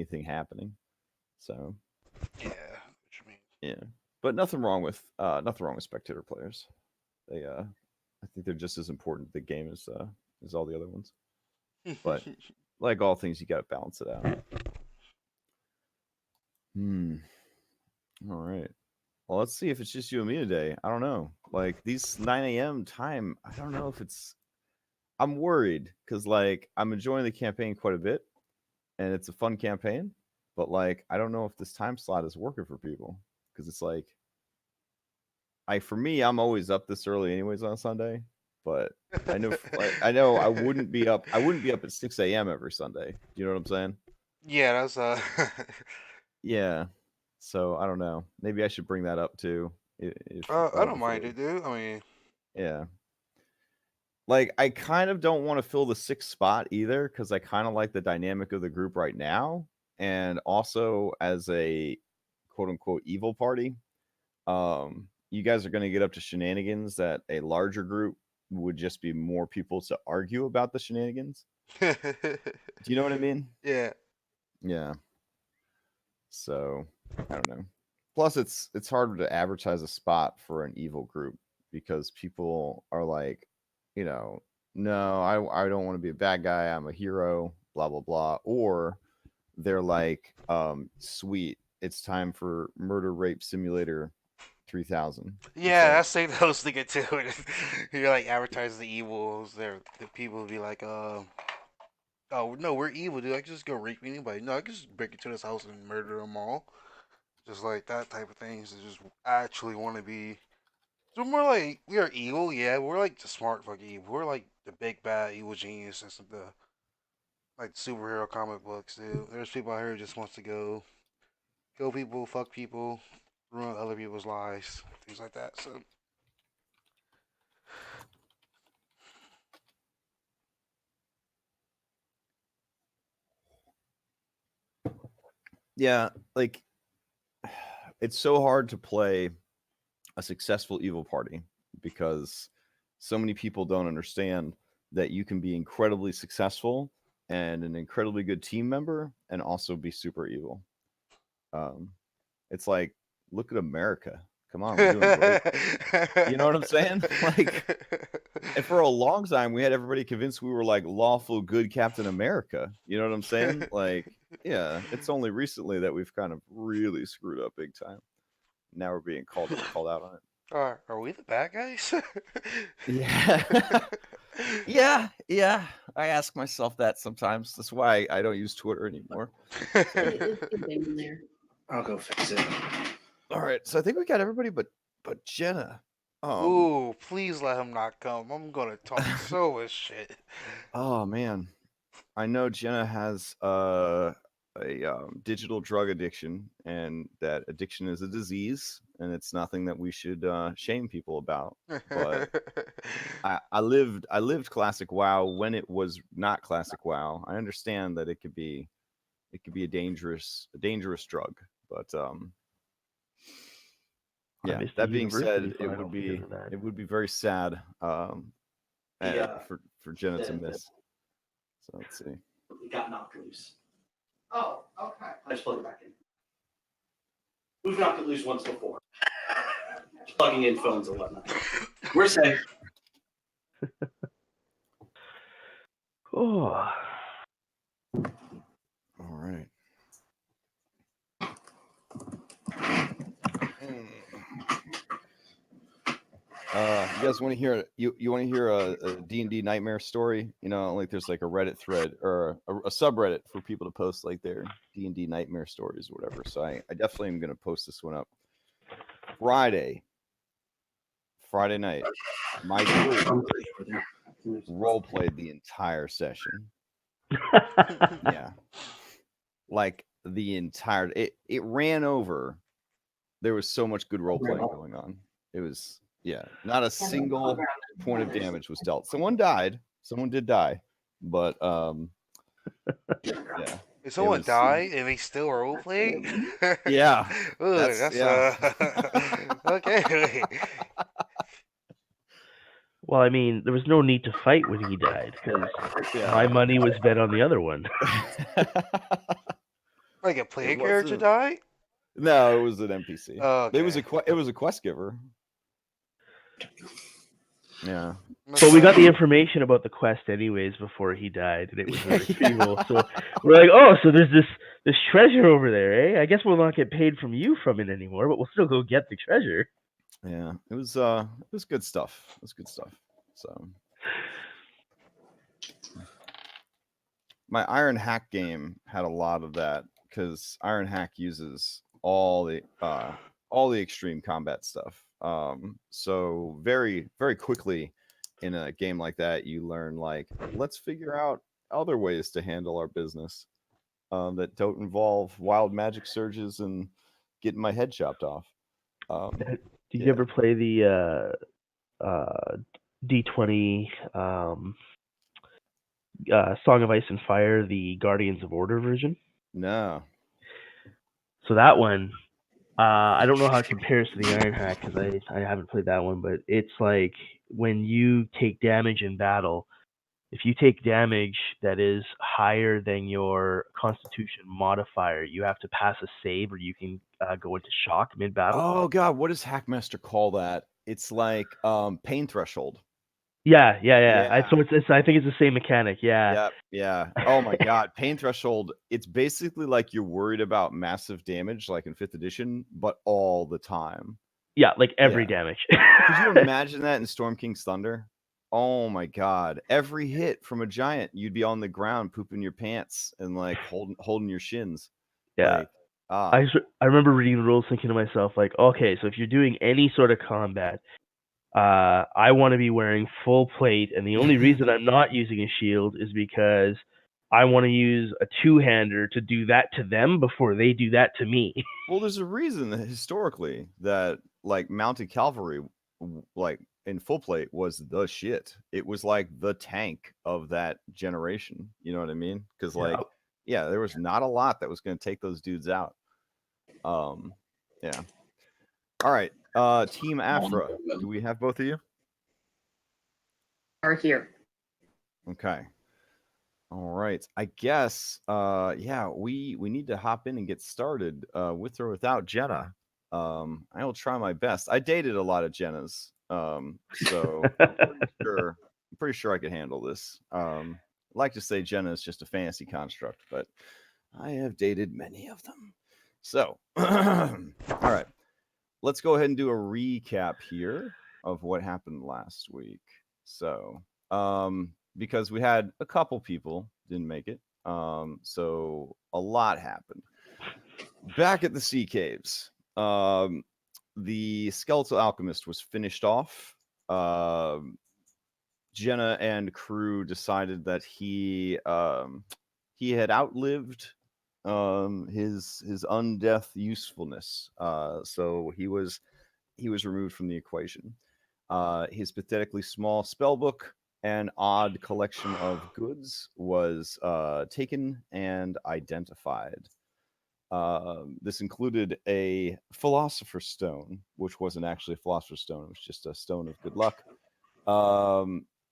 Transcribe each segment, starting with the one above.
anything happening. So Yeah, what you mean? yeah, but nothing wrong with spectator players. They I think they're just as important to the game as all the other ones. But like all things, you got to balance it out. Hmm. All right. Well, let's see if it's just you and me today. I don't know. Like these 9 a.m. time, I don't know if it's. I'm worried because like I'm enjoying the campaign quite a bit, and it's a fun campaign. But like I don't know if this time slot is working for people because it's like I for me I'm always up this early anyways on Sunday, but I know I wouldn't be up at 6 a.m. every Sunday. Do you know what I'm saying? Yeah, that's Yeah. So I don't know. Maybe I should bring that up too. I don't mind it, dude. I mean, Yeah. Like I kind of don't want to fill the sixth spot either because I kind of like the dynamic of the group right now, and also as a quote unquote evil party, you guys are going to get up to shenanigans that a larger group would just be more people to argue about the shenanigans. Do you know what I mean? yeah. Yeah. So I don't know. Plus, it's harder to advertise a spot for an evil group because people are like, you know, no, I don't want to be a bad guy. I'm a hero. Blah blah blah. Or they're like, sweet, it's time for Murder Rape Simulator 3000. It's Yeah, like, that's like I was thinking too. You're like advertising the evils. There, the people will be like, oh no, we're evil, dude. I can just go rape anybody. No, I can just break into this house and murder them all. Just like that type of things. To just actually want to be. So we're like we are evil, yeah. We're like the smart fucking evil. We're like the big bad evil genius and some the like superhero comic books, dude. There's people out here who just wants to go kill people, fuck people, ruin other people's lives, things like that. So yeah, like it's so hard to play a successful evil party because so many people don't understand that you can be incredibly successful and an incredibly good team member and also be super evil. Um, it's like, look at America. Come on, we're doing great. You know what I'm saying? Like, and for a long time, we had everybody convinced we were like lawful good Captain America. You know what I'm saying? Like, yeah, it's only recently that we've kind of really screwed up big time. Now we're being called out on it. Are we the bad guys? Yeah. Yeah. I ask myself that sometimes. That's why I don't use Twitter anymore. So, It's getting in there. I'll go fix it. all right. So I think we got everybody but Jenna. Ooh, please let him not come. I'm gonna talk so much shit. Oh man. I know Jenna has a digital drug addiction, and that addiction is a disease, and it's nothing that we should shame people about. But I lived classic WoW when it was not classic WoW. I understand that it could be a dangerous drug, but I yeah. missed the That being university said, final because of that. it would be very sad Yeah. for Jenna to miss. So let's see. It got knocked loose. Oh, okay. I just plugged it back in. We've knocked it loose once before. Just plugging in phones and whatnot. We're safe. Oh, All right. You guys want to hear you want to hear a D&D nightmare story? You know, like there's like a Reddit thread or a subreddit for people to post like their D&D nightmare stories or whatever. So I definitely am going to post this one up. Friday night, my group role played the entire session. Yeah. Like the entire it ran over. There was so much good role playing going on. It was not a single point of damage was dealt. Someone died. Someone did die, but yeah, Did it someone was die and they still role playing? yeah. Ooh, That's that's yeah. okay. well, I mean, there was no need to fight when he died because my Yeah. money was bet on the other one. Like a player It character wasn't- died? No, it was an NPC. Oh, It was okay. it was a quest giver. Yeah. But we got the information about the quest anyways before he died, and it was a retrieval. So we're like, oh, so there's this treasure over there, eh? I guess we'll not get paid from you from it anymore, but we'll still go get the treasure. Yeah, it was good stuff. It was good stuff. So my Iron Hack game had a lot of that because Iron Hack uses all the extreme combat stuff. So very very quickly in a game like that, you learn like let's figure out other ways to handle our business that don't involve wild magic surges and getting my head chopped off. Did yeah. you ever play the D20 Song of Ice and Fire, the Guardians of Order version? No. So that one, I don't know how it compares to the Iron Hack because I haven't played that one, but it's like when you take damage in battle, if you take damage that is higher than your Constitution modifier, you have to pass a save or you can go into shock mid-battle. Oh god, what does Hackmaster call that? It's like pain threshold. Yeah. Yeah. So it's I think it's the same mechanic. Yeah. Yeah. Oh my god, pain threshold. It's basically like you're worried about massive damage, like in 5th edition, but all the time. Yeah, like every Yeah. damage. Could you imagine that in Storm King's Thunder? Oh my god, every hit from a giant, you'd be on the ground pooping your pants and like holding your shins. Yeah. Like, I remember reading the rules, thinking to myself, like, okay, so if you're doing any sort of combat, I want to be wearing full plate, and the only reason I'm not using a shield is because I want to use a two-hander to do that to them before they do that to me. well, there's a reason that historically that like mounted cavalry, like in full plate, was the shit. It was like the tank of that generation. You know what I mean? Because like, yeah, there was not a lot that was going to take those dudes out. Yeah. All right. Team Afra. Do we have both of you? Are here. Okay. All right. I guess yeah, we need to hop in and get started with or without Jenna. I will try my best. I dated a lot of Jennas. So I'm pretty sure I could handle this. I like to say Jenna is just a fantasy construct, but I have dated many of them. So all right. Let's go ahead and do a recap here of what happened last week. So, because we had a couple people didn't make it, so a lot happened. Back at the Sea Caves, the Skeletal Alchemist was finished off. Jenna and crew decided that he had outlived his undeath usefulness, so he was removed from the equation. His pathetically small spell book and odd collection of goods was taken and identified. This included a Philosopher's Stone, which wasn't actually a Philosopher's Stone; it was just a stone of good luck.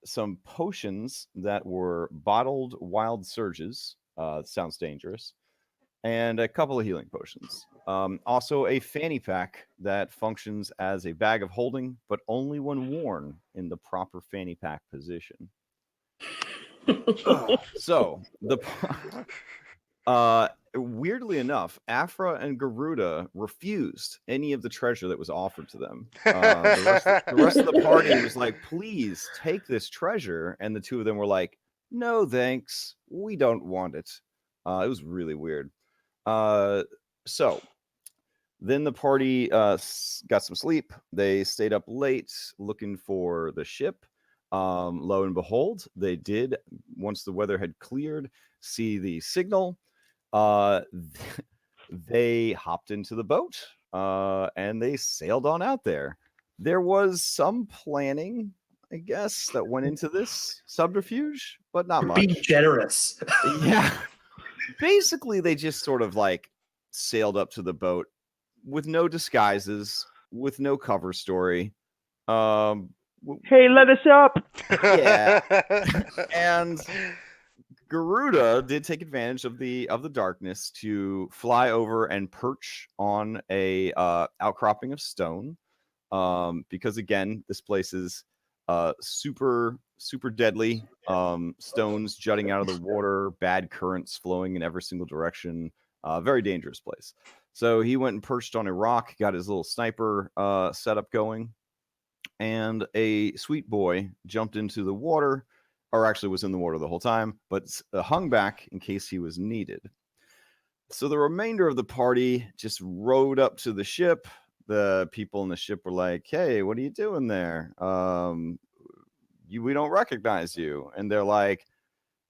Some potions that were bottled wild surges. Sounds dangerous. And a couple of healing potions. Also, a fanny pack that functions as a bag of holding, but only when worn in the proper fanny pack position. So, weirdly enough, Afra and Garuda refused any of the treasure that was offered to them. The rest of the party was like, please take this treasure. And the two of them were like, no, thanks. We don't want it. It was really weird. So then the party got some sleep. They stayed up late looking for the ship. Lo and behold, they did, once the weather had cleared, see the signal. They hopped into the boat and they sailed on out there. There was some planning, I guess, that went into this subterfuge, but not much. Be generous. Yeah. Basically, they just sort of like sailed up to the boat with no disguises, with no cover story. Hey, let us up! Yeah. And Garuda did take advantage of the darkness to fly over and perch on a outcropping of stone, because again, this place is super deadly. Stones jutting out of the water, bad currents flowing in every single direction. Very dangerous place. So he went and perched on a rock, got his little sniper setup going, and a sweet boy jumped into the water, or actually was in the water the whole time, but hung back in case he was needed. So the remainder of the party just rowed up to the ship. The people in the ship were like, "Hey, what are you doing there? We don't recognize you." And they're like,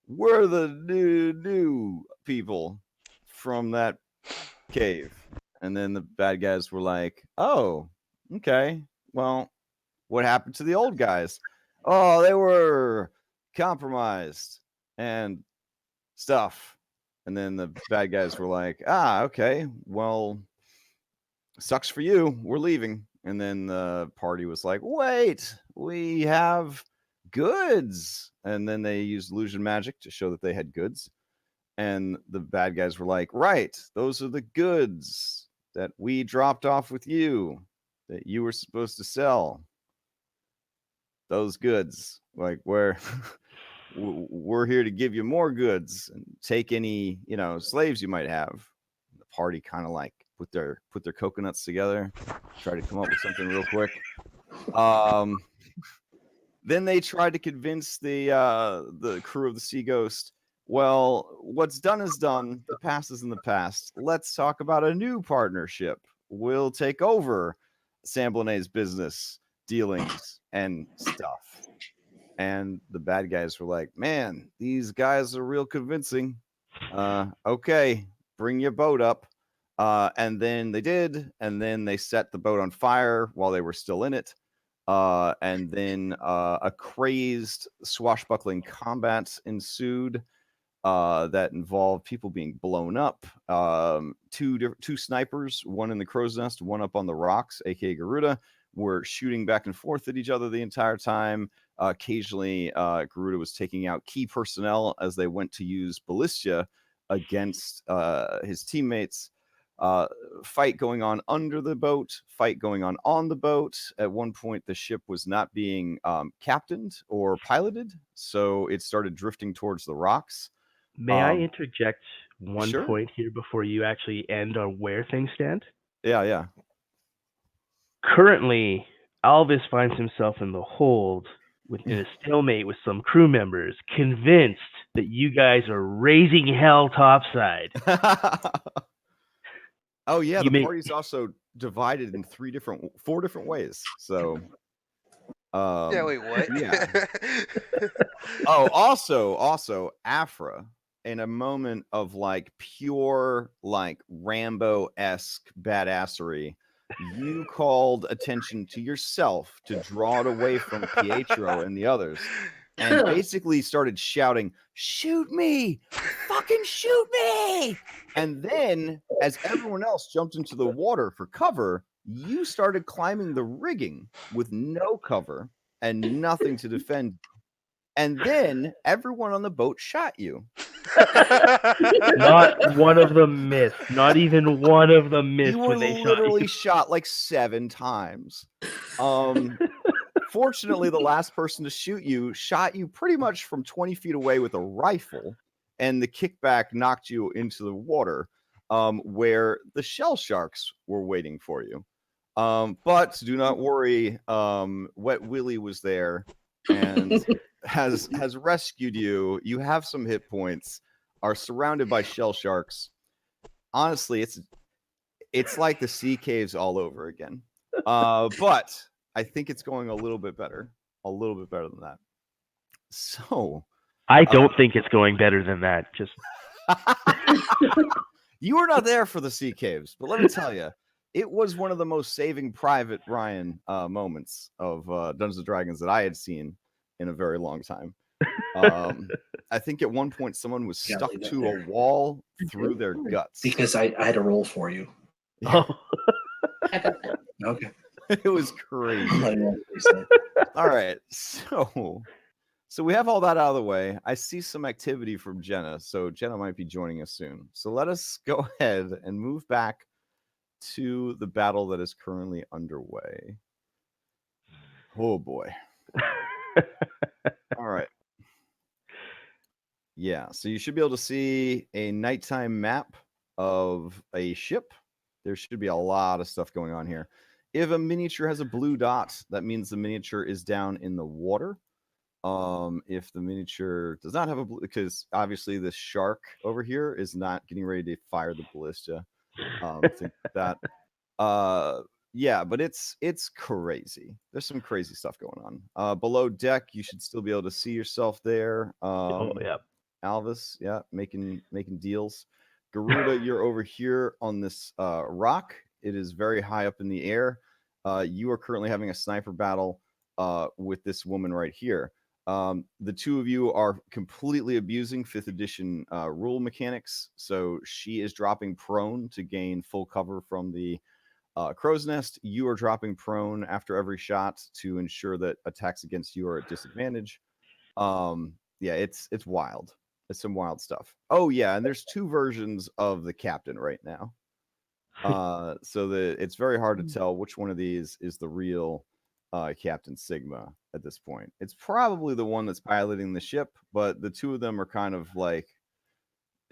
"We're the new people from that cave." And then the bad guys were like, "Oh, okay. Well, what happened to the old guys?" "Oh, they were compromised and stuff." And then the bad guys were like, "Ah, okay. Well, sucks for you. We're leaving." And then the party was like, "Wait, we have goods." And then they used illusion magic to show that they had goods. And the bad guys were like, "Right, those are the goods that we dropped off with you that you were supposed to sell. Those goods, like, we're here to give you more goods and take any, slaves you might have." The party kind of like put their coconuts together, try to come up with something real quick. Then they tried to convince the crew of the Sea Ghost, "Well, what's done is done. The past is in the past. Let's talk about a new partnership. We'll take over Samblanet's business dealings and stuff." And the bad guys were like, "Man, these guys are real convincing. Okay, bring your boat up." And then they did, and then they set the boat on fire while they were still in it. And then a crazed swashbuckling combat ensued that involved people being blown up. Two snipers, one in the crow's nest, one up on the rocks, aka Garuda, were shooting back and forth at each other the entire time. Occasionally, Garuda was taking out key personnel as they went to use ballista against his teammates. Fight going on under the boat, fight going on the boat. At one point, the ship was not being captained or piloted, so it started drifting towards the rocks. May I interject one Sure. point here before you actually end on where things stand? Yeah. Currently, Alvis finds himself in the hold in a stalemate with some crew members, convinced that you guys are raising hell topside. Oh yeah, You the may- party's also divided in 4 different ways. So Yeah, wait, what? Yeah. Oh, also Afra, in a moment of like pure like Rambo-esque badassery, you called attention to yourself to draw it away from Pietro and the others, and basically started shouting, "Shoot me! Fucking shoot me!" And then, as everyone else jumped into the water for cover, you started climbing the rigging with no cover and nothing to defend. And then everyone on the boat shot you. Not one of them missed. Not even one of them missed You were when they shot literally you. shot like 7 times. Fortunately, the last person to shoot you shot you pretty much from 20 feet away with a rifle, and the kickback knocked you into the water, where the shell sharks were waiting for you. But do not worry, Wet Willie was there and has rescued you. You have some hit points, are surrounded by shell sharks. Honestly, it's like the sea caves all over again. But I think it's going a little bit better than that. So I don't think it's going better than that. Just you were not there for the sea caves, but let me tell you, it was one of the most Saving Private Ryan moments of Dungeons and Dragons that I had seen in a very long time. I think at one point someone was stuck to a wall through their guts. Because I had to roll for you. oh. Okay. It was crazy. All right, so So we have all that out of the way. I see some activity from Jenna, so Jenna might be joining us soon. So let us go ahead and move back to the battle that is currently underway. Oh boy. All right. Yeah, so you should be able to see a nighttime map of a ship. There should be a lot of stuff going on here. If a miniature has a blue dot, that means the miniature is down in the water. If the miniature does not have a blue, because obviously the shark over here is not getting ready to fire the ballista. Think that. Yeah, but it's crazy. There's some crazy stuff going on. Below deck, you should still be able to see yourself there. Oh yeah. Alvis, yeah, making deals. Garuda, you're over here on this rock. It is very high up in the air. You are currently having a sniper battle with this woman right here. The two of you are completely abusing 5th edition rule mechanics. So she is dropping prone to gain full cover from the crow's nest. You are dropping prone after every shot to ensure that attacks against you are at disadvantage. Yeah, it's wild. It's some wild stuff. Oh yeah, and there's 2 versions of the captain right now. So it's very hard to tell which one of these is the real Captain Sigma at this point. It's probably the one that's piloting the ship, but the 2 of them are kind of like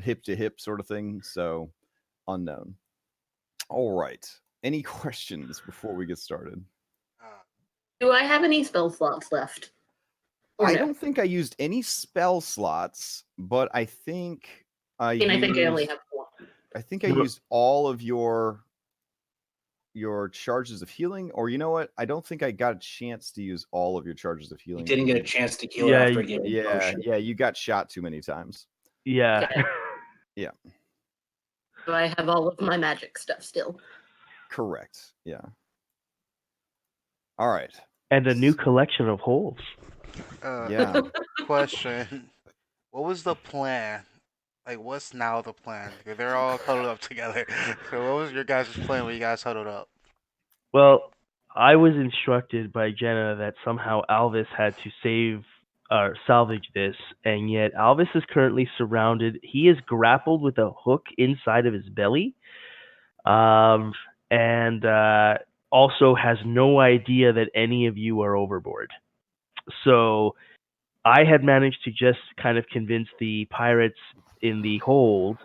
hip to hip sort of thing, so unknown. All right. Any questions before we get started? Do I have any spell slots left? I don't think I used any spell slots, but I think I And I think I only used- have one. I think I used all of your charges of healing, or you know what? I don't think I got a chance to use all of your charges of You healing. didn't get a chance to kill Yeah, after getting Yeah, potion. yeah, you got shot too many times. Yeah. Okay. Yeah. So I have all of my magic stuff still. Correct. Yeah. All right. And a new collection of holes. Yeah. Question: what was the plan? Like, what's now the plan? 'Cause they're all huddled up together. So, what was your guys' plan when you guys huddled up? Well, I was instructed by Jenna that somehow Alvis had to save or salvage this, and yet Alvis is currently surrounded. He is grappled with a hook inside of his belly, and also has no idea that any of you are overboard. So I had managed to just kind of convince the pirates in the hold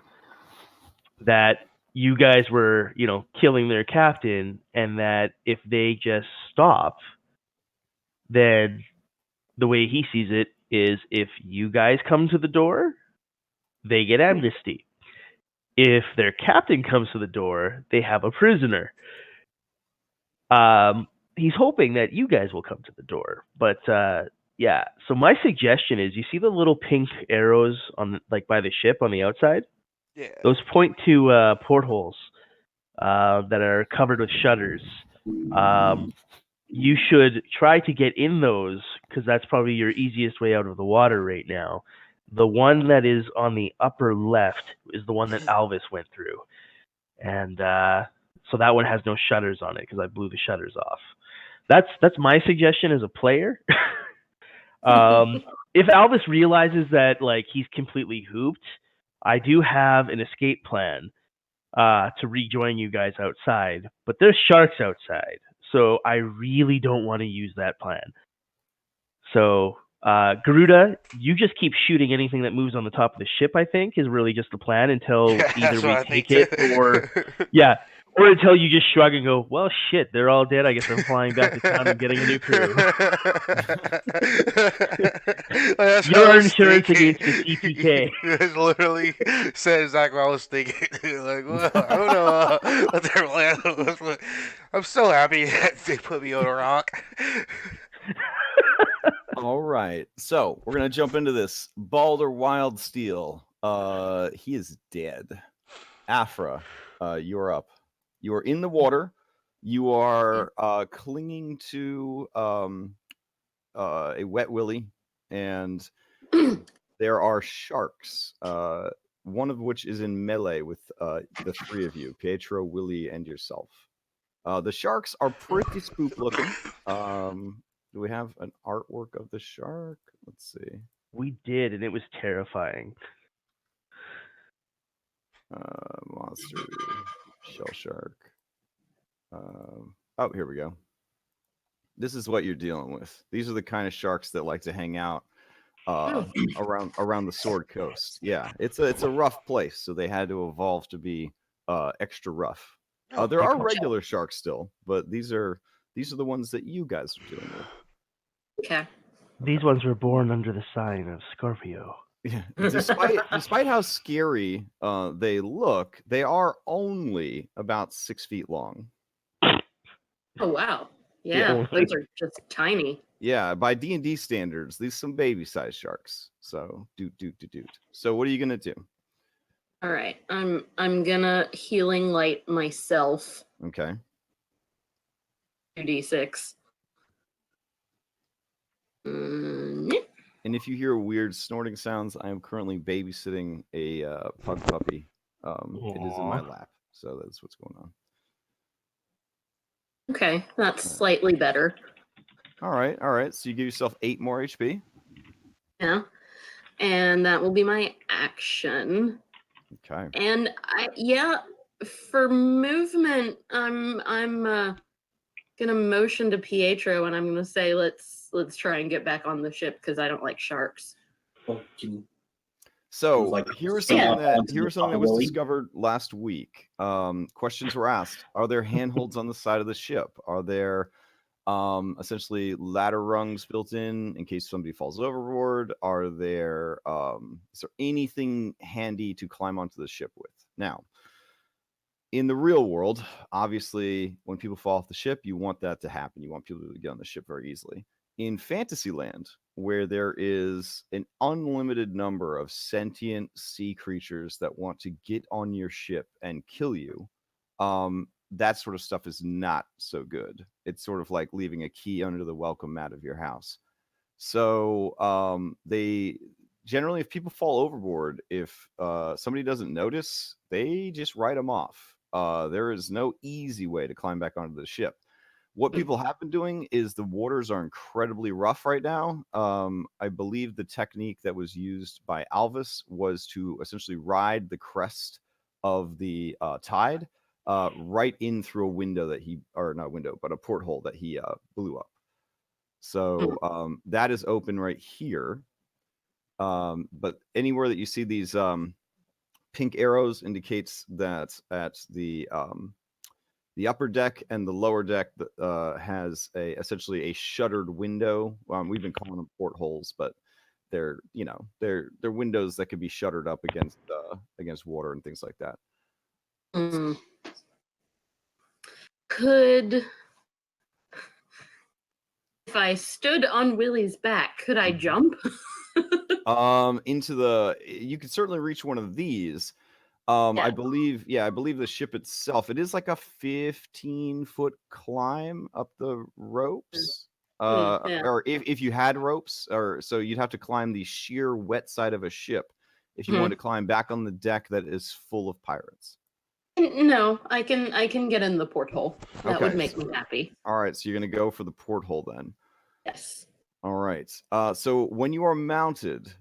that you guys were, killing their captain, and that if they just stop, then the way he sees it is if you guys come to the door, they get amnesty. If their captain comes to the door, they have a prisoner. He's hoping that you guys will come to the door, but yeah. So my suggestion is, you see the little pink arrows on by the ship on the outside? Yeah. Those point to portholes that are covered with shutters. You should try to get in those, because that's probably your easiest way out of the water right now. The one that is on the upper left is the one that Alvis went through. And so that one has no shutters on it, because I blew the shutters off. That's my suggestion as a player. If Alvis realizes that he's completely hooped, I do have an escape plan to rejoin you guys outside, but there's sharks outside, so I really don't want to use that plan. So Garuda, you just keep shooting anything that moves on the top of the ship, I think, is really just the plan until either we take it or or until you just shrug and go, well, shit, they're all dead. I guess I'm flying back to town and getting a new crew. Your insurance against the CPK. It's literally said exactly what I was thinking. Like, well, I don't know what their plan was, but I'm so happy that they put me on a rock. All right. So we're gonna jump into this. Balder Wildsteel. He is dead. Afra, you're up. You are in the water. You are clinging to a wet willy, and there are sharks. One of which is in melee with the 3 of you, Pietro, Willie, and yourself. The sharks are pretty spook looking. Do we have an artwork of the shark? Let's see. We did, and it was terrifying. Monster shell shark. Oh, here we go. This is what you're dealing with. These are the kind of sharks that like to hang out around the Sword Coast. Yeah, it's a rough place, so they had to evolve to be extra rough. Oh, There are call- regular sharks still, but these are the ones that you guys are dealing with. Okay. These ones were born under the sign of Scorpio. Yeah, despite how scary they look, they are only about 6 feet long. Oh wow. Yeah. Yeah, those are just tiny. Yeah, by D&D standards, these some baby-sized sharks. So, doot. So, what are you gonna do? All right. I'm gonna healing light myself. Okay. 2d6. Yeah. And if you hear weird snorting sounds, I am currently babysitting a pug puppy. It is in my Aw. lap, so that's what's going on. Okay, that's slightly better. All right. So you give yourself 8 more HP. Yeah. And that will be my action. Okay. And for movement, I'm gonna motion to Pietro and I'm gonna say let's try and get back on the ship because I don't like sharks. Well, can So like here's stand something up that onto the was Willy. discovered last week. Questions were asked: are there handholds on the side of the ship? Are there essentially ladder rungs built in case somebody falls overboard? Are there is there anything handy to climb onto the ship with? Now, in the real world, obviously, when people fall off the ship, you want that to happen. You want people to get on the ship very easily. In Fantasyland, where there is an unlimited number of sentient sea creatures that want to get on your ship and kill you, that sort of stuff is not so good. It's sort of like leaving a key under the welcome mat of your house. So they generally, if people fall overboard, if somebody doesn't notice, they just write them off. There is no easy way to climb back onto the ship. What people have been doing is the waters are incredibly rough right now. I believe the technique that was used by Alvis was to essentially ride the crest of the tide right in through a window that not a window, but a porthole that he blew up. So that is open right here. But anywhere that you see these pink arrows indicates that at the upper deck and the lower deck has essentially a shuttered window. We've been calling them portholes, but they're windows that could be shuttered up against water and things like that. Could, if I stood on Willie's back, could I jump? You could certainly reach one of these. Yeah. I believe the ship itself, it is like a 15-foot climb up the ropes. Yeah. Or if you had ropes, or so you'd have to climb the sheer wet side of a ship if you wanted to climb back on the deck that is full of pirates. No, I can get in the porthole. That would Okay, make me happy. All right, so you're gonna go for the porthole then. Yes. All right. So when you are mounted,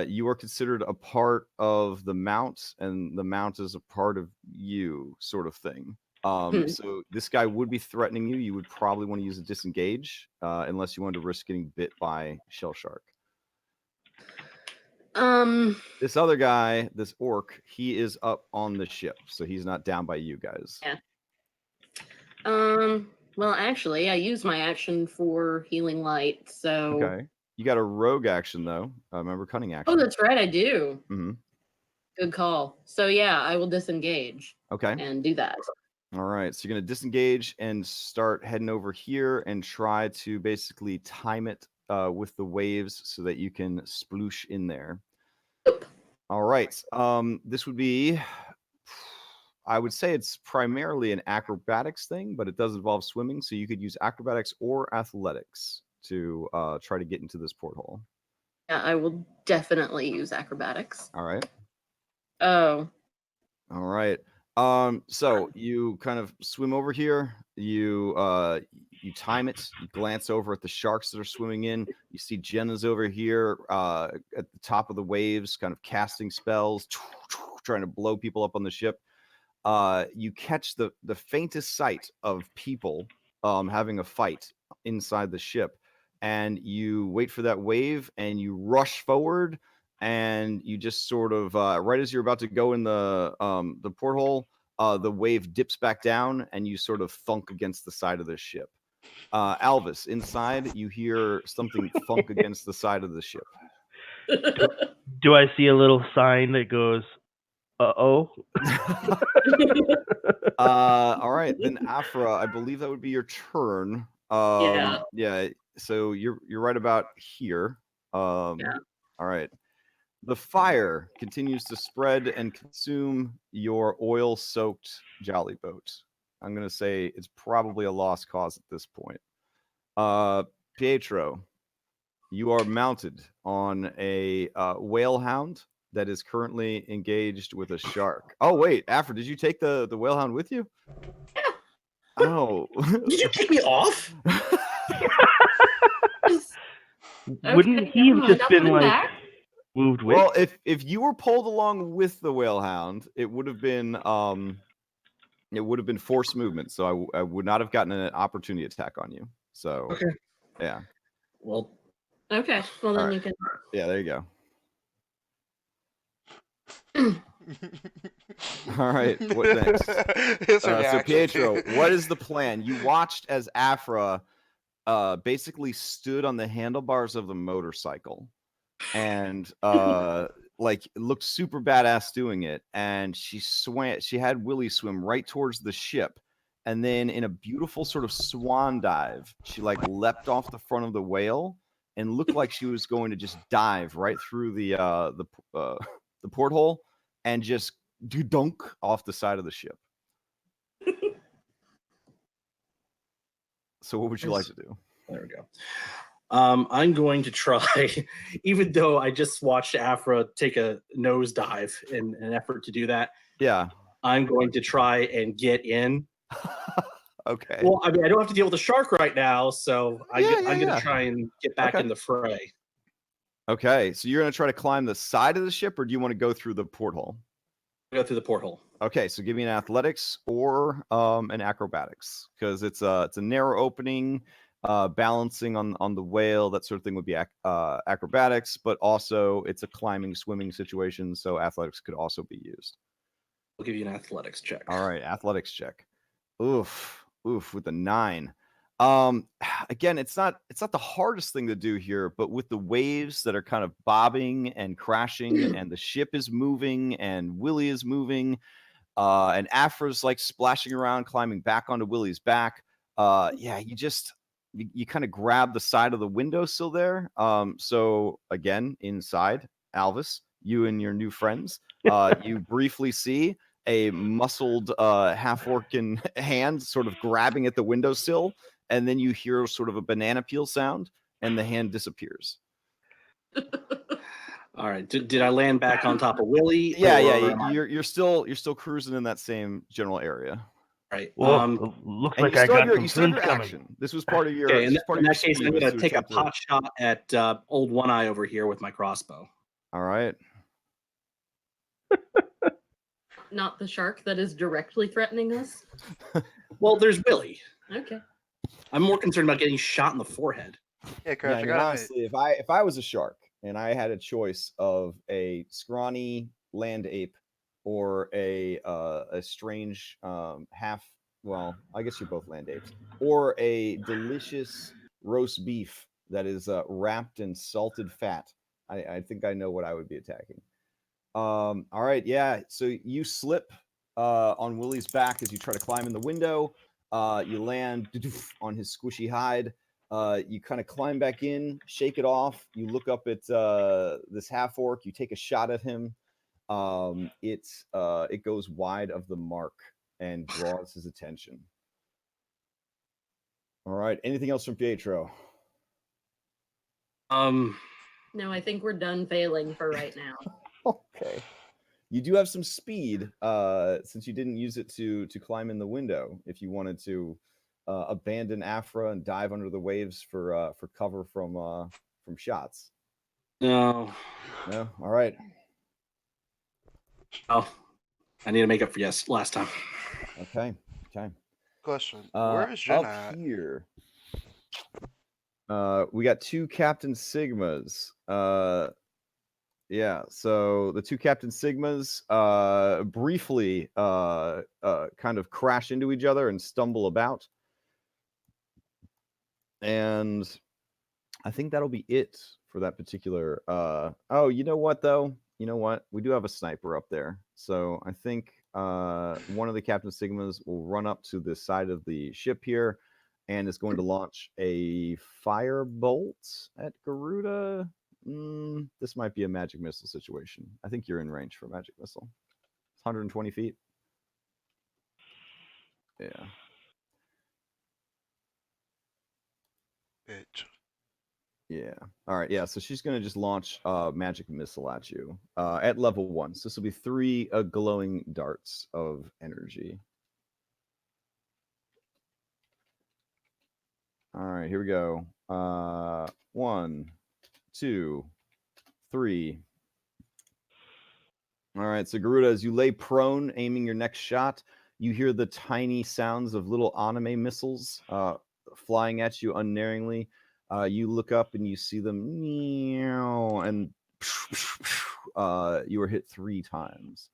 you are considered a part of the mount, and the mount is a part of you, sort of thing. So this guy would be threatening you. You would probably want to use a disengage, unless you wanted to risk getting bit by shell shark. This other guy, this orc, he is up on the ship, so he's not down by you guys. Yeah. Well, actually, I use my action for healing light, so. Okay. You got a rogue action though. Remember cunning action. Oh, that's right, I do. Mm-hmm. Good call. So yeah, I will disengage. Okay. And do that. All right. So you're gonna disengage and start heading over here and try to basically time it with the waves so that you can sploosh in there. Yep. All right. This would be, I would say it's primarily an acrobatics thing, but it does involve swimming, so you could use acrobatics or athletics to try to get into this porthole. Yeah, I will definitely use acrobatics. All right. Oh. All right. So you kind of swim over here. You time it. You glance over at the sharks that are swimming in. You see Jenna's over here at the top of the waves, kind of casting spells, trying to blow people up on the ship. You catch the faintest sight of people having a fight inside the ship, and you wait for that wave, and you rush forward, and you just sort of right as you're about to go in the porthole, the wave dips back down, and you sort of thunk against the side of the ship. Alvis, inside, you hear something thunk against the side of the ship. Do I see a little sign that goes, "Uh-oh"? All right, then Afra, I believe that would be your turn. Yeah. So you're right about here. Yeah. All right. The fire continues to spread and consume your oil-soaked jolly boat. I'm gonna say it's probably a lost cause at this point. Pietro, you are mounted on a whale hound that is currently engaged with a shark. Oh wait, Afra, did you take the whale hound with you? Yeah. Oh. Did you kick me off? Wouldn't Okay, he never have mind, just I'll been put him like back. moved with? Well, if you were pulled along with the whale hound, it would have been forced movement, so I would not have gotten an opportunity attack on you. So Okay. yeah. Well, Okay, well then All right. you can. Yeah, there you go. All right, what next? His So reaction. Pietro, what is the plan? You watched as Afra basically stood on the handlebars of the motorcycle and like looked super badass doing it, and she had Willie swim right towards the ship, and then in a beautiful sort of swan dive, she like leapt off the front of the whale and looked like she was going to just dive right through the porthole and just dunk off the side of the ship. So what would you like to do? there we go. I'm going to try, even though I just watched Afra take a nosedive in an effort to do that. Yeah. I'm going to try and get in. Okay. Well, I mean, I don't have to deal with the shark right now, so I'm going Yeah. to try and get back Okay. in the fray. Okay, so you're going to try to climb the side of the ship, or do you want to go through the porthole? Go through the porthole. Okay, so give me an athletics or an acrobatics, because it's a narrow opening, balancing on the whale, that sort of thing would be acrobatics, but also it's a climbing, swimming situation, so athletics could also be used. I'll give you an athletics check. All right, athletics check. Oof, with a 9. Again, it's not the hardest thing to do here, but with the waves that are kind of bobbing and crashing, and the ship is moving, and Willie is moving, and Afra's like splashing around, climbing back onto Willie's back. Yeah, you kind of grab the side of the windowsill there. So again, inside, Alvis, you and your new friends, you briefly see a muscled half-orc hand sort of grabbing at the windowsill, and then you hear sort of a banana peel sound, and the hand disappears. All right. Did I land back on top of Willie? Yeah. You're still cruising in that same general area. Right. Well, looks And like I got some you still have food your coming. action. This was part of your. Okay, in this was part of that your case, speed I'm was going to take a attempt to- pot shot at old One Eye over here with my crossbow. All right. Not the shark that is directly threatening us. Well, there's Willie. Okay. I'm more concerned about getting shot in the forehead. Yeah, Yeah, Crash, I I mean, gotta honestly, if I was a shark and I had a choice of a scrawny land ape or a strange half, well, I guess you're both land apes, or a delicious roast beef that is wrapped in salted fat, I think I know what I would be attacking. All right, yeah. So you slip on Willie's back as you try to climb in the window. You land on his squishy hide. You kind of climb back in, shake it off. You look up at this half orc. You take a shot at him. It goes wide of the mark and draws his attention. All right. Anything else from Pietro? No, I think we're done failing for right now. Okay. You do have some speed, since you didn't use it to climb in the window. If you wanted to abandon Afra and dive under the waves for cover from shots. No. No, all right. Oh, I need to make up for yes last time. Okay. Question: Where is Jenna Up at? here, we got 2 Captain Sigmas. Yeah, so the 2 Captain Sigmas briefly kind of crash into each other and stumble about. And I think that'll be it for that particular oh, you know what though? You know what? We do have a sniper up there. So I think one of the Captain Sigmas will run up to the side of the ship here and is going to launch a fire bolt at Garuda. This might be a magic missile situation. I think you're in range for a magic missile. It's 120 feet. Yeah. Bitch. Yeah. All right. Yeah. So she's gonna just launch a magic missile at you at level 1. So this will be 3 glowing darts of energy. All right. Here we go. 1, 2, 3. All right. So Garuda, as you lay prone, aiming your next shot, you hear the tiny sounds of little anime missiles flying at you unerringly. You look up and you see them, and you were hit 3 times.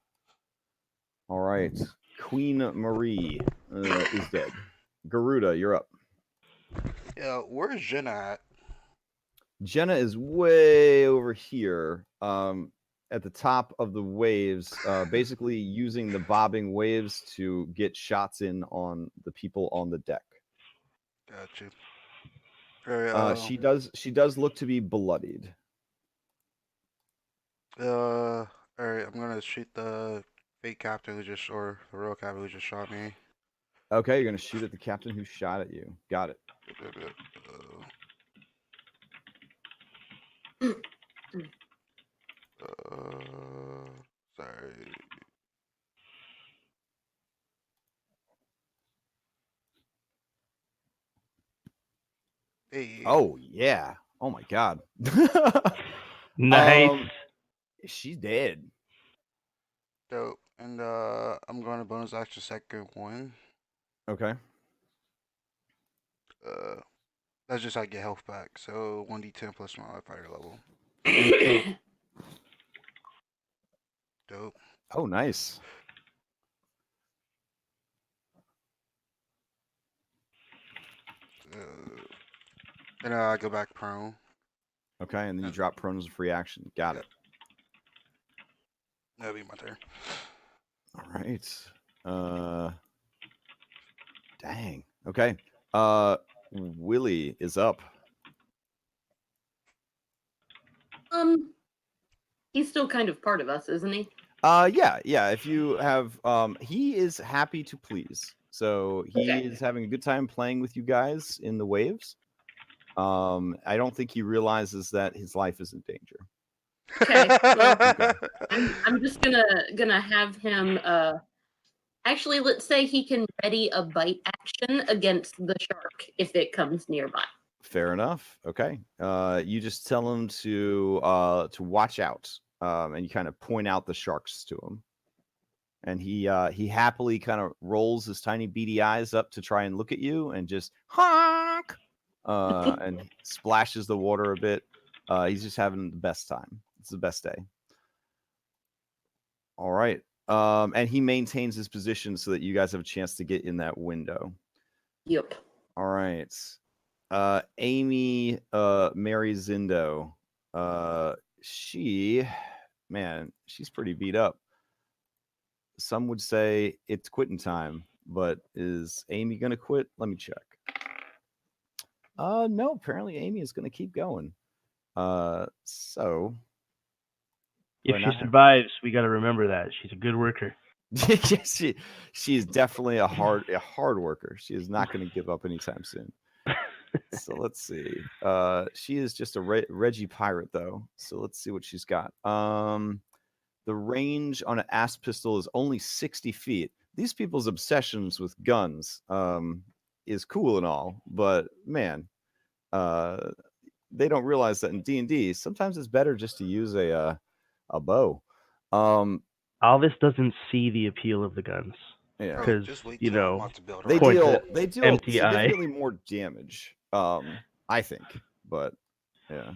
All right. Queen Marie is dead. Garuda, you're up. Yeah, where is Jenna at? Jenna is way over here at the top of the waves, basically using the bobbing waves to get shots in on the people on the deck. Gotcha. Alright, She does look to be bloodied. alright, I'm gonna shoot the fake captain or the real captain who just shot me. Okay, you're gonna shoot at the captain who shot at you. Got it. Sorry. Hey. Oh yeah. Oh my god. Nice. She's dead. Dope. And I'm going to bonus action second one. Okay. That's just how I get health back. So 1d10 plus my fighter level. Dope. Oh, nice. Then I go back prone. Okay, and then you drop prone as a free action. Got it. That'll be my turn. All right. Dang. Okay. Willie is up. He's still kind of part of us, isn't he? Yeah. If you have, he is happy to please. So he is having a good time playing with you guys in the waves. I don't think he realizes that his life is in danger. Okay. Well, I'm just gonna have him. Actually, let's say he can ready a bite action against the shark if it comes nearby. Fair enough. Okay. You just tell him to watch out, and you kind of point out the sharks to him, and he happily kind of rolls his tiny beady eyes up to try and look at you, and just honk, and splashes the water a bit. He's just having the best time. It's the best day. All right. And he maintains his position so that you guys have a chance to get in that window. Yep. All right. Amy Mary Zindo. She's pretty beat up. Some would say it's quitting time, but is Amy gonna quit? Let me check. No, apparently Amy is gonna keep going. So if she survives, we got to remember that she's a good worker. Yes, she is definitely a hard worker. She is not going to give up anytime soon. So let's see. She is just a Reggie pirate though. So let's see what she's got. the range on an asp pistol is only 60 feet. These people's obsessions with guns is cool and all, but man, they don't realize that in D&D, sometimes it's better just to use a bow. Alvis doesn't see the appeal of the guns. Yeah, Bro, 'Cause, just wait you till I'm know, about to build they Point around. to deal empty eye. significantly more damage. I think, but yeah.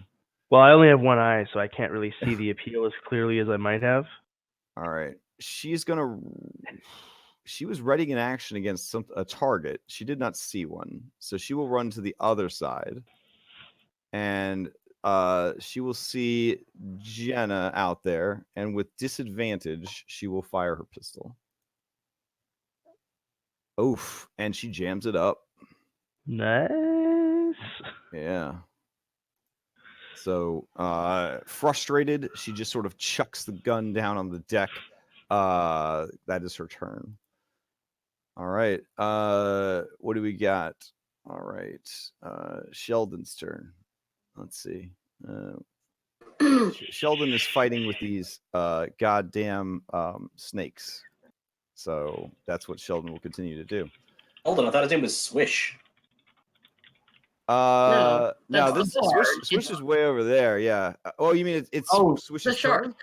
Well, I only have one eye, so I can't really see the appeal as clearly as I might have. All right, she was readying an action against a target. She did not see one, so she will run to the other side, and she will see Jenna out there, and with disadvantage, she will fire her pistol. Oof, and she jams it up. Nice. Yeah. So, frustrated, she just sort of chucks the gun down on the deck. That is her turn. All right. What do we got? All right. Sheldon's turn. Let's see. Sheldon is fighting with these goddamn snakes. So that's what Sheldon will continue to do. Hold on, I thought his name was Swish. No, that's this the bard. Swish is way over there. Yeah. Oh, you mean it's Oh, Swish's the shark. turn?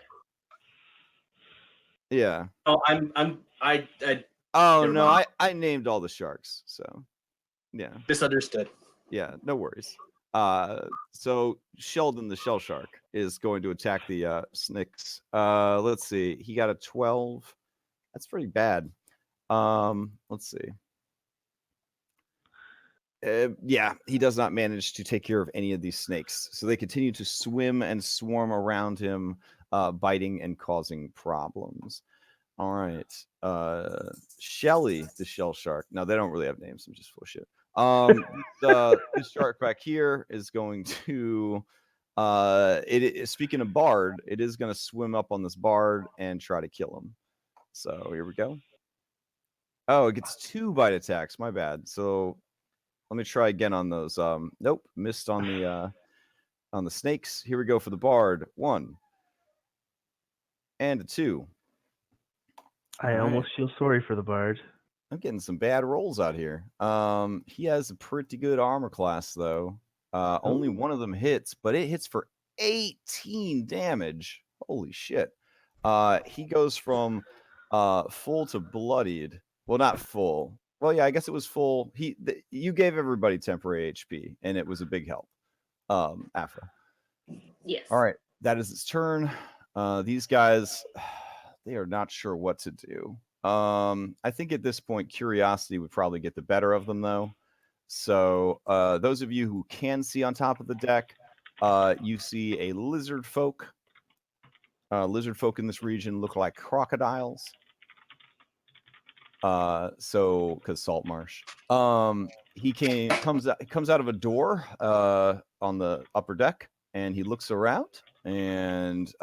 Yeah. Oh, I Oh Never no, mind. I named all the sharks. So yeah. misunderstood. Yeah, no worries. So Sheldon the shell shark is going to attack the snakes. Let's see. He got a 12. That's pretty bad. Let's see. Yeah, he does not manage to take care of any of these snakes. So they continue to swim and swarm around him, biting and causing problems. All right. Shelly, the shell shark. No, they don't really have names. I'm just full of shit. This shark back here is going to speaking of Bard, it is going to swim up on this Bard and try to kill him. So here we go. Oh, it gets 2 bite attacks. My bad. So let me try again on those. Nope, missed on the snakes. Here we go for the Bard. 1 and a 2. I All almost right. feel sorry for the bard. I'm getting some bad rolls out here. He has a pretty good armor class though. Only one of them hits, but it hits for 18 damage. Holy shit. He goes from full to bloodied. Well, not full. Well, yeah, I guess it was full. You gave everybody temporary HP, and it was a big help. Afra. Yes. All right, that is its turn. These guys, they are not sure what to do. I think at this point, curiosity would probably get the better of them, though. So, those of you who can see on top of the deck, you see a lizard folk. Lizard folk in this region look like crocodiles. So, because Saltmarsh, he comes out of a door on the upper deck, and he looks around, and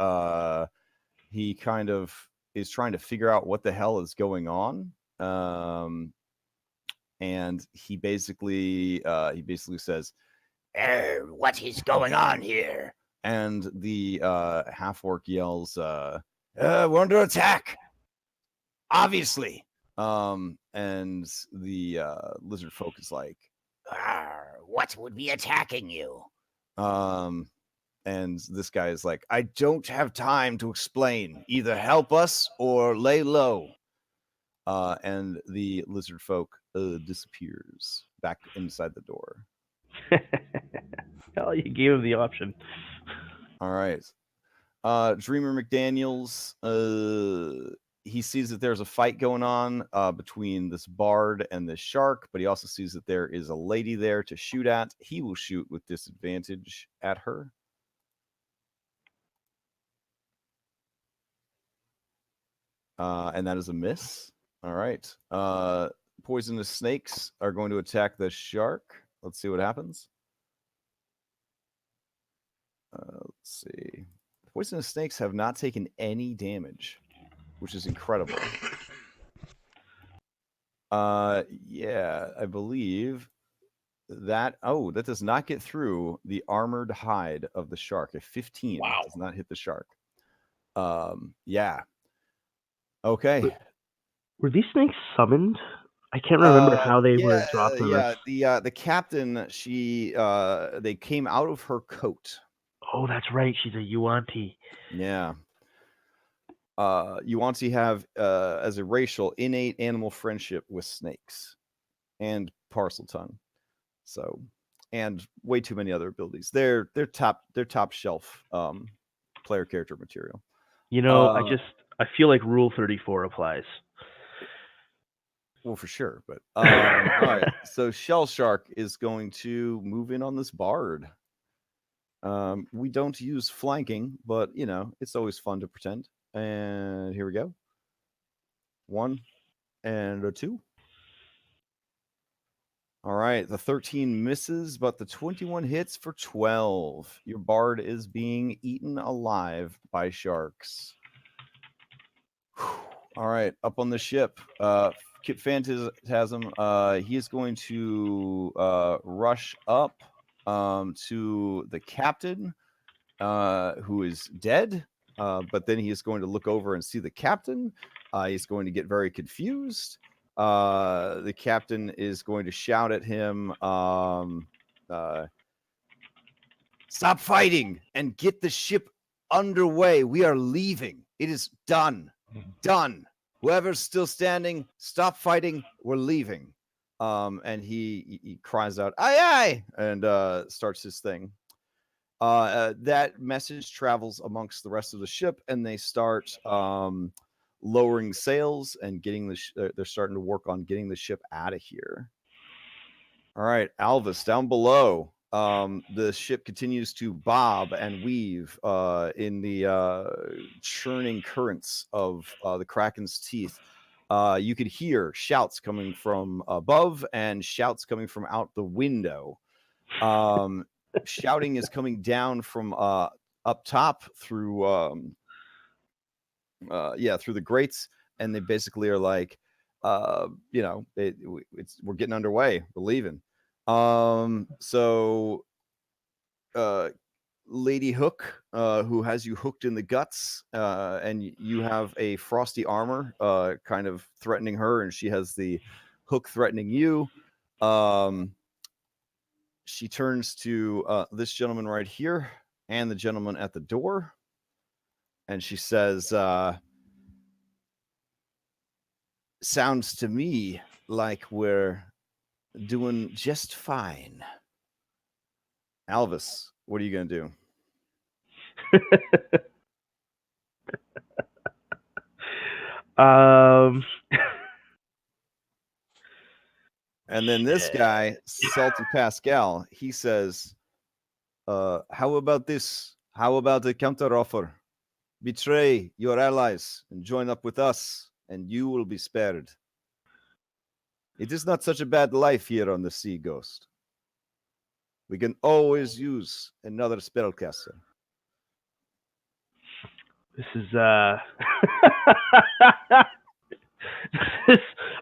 he kind of is trying to figure out what the hell is going on. And he basically says, "What is going on here?" And the half orc yells, "We're under attack, obviously." And the lizard folk is like, "What would be attacking you?" And this guy is like, "I don't have time to explain. Either help us or lay low." And the lizard folk disappears back inside the door. Hell, you gave him the option. All right. Dreamer McDaniels, he sees that there's a fight going on between this bard and this shark, but he also sees that there is a lady there to shoot at. He will shoot with disadvantage at her. And that is a miss. All right. Poisonous snakes are going to attack the shark. Let's see what happens. Let's see. Poisonous snakes have not taken any damage, which is incredible. Yeah, I believe that. Oh, that does not get through the armored hide of the shark. A 15 does not hit the shark. Yeah. Okay. Were these snakes summoned? I can't remember how they were dropped in this. The captain, they came out of her coat. Oh, that's right. She's a Yuan-Ti. Yeah. Yuan-Ti have as a racial innate animal friendship with snakes and parcel tongue. So, and way too many other abilities. They're top shelf player character material. You know, I feel like Rule 34 applies. Well, for sure, but all right. So Shell Shark is going to move in on this bard. We don't use flanking, but it's always fun to pretend. And here we go. 1 and a 2. All right, the 13 misses, but the 21 hits for 12. Your bard is being eaten alive by sharks. All right, up on the ship. Kip Phantasm, he is going to rush up to the captain, who is dead. But then he is going to look over and see the captain. He's going to get very confused. The captain is going to shout at him, stop fighting and get the ship underway. We are leaving. It is done. Done. Whoever's still standing, stop fighting. We're leaving. And he cries out, aye, aye, and starts his thing. That message travels amongst the rest of the ship, and they start lowering sails and getting they're starting to work on getting the ship out of here. All right, Alvis, down below. The ship continues to bob and weave in the churning currents of the Kraken's teeth. You could hear shouts coming from above and shouts coming from out the window. Shouting is coming down from up top through through the grates, and they basically are like, we're getting underway, we're leaving. So Lady Hook, who has you hooked in the guts, and you have a frosty armor kind of threatening her, and she has the hook threatening you. She turns to this gentleman right here and the gentleman at the door, and she says, sounds to me like we're doing just fine. Alvis, what are you going to do? And then this guy, Salty Pascal, he says, how about this? How about a counteroffer? Betray your allies and join up with us, and you will be spared. It is not such a bad life here on the Sea Ghost. We can always use another spellcaster. This is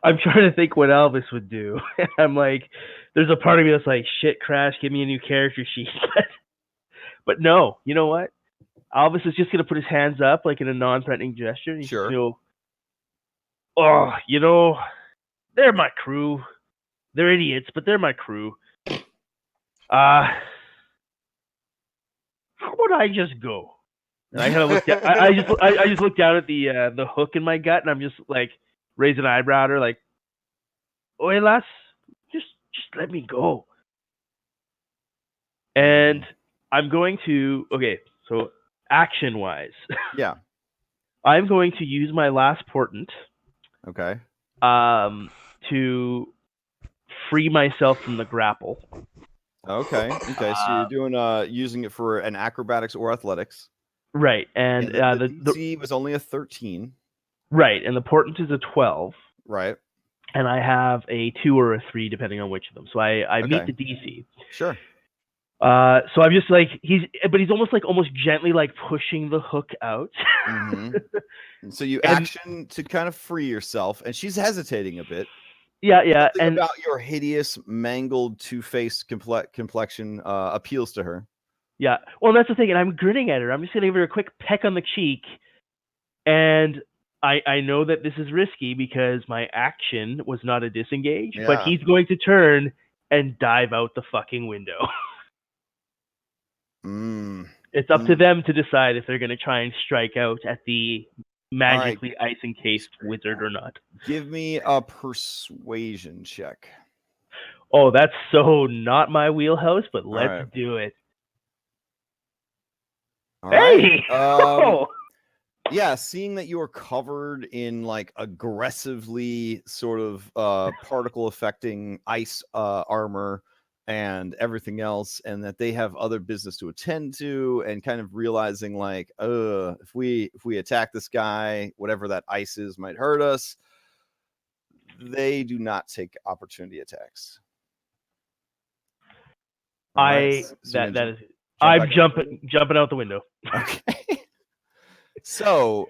I'm trying to think what Elvis would do. I'm like, there's a part of me that's like, shit, Crash, give me a new character sheet. But no, you know what? Elvis is just gonna put his hands up like in a non-threatening gesture. He's Sure. just gonna, they're my crew. They're idiots, but they're my crew. How would I just go? And I kind of looked at, I just looked down at the hook in my gut, and I'm just like raise an eyebrow at her, like, "Oye, lass, just let me go." And I'm going to so action wise, yeah, I'm going to use my last portent. Okay. To free myself from the grapple. Okay. So you're doing using it for an acrobatics or athletics. Right, and the DC was only a 13. Right, and the portent is a 12. Right. And I have a 2 or a 3 depending on which of them. So I meet the DC. Sure. So I'm just like he's almost gently like pushing the hook out. Mm-hmm. So you action to kind of free yourself, and she's hesitating a bit. Yeah. Something about your hideous, mangled, two-faced complexion appeals to her. Yeah. Well, that's the thing, and I'm grinning at her. I'm just gonna give her a quick peck on the cheek, And I know that this is risky because my action was not a disengage, but Yeah. he's going to turn and dive out the fucking window. It's up to them to decide if they're going to try and strike out at the magically ice encased wizard or not. Give me a persuasion check. Oh, that's so not my wheelhouse, but let's right. do it. All Hey! right. Yeah, seeing that you are covered in like aggressively sort of particle affecting ice armor and everything else, and that they have other business to attend to, and kind of realizing like, if we attack this guy, whatever that ice is might hurt us. They do not take opportunity attacks. I'm jumping out the window. Okay. So,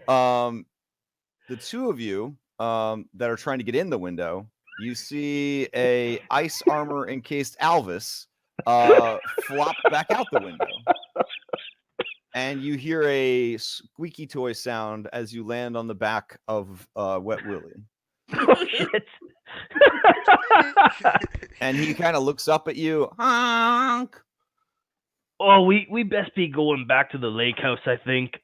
the two of you that are trying to get in the window, you see a ice armor encased Alvis flop back out the window, and you hear a squeaky toy sound as you land on the back of Wet Willie. Oh shit! And he kind of looks up at you. Honk. Oh, we best be going back to the lake house, I think.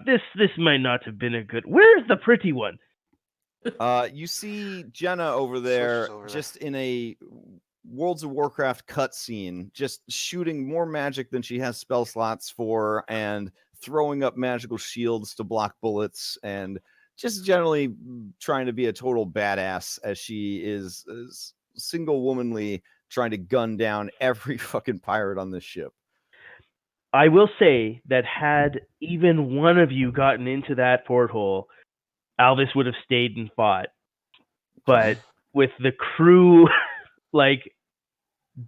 This might not have been a good. Where's the pretty one? You see Jenna over there, just in a Worlds of Warcraft cutscene, just shooting more magic than she has spell slots for, and throwing up magical shields to block bullets, and just generally trying to be a total badass as she is single womanly trying to gun down every fucking pirate on this ship. I will say that had even one of you gotten into that porthole, Alvis would have stayed and fought. But with the crew like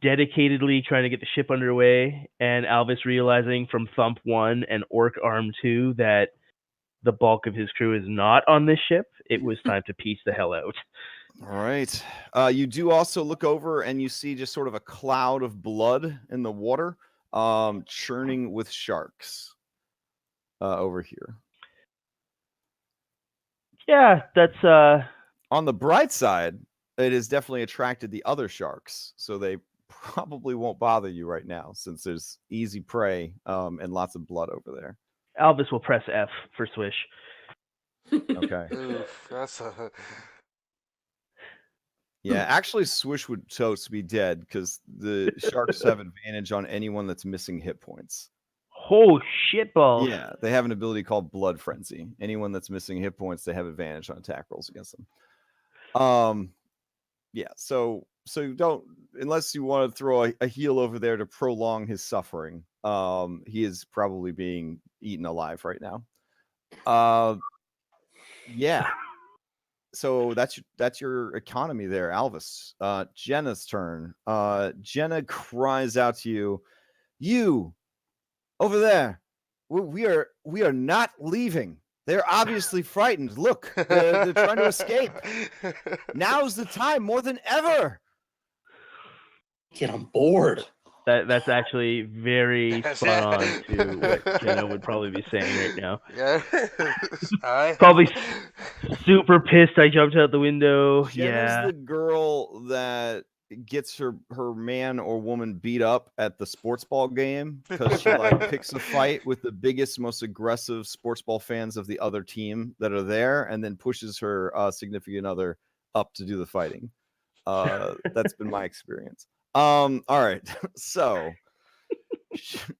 dedicatedly trying to get the ship underway, and Alvis realizing from Thump 1 and Orc Arm 2 that the bulk of his crew is not on this ship, it was time to piece the hell out. All right. You do also look over and you see just sort of a cloud of blood in the water, churning with sharks over here. Yeah, that's on the bright side, it has definitely attracted the other sharks, so they probably won't bother you right now since there's easy prey and lots of blood over there. Alvis will press F for swish. Okay. Oof, that's a... Yeah, actually, Swish would toast be dead because the sharks have advantage on anyone that's missing hit points. Oh, shitballs. Yeah, they have an ability called Blood Frenzy. Anyone that's missing hit points, they have advantage on attack rolls against them. Yeah, so you don't, unless you want to throw a heal over there to prolong his suffering. He is probably being eaten alive right now. Yeah. So that's your economy there, Alvis. Jenna's turn. Jenna cries out to you, "You over there! We are not leaving. They're obviously frightened. Look, they're trying to escape. Now's the time more than ever. Get on board." That's actually very spot on to what Jenna would probably be saying right now. Yeah. Probably super pissed I jumped out the window. Jenna's the girl that gets her man or woman beat up at the sports ball game because she like picks a fight with the biggest, most aggressive sports ball fans of the other team that are there, and then pushes her significant other up to do the fighting. That's been my experience. All right. So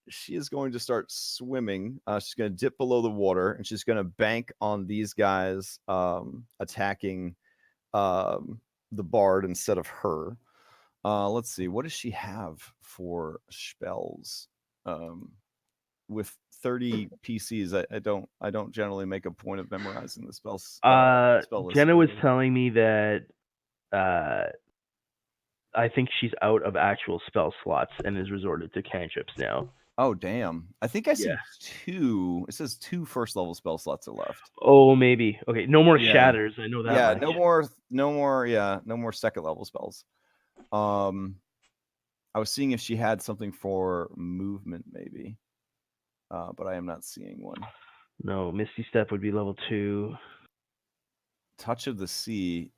she is going to start swimming. She's going to dip below the water, and she's going to bank on these guys attacking the bard instead of her. Let's see. What does she have for spells? With 30 PCs, I don't generally make a point of memorizing the spells. Spell list. Jenna was telling me that I think she's out of actual spell slots and has resorted to cantrips now. Oh, damn. I think I see two. It says 2 first level spell slots are left. Oh, maybe. Okay, no more shatters. I know that. Yeah, much. no more second level spells. I was seeing if she had something for movement, maybe. But I am not seeing one. No, Misty Step would be level 2. Touch of the Sea.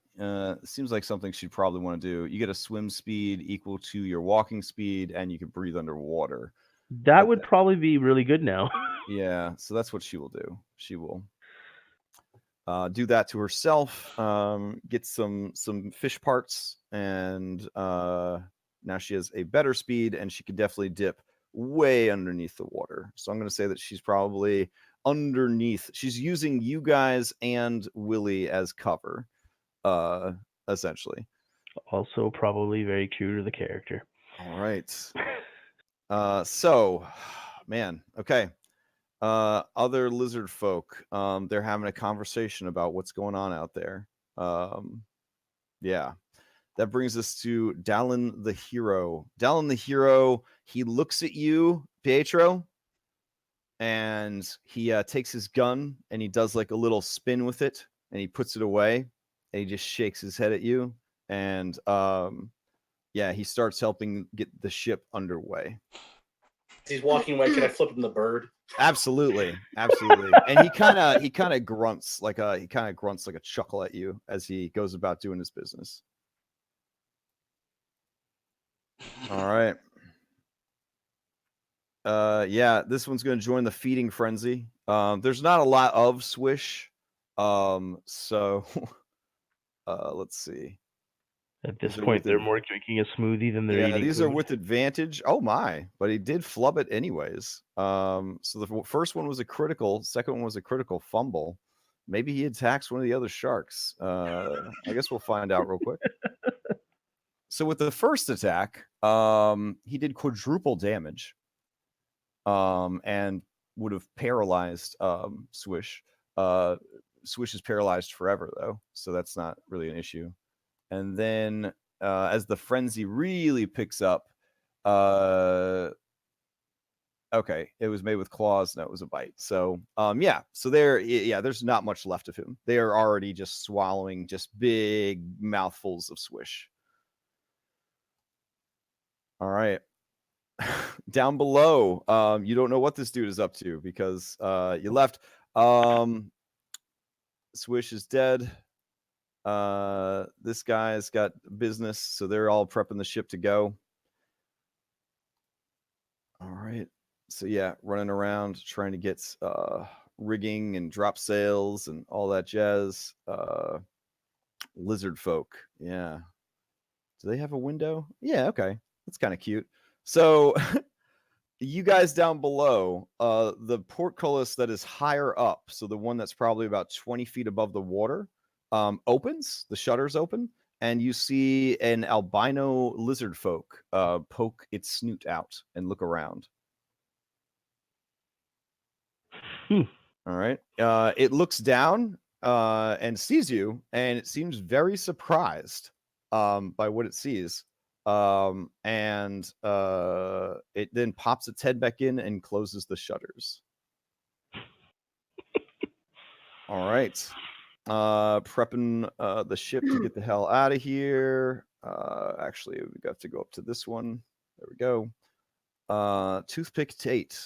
Seems like something she'd probably want to do. You get a swim speed equal to your walking speed, and you can breathe underwater. That But would probably be really good now. Yeah, so that's what she will do. She will do that to herself. Get some fish parts, and now she has a better speed, and she could definitely dip way underneath the water. So I'm going to say that she's probably underneath. She's using you guys and Willie as cover, essentially. Also, probably very true to the character. All right. So, man, okay. Other lizard folk, they're having a conversation about what's going on out there. Yeah. That brings us to Dallin the Hero. Dallin the Hero, he looks at you, Pietro, and he takes his gun and he does like a little spin with it, and he puts it away, and he just shakes his head at you, and yeah, he starts helping get the ship underway. He's walking away. Can I flip him the bird? Absolutely. And he kind of grunts like a chuckle at you as he goes about doing his business. All right. Yeah, this one's going to join the feeding frenzy. There's not a lot of swish. So let's see. At this These are point, with they're more drinking a smoothie than they're eating these food. are with advantage. Oh my, but he did flub it anyways. So the first one was a critical, second one was a critical fumble. Maybe he attacks one of the other sharks. I guess we'll find out real quick. So with the first attack, he did quadruple damage. And would have paralyzed Swish. Swish is paralyzed forever though, so that's not really an issue. And then as the frenzy really picks up, okay, it was made with claws. No, it was a bite. So yeah, so there's not much left of him. They are already just swallowing just big mouthfuls of Swish. All right. Down below, you don't know what this dude is up to because you left. Swish is dead. This guy's got business, so they're all prepping the ship to go. All right. So yeah, running around trying to get rigging and drop sails and all that jazz. Lizard folk. Yeah. Do they have a window? Yeah, okay. That's kind of cute. So you guys down below, the portcullis that is higher up, so the one that's probably about 20 feet above the water, opens. The shutters open, and you see an albino lizard folk poke its snoot out and look around. All right. It looks down and sees you, and it seems very surprised by what it sees. And it then pops its head back in and closes the shutters. All right. Prepping the ship to get the hell out of here. Actually, we have to go up to this one. There we go. Toothpick Tate.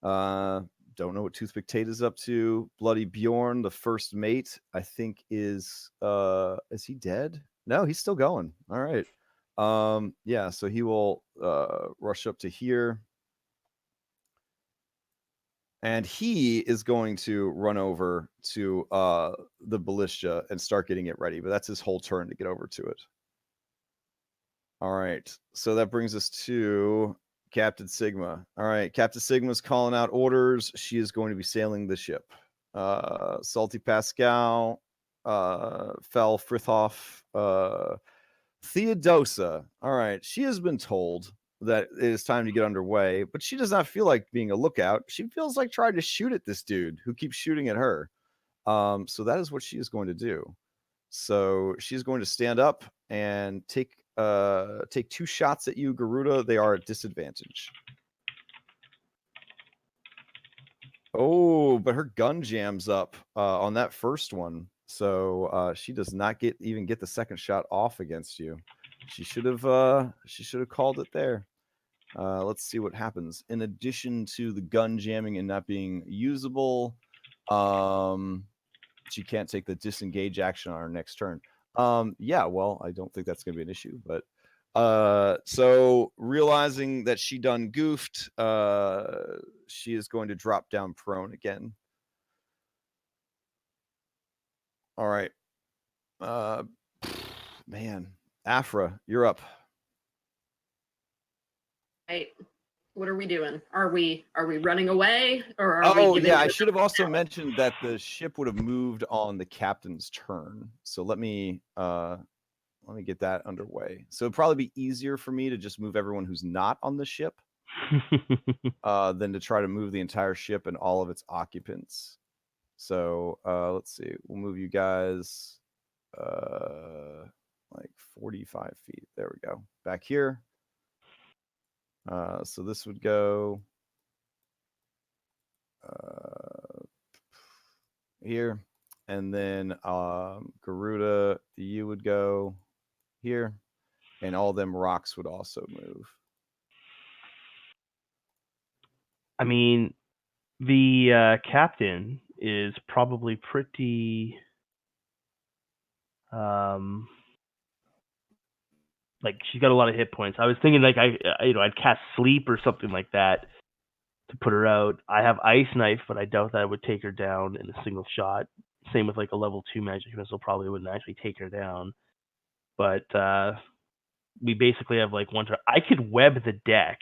Don't know what Toothpick Tate is up to. Bloody Bjorn, the first mate, I think is he dead? No, he's still going. All right. Yeah, so he will rush up to here. And he is going to run over to the ballista and start getting it ready, but that's his whole turn to get over to it. All right. So that brings us to Captain Sigma. All right, Captain Sigma's calling out orders. She is going to be sailing the ship. Salty Pascal, Fel Frithoff, Theodosa. All right, she has been told that it is time to get underway, but she does not feel like being a lookout. She feels like trying to shoot at this dude who keeps shooting at her. So that is what she is going to do. So she's going to stand up and take 2 shots at you, Garuda. They are at disadvantage. Oh, but her gun jams up on that first one, so she does not even get the second shot off against you. She should have called it there. Let's see what happens. In addition to the gun jamming and not being usable, she can't take the disengage action on her next turn. Yeah, well, I don't think that's going to be an issue, but so realizing that she done goofed, she is going to drop down prone again. All right. Man, Afra, you're up. Right. What are we doing? Are we running away, or are we? Oh giving yeah, I her should have also power? mentioned that the ship would have moved on the captain's turn. So let me get that underway. So it'd probably be easier for me to just move everyone who's not on the ship than to try to move the entire ship and all of its occupants. So let's see. We'll move you guys like 45 feet. There we go. Back here. So this would go here. And then Garuda, you would go here. And all them rocks would also move. I mean, the captain is probably pretty like she's got a lot of hit points. I was thinking like I'd cast sleep or something like that to put her out. I have ice knife, but I doubt that would take her down in a single shot. Same with like a level 2 magic missile, probably wouldn't actually take her down. But we basically have like one turn. I could web the deck,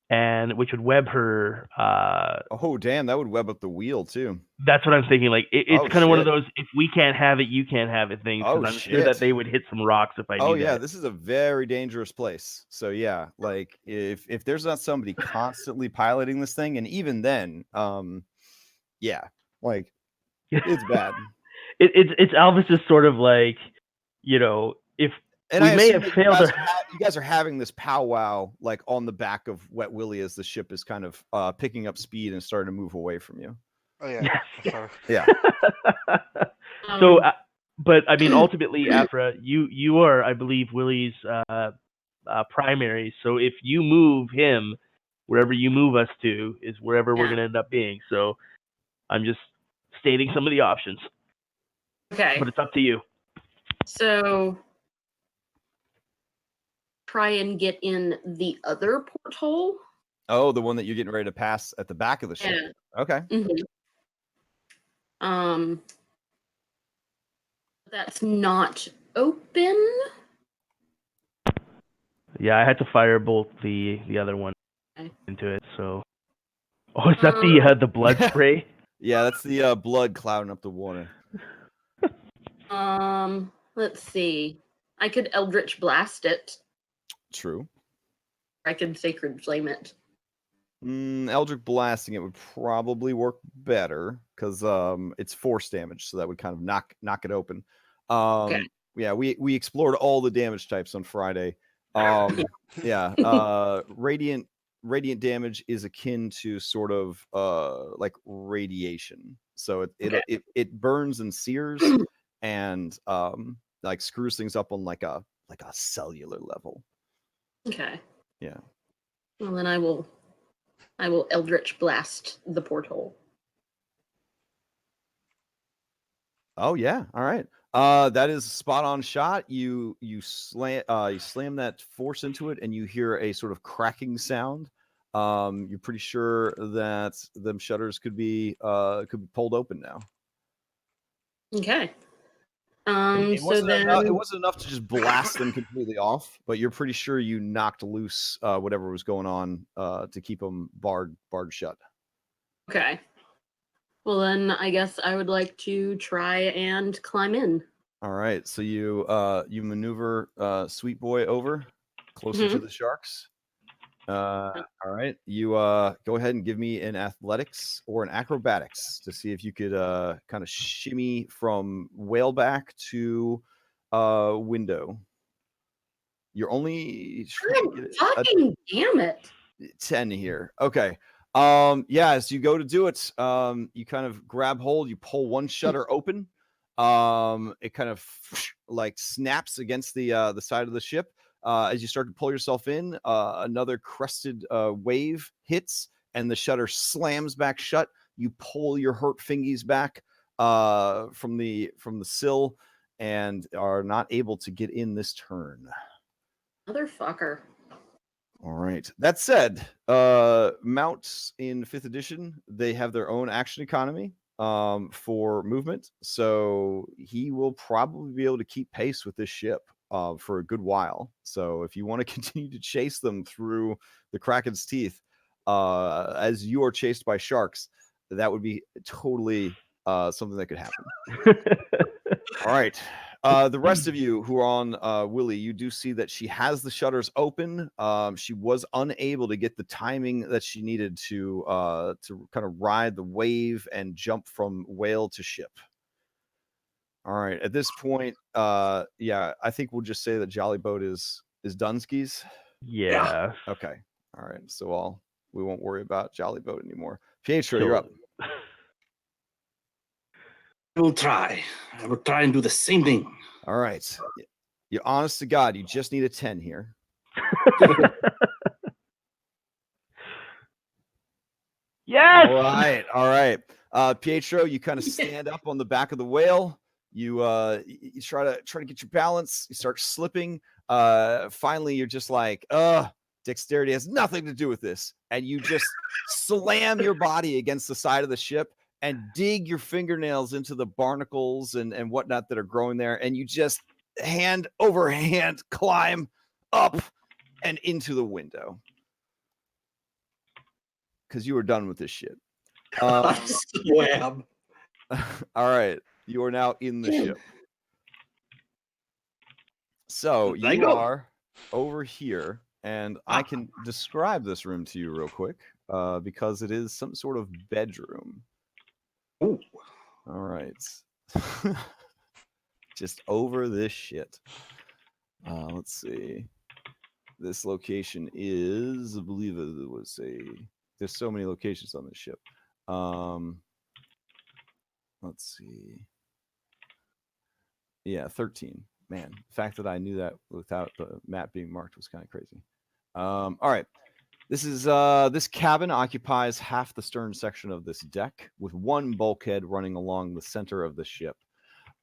and which would web her. Oh damn, that would web up the wheel too. That's what I'm thinking. Like it's Oh, kind of one of shit. those if we can't have it, you can't have it things. Oh, Because I'm sure that shit. they would hit some rocks if I Oh do yeah, that. this is a very dangerous place. So yeah, like if there's not somebody constantly piloting this thing, and even then, yeah, like it's bad. It's Alvis's sort of like, if And we I may assume have that failed you guys are having this powwow like on the back of Wet Willie as the ship is kind of picking up speed and starting to move away from you. Oh yeah. Yes. Sorry. Yeah. So, but I mean, ultimately, Afra, you are, I believe, Willie's primary. So if you move him, wherever you move us to is wherever we're going to end up being. So I'm just stating some of the options. Okay. But it's up to you. So try and get in the other porthole. Oh, the one that you're getting ready to pass at the back of the ship. Yeah. Okay. That's not open. Yeah, I had to firebolt the other one into it. So, oh, is that the blood spray? Yeah, that's the blood clouding up the water. Let's see. I could Eldritch Blast it. True. I could Sacred Flame it. Eldritch blasting it would probably work better because it's force damage, so that would kind of knock it open. Okay. Yeah, we explored all the damage types on Friday. Yeah, radiant damage is akin to sort of like radiation, so it burns and sears and like screws things up on like a cellular level. Okay. Yeah. Well, then I will Eldritch Blast the porthole. Oh yeah, all right. That is a spot on shot. You slam that force into it, and you hear a sort of cracking sound. You're pretty sure that them shutters could be pulled open now. Okay. It So wasn't then enough, it wasn't enough to just blast them completely off, but you're pretty sure you knocked loose whatever was going on to keep them barred shut. Okay. Well, then I guess I would like to try and climb in. All right, so you maneuver Sweet Boy over closer to the sharks. All right, you go ahead and give me an athletics or an acrobatics to see if you could kind of shimmy from whaleback to window. You're only fucking damn it. 10 here. Okay. Yeah, as you go to do it, you kind of grab hold, you pull one shutter open. It kind of like snaps against the side of the ship. As you start to pull yourself in, another crested wave hits, and the shutter slams back shut. You pull your hurt fingies back from the sill, and are not able to get in this turn. Motherfucker. All right. That said, mounts in 5th edition, they have their own action economy for movement, so he will probably be able to keep pace with this ship for a good while. So if you want to continue to chase them through the Kraken's teeth, as you are chased by sharks, that would be totally something that could happen. All right. The rest of you who are on Willie, you do see that she has the shutters open. She was unable to get the timing that she needed to kind of ride the wave and jump from whale to ship. All right. At this point, yeah, I think we'll just say that Jolly Boat is Dunski's. Yeah. Okay. All right. So we won't worry about Jolly Boat anymore. Pietro, Kill you're up. it. I will try. I will try and do the same thing. All right. You're honest to God, you just need a 10 here. Yes. All right. Pietro, you kind of stand up on the back of the whale. You try to get your balance. You start slipping. Finally, you're just like, dexterity has nothing to do with this, and you just slam your body against the side of the ship and dig your fingernails into the barnacles and whatnot that are growing there, and you just hand over hand climb up and into the window because you were done with this shit. Swam. All right, you are now in the ship. So you are over here, and I can describe this room to you real quick because it is some sort of bedroom. Ooh. All right. Just over this shit. Let's see. This location is, I believe it was there's so many locations on this ship. Let's see. Yeah, 13. Man, the fact that I knew that without the map being marked was kind of crazy. All right. This cabin occupies half the stern section of this deck, with one bulkhead running along the center of the ship.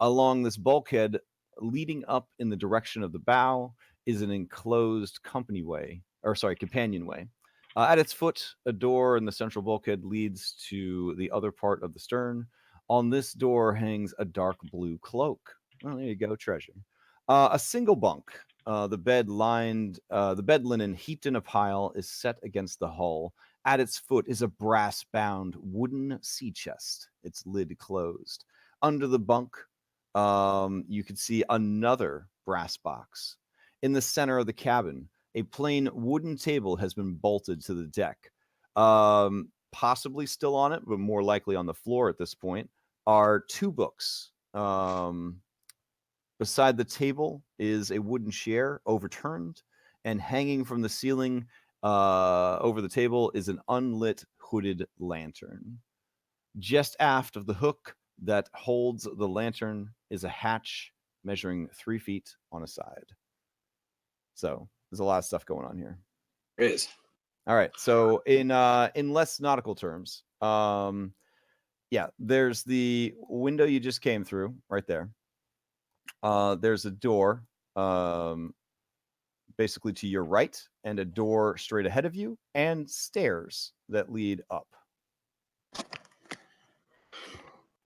Along this bulkhead, leading up in the direction of the bow, is an enclosed companionway. At its foot, a door in the central bulkhead leads to the other part of the stern. On this door hangs a dark blue cloak. Well, there you go, treasure. A single bunk. The bed linen heaped in a pile is set against the hull. At its foot is a brass-bound wooden sea chest, its lid closed. Under the bunk, you can see another brass box. In the center of the cabin, a plain wooden table has been bolted to the deck. Possibly still on it, but more likely on the floor at this point, are 2 books. Beside the table is a wooden chair overturned, and hanging from the ceiling over the table is an unlit hooded lantern. Just aft of the hook that holds the lantern is a hatch measuring 3 feet on a side. So there's a lot of stuff going on here. There is. All right. So in less nautical terms, yeah, there's the window you just came through right there. There's a door basically to your right, and a door straight ahead of you, and stairs that lead up.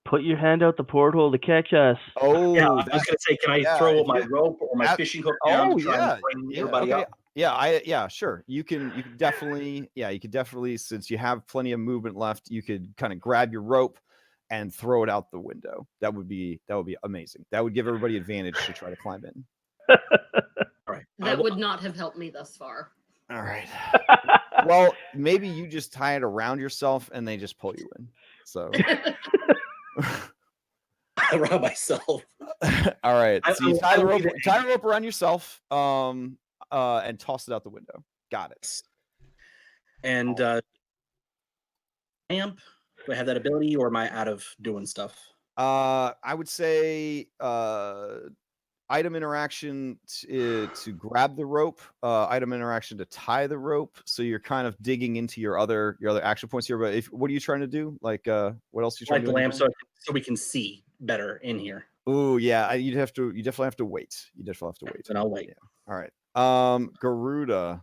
Put your hand out the porthole to catch us. Oh, Yeah, I was going to say, can I throw my rope or my fishing hook down to try and bring everybody up? Yeah, sure. You can definitely, since you have plenty of movement left, you could kind of grab your rope and throw it out the window. That would be amazing. That would give everybody advantage to try to climb in. All right. That would not have helped me thus far. All right. Well, maybe you just tie it around yourself and they just pull you in. So around myself. All right. So you tie the rope around yourself, and toss it out the window. Got it. And amp. Do I have that ability, or am I out of doing stuff? I would say item interaction to grab the rope, item interaction to tie the rope. So you're kind of digging into your other action points here. But what are you trying to do? Like, what else are you trying Like to the do? lamp, so we can see better in here. Oh yeah, you definitely have to wait. You definitely have to wait. Then I'll wait. Yeah. All right. Garuda,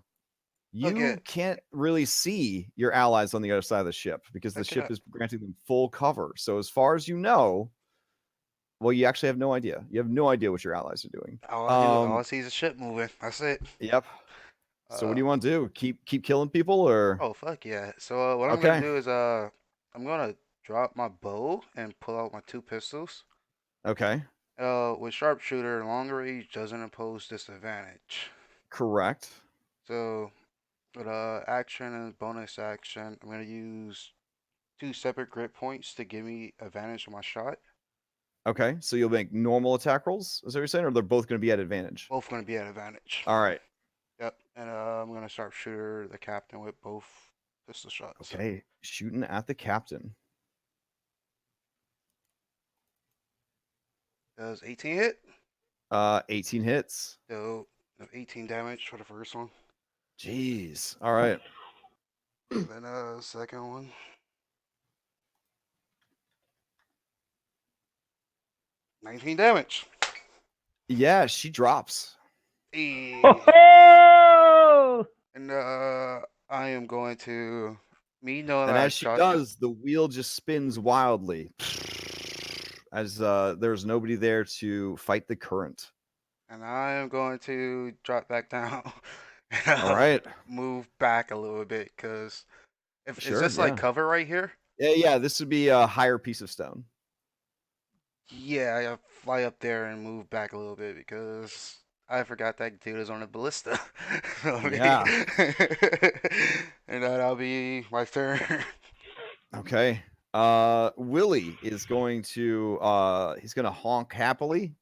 you Okay. can't really see your allies on the other side of the ship because the Okay. ship is granting them full cover. So as far as you know, well, you actually have no idea. You have no idea what your allies are doing. All I see is a ship moving. That's it. Yep. So what do you want to do? Keep killing people, or Oh fuck yeah! So what I'm okay, gonna do is I'm gonna drop my bow and pull out my 2 pistols. okay, With sharpshooter, long range doesn't impose disadvantage. correct. So with action and bonus action, I'm gonna use 2 separate grit points to give me advantage on my shot. Okay, so you'll make normal attack rolls. Is that what you're saying, or they're both going to be at advantage? Both gonna be at advantage. All right. Yep. And I'm gonna sharpshooter the captain with both pistol shots. Okay, shooting at the captain. Does 18 hit? 18 hits. So 18 damage for the first one. Jeez. All right. And then second one. $19 damage. Yeah, she drops. Hey. Oh! And I am going to knowing And that I as she shot does, the wheel just spins wildly as there's nobody there to fight the current. and I am going to drop back down. All right. Move back a little bit because is Sure. this like cover right here? Yeah. This would be a higher piece of stone. Yeah, I gotta fly up there and move back a little bit because I forgot that dude is on a ballista. Yeah. And that'll be my turn. Okay. Willie is going to he's gonna honk happily.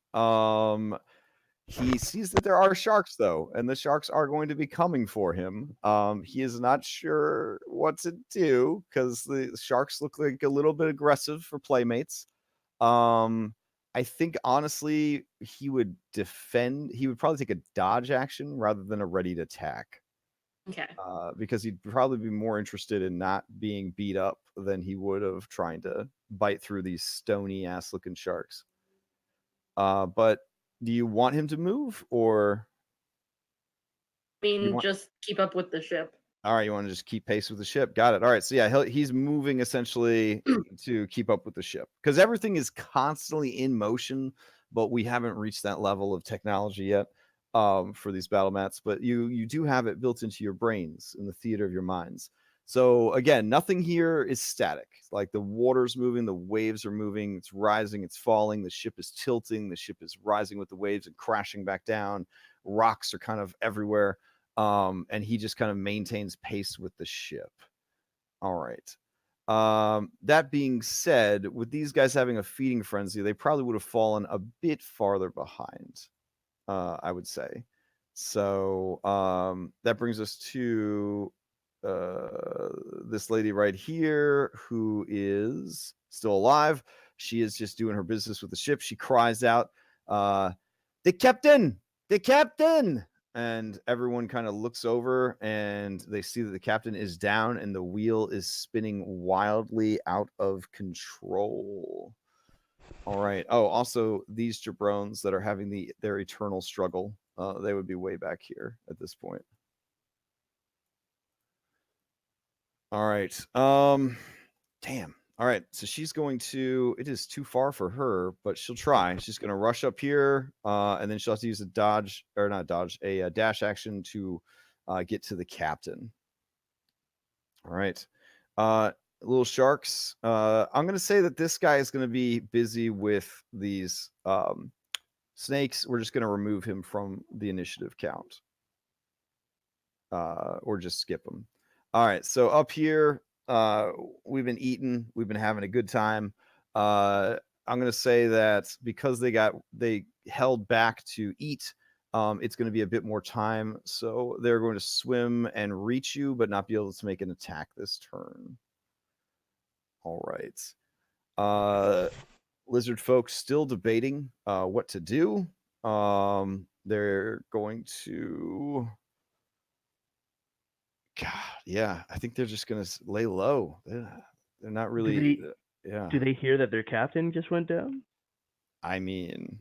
He sees that there are sharks though, and the sharks are going to be coming for him. He is not sure what to do because the sharks look like a little bit aggressive for playmates. I think honestly he would defend. He would probably take a dodge action rather than a ready to attack. Okay. Because he'd probably be more interested in not being beat up than he would of trying to bite through these stony ass looking sharks. But do you want him to move, or I mean, just keep up with the ship. all right, you want to just keep pace with the ship? Got it. All right, so yeah, he's moving essentially to keep up with the ship because everything is constantly in motion, but we haven't reached that level of technology yet for these battle mats. But you do have it built into your brains in the theater of your minds. So again, nothing here is static. Like the water's moving, the waves are moving, it's rising, it's falling, the ship is tilting, the ship is rising with the waves and crashing back down. Rocks are kind of everywhere. And he just kind of maintains pace with the ship. All right. That being said, with these guys having a feeding frenzy, they probably would have fallen a bit farther behind, I would say. So that brings us to this lady right here who is still alive. She is just doing her business with the ship. She cries out, the captain! The captain! And everyone kind of looks over and they see that the captain is down and the wheel is spinning wildly out of control. All right. Oh, also these jabrones that are having their eternal struggle, they would be way back here at this point. All right. Damn. All right. So she's going to. It is too far for her, but she'll try. She's going to rush up here, and then she'll have to use a dodge or not dodge, a dash action to get to the captain. All right. Little sharks. I'm going to say that this guy is going to be busy with these snakes. We're just going to remove him from the initiative count, or just skip him. All right. So up here, we've been eating. We've been having a good time. I'm going to say that because they held back to eat, it's going to be a bit more time. So they're going to swim and reach you, but not be able to make an attack this turn. All right. Lizard folks still debating what to do. They're going to. God, yeah, I think they're just gonna lay low. They're not really. Yeah. Do they hear that their captain just went down? I mean,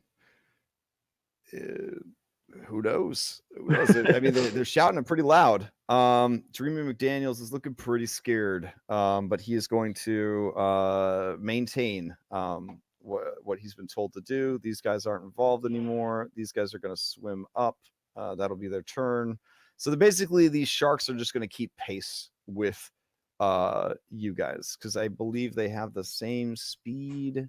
who knows? Who knows? I mean, they're shouting it pretty loud. Dreamy McDaniels is looking pretty scared, but he is going to maintain what he's been told to do. These guys aren't involved anymore. These guys are going to swim up. That'll be their turn. So basically, these sharks are just going to keep pace with you guys because I believe they have the same speed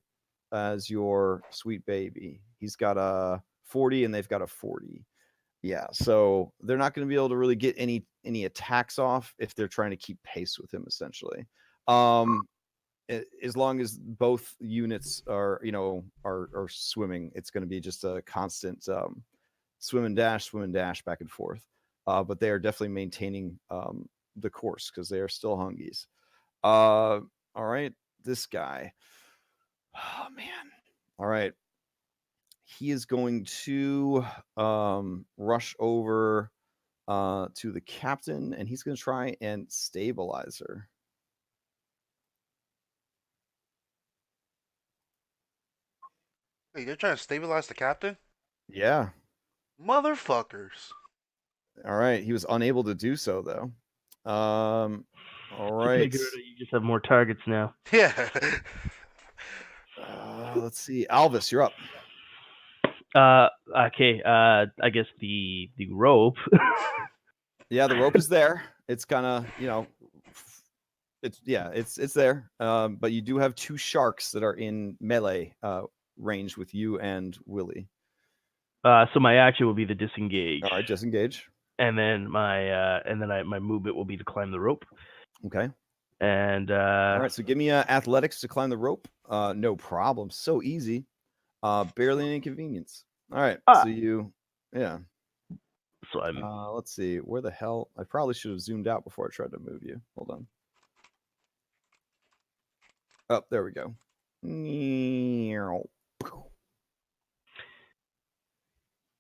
as your sweet baby. He's got a 40 and they've got a 40. Yeah, so they're not going to be able to really get any attacks off if they're trying to keep pace with him essentially. As long as both units are are swimming, it's going to be just a constant swim and dash back and forth. But they are definitely maintaining the course because they are still hungies. All right, this guy. Oh man. All right. He is going to rush over to the captain and he's going to try and stabilize her. Hey, they're trying to stabilize the captain? Yeah. Motherfuckers. All right. He was unable to do so though. All right. You just have more targets now. Yeah. Let's see. Alvis, you're up. Okay. I guess the rope. Yeah, the rope is there. It's kind of, it's there. But you do have two sharks that are in melee range with you and Willie. So my action will be to disengage. All right, disengage. And then my movement will be to climb the rope. Okay. And all right, so give me athletics to climb the rope. No problem. So easy. Barely an inconvenience. All right. So So I'm. Let's see. Where the hell? I probably should have zoomed out before I tried to move you. Hold on. Oh, there we go.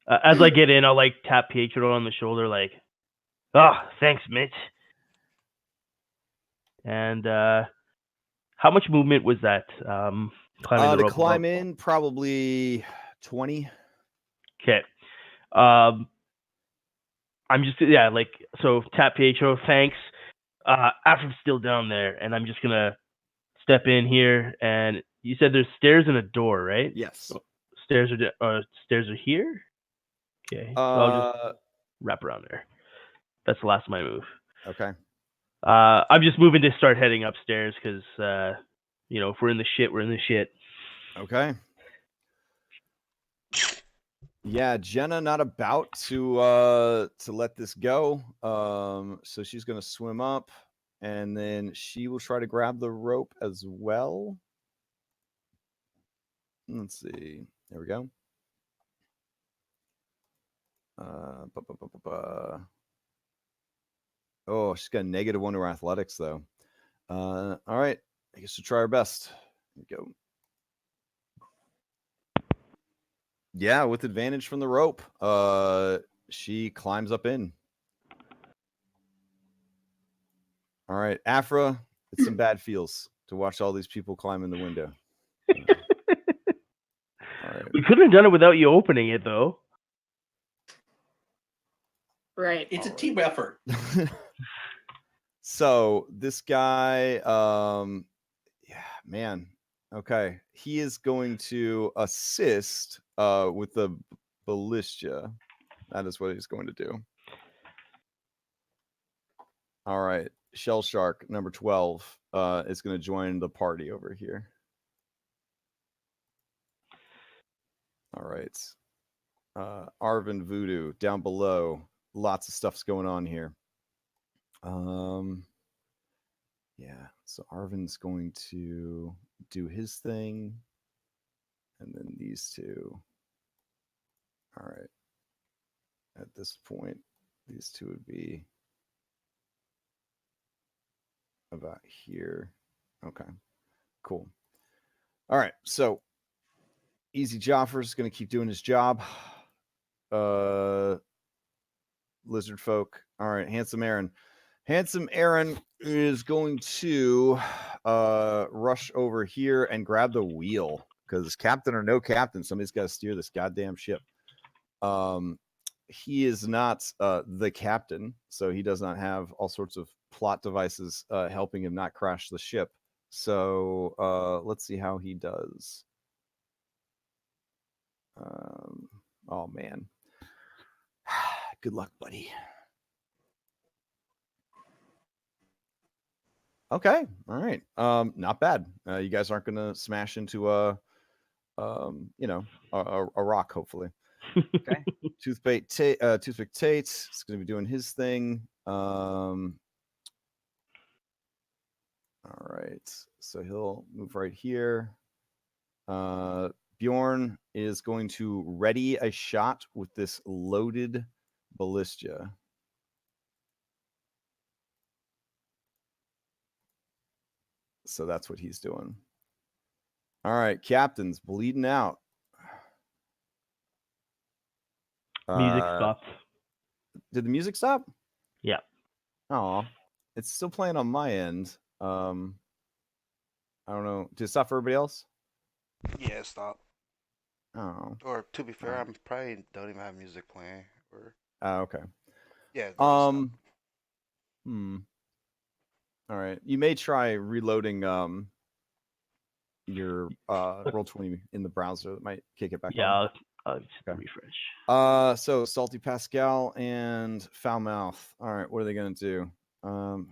As I get in, I'll like tap Pietro on the shoulder, like, "Oh, thanks, Mitch." And how much movement was that? Climbing the rope. To climb in, probably 20. Okay. I'm just so tap Pietro, thanks. Afra's still down there, and I'm just gonna step in here. And you said there's stairs and a door, right? Yes. Stairs are here. Okay. So I'll just wrap around there. That's the last of my move. Okay. I'm just moving to start heading upstairs because if we're in the shit, we're in the shit. Okay. Yeah, Jenna not about to let this go. So she's gonna swim up and then she will try to grab the rope as well. Let's see. There we go. Oh, she's got a -1 to her athletics though. All right. I guess she'll try her best. Here we go. Yeah, with advantage from the rope. She climbs up in. All right, Afra, it's some bad feels to watch all these people climb in the window. All right. We couldn't have done it without you opening it, though. Right. It's a team effort. So this guy, yeah, man. Okay, he is going to assist with the ballista. That is what he's going to do. All right, Shell Shark number 12 is going to join the party over here. All right, Arvin Voodoo down below. Lots of stuff's going on here. Yeah, so Arvin's going to do his thing, and then these two. All right. At this point, these two would be about here. Okay, cool. All right, so Easy Joffer's going to keep doing his job. lizard folk. All right, Handsome Aaron. Handsome Aaron is going to rush over here and grab the wheel because captain or no captain, somebody's got to steer this goddamn ship. He is not the captain, so he does not have all sorts of plot devices helping him not crash the ship. So let's see how he does. Oh man. Good luck, buddy. Okay, all right. Not bad. You guys aren't gonna smash into a rock, hopefully. Okay. Toothpick Tate is gonna be doing his thing. All right. So he'll move right here. Bjorn is going to ready a shot with this loaded ballista. So that's what he's doing. All right, captain's bleeding out. Music stopped. Did the music stop? Yeah. Oh, it's still playing on my end. I don't know. Did it stop for everybody else? Yeah, stop. Oh. Or to be fair, I'm probably don't even have music playing. Or Okay. yeah. All right. You may try reloading your Roll20 in the browser. That might kick it back on. Yeah, I'll just refresh. So Salty Pascal and Foulmouth. All right, what are they gonna do? Man.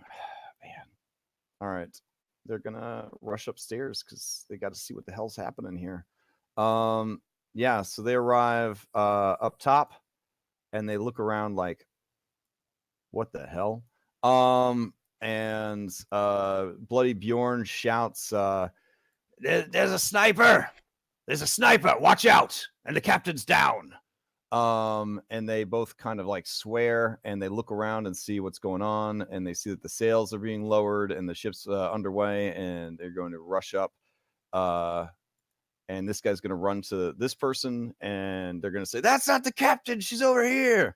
All right. They're gonna rush upstairs because they got to see what the hell's happening here. Yeah, so they arrive up top and they look around like, what the hell? And Bloody Bjorn shouts, there's a sniper! There's a sniper! Watch out! And the captain's down. And they both kind of like swear and they look around and see what's going on and they see that the sails are being lowered and the ship's underway and they're going to rush up. And this guy's going to run to this person and they're going to say, that's not the captain, she's over here.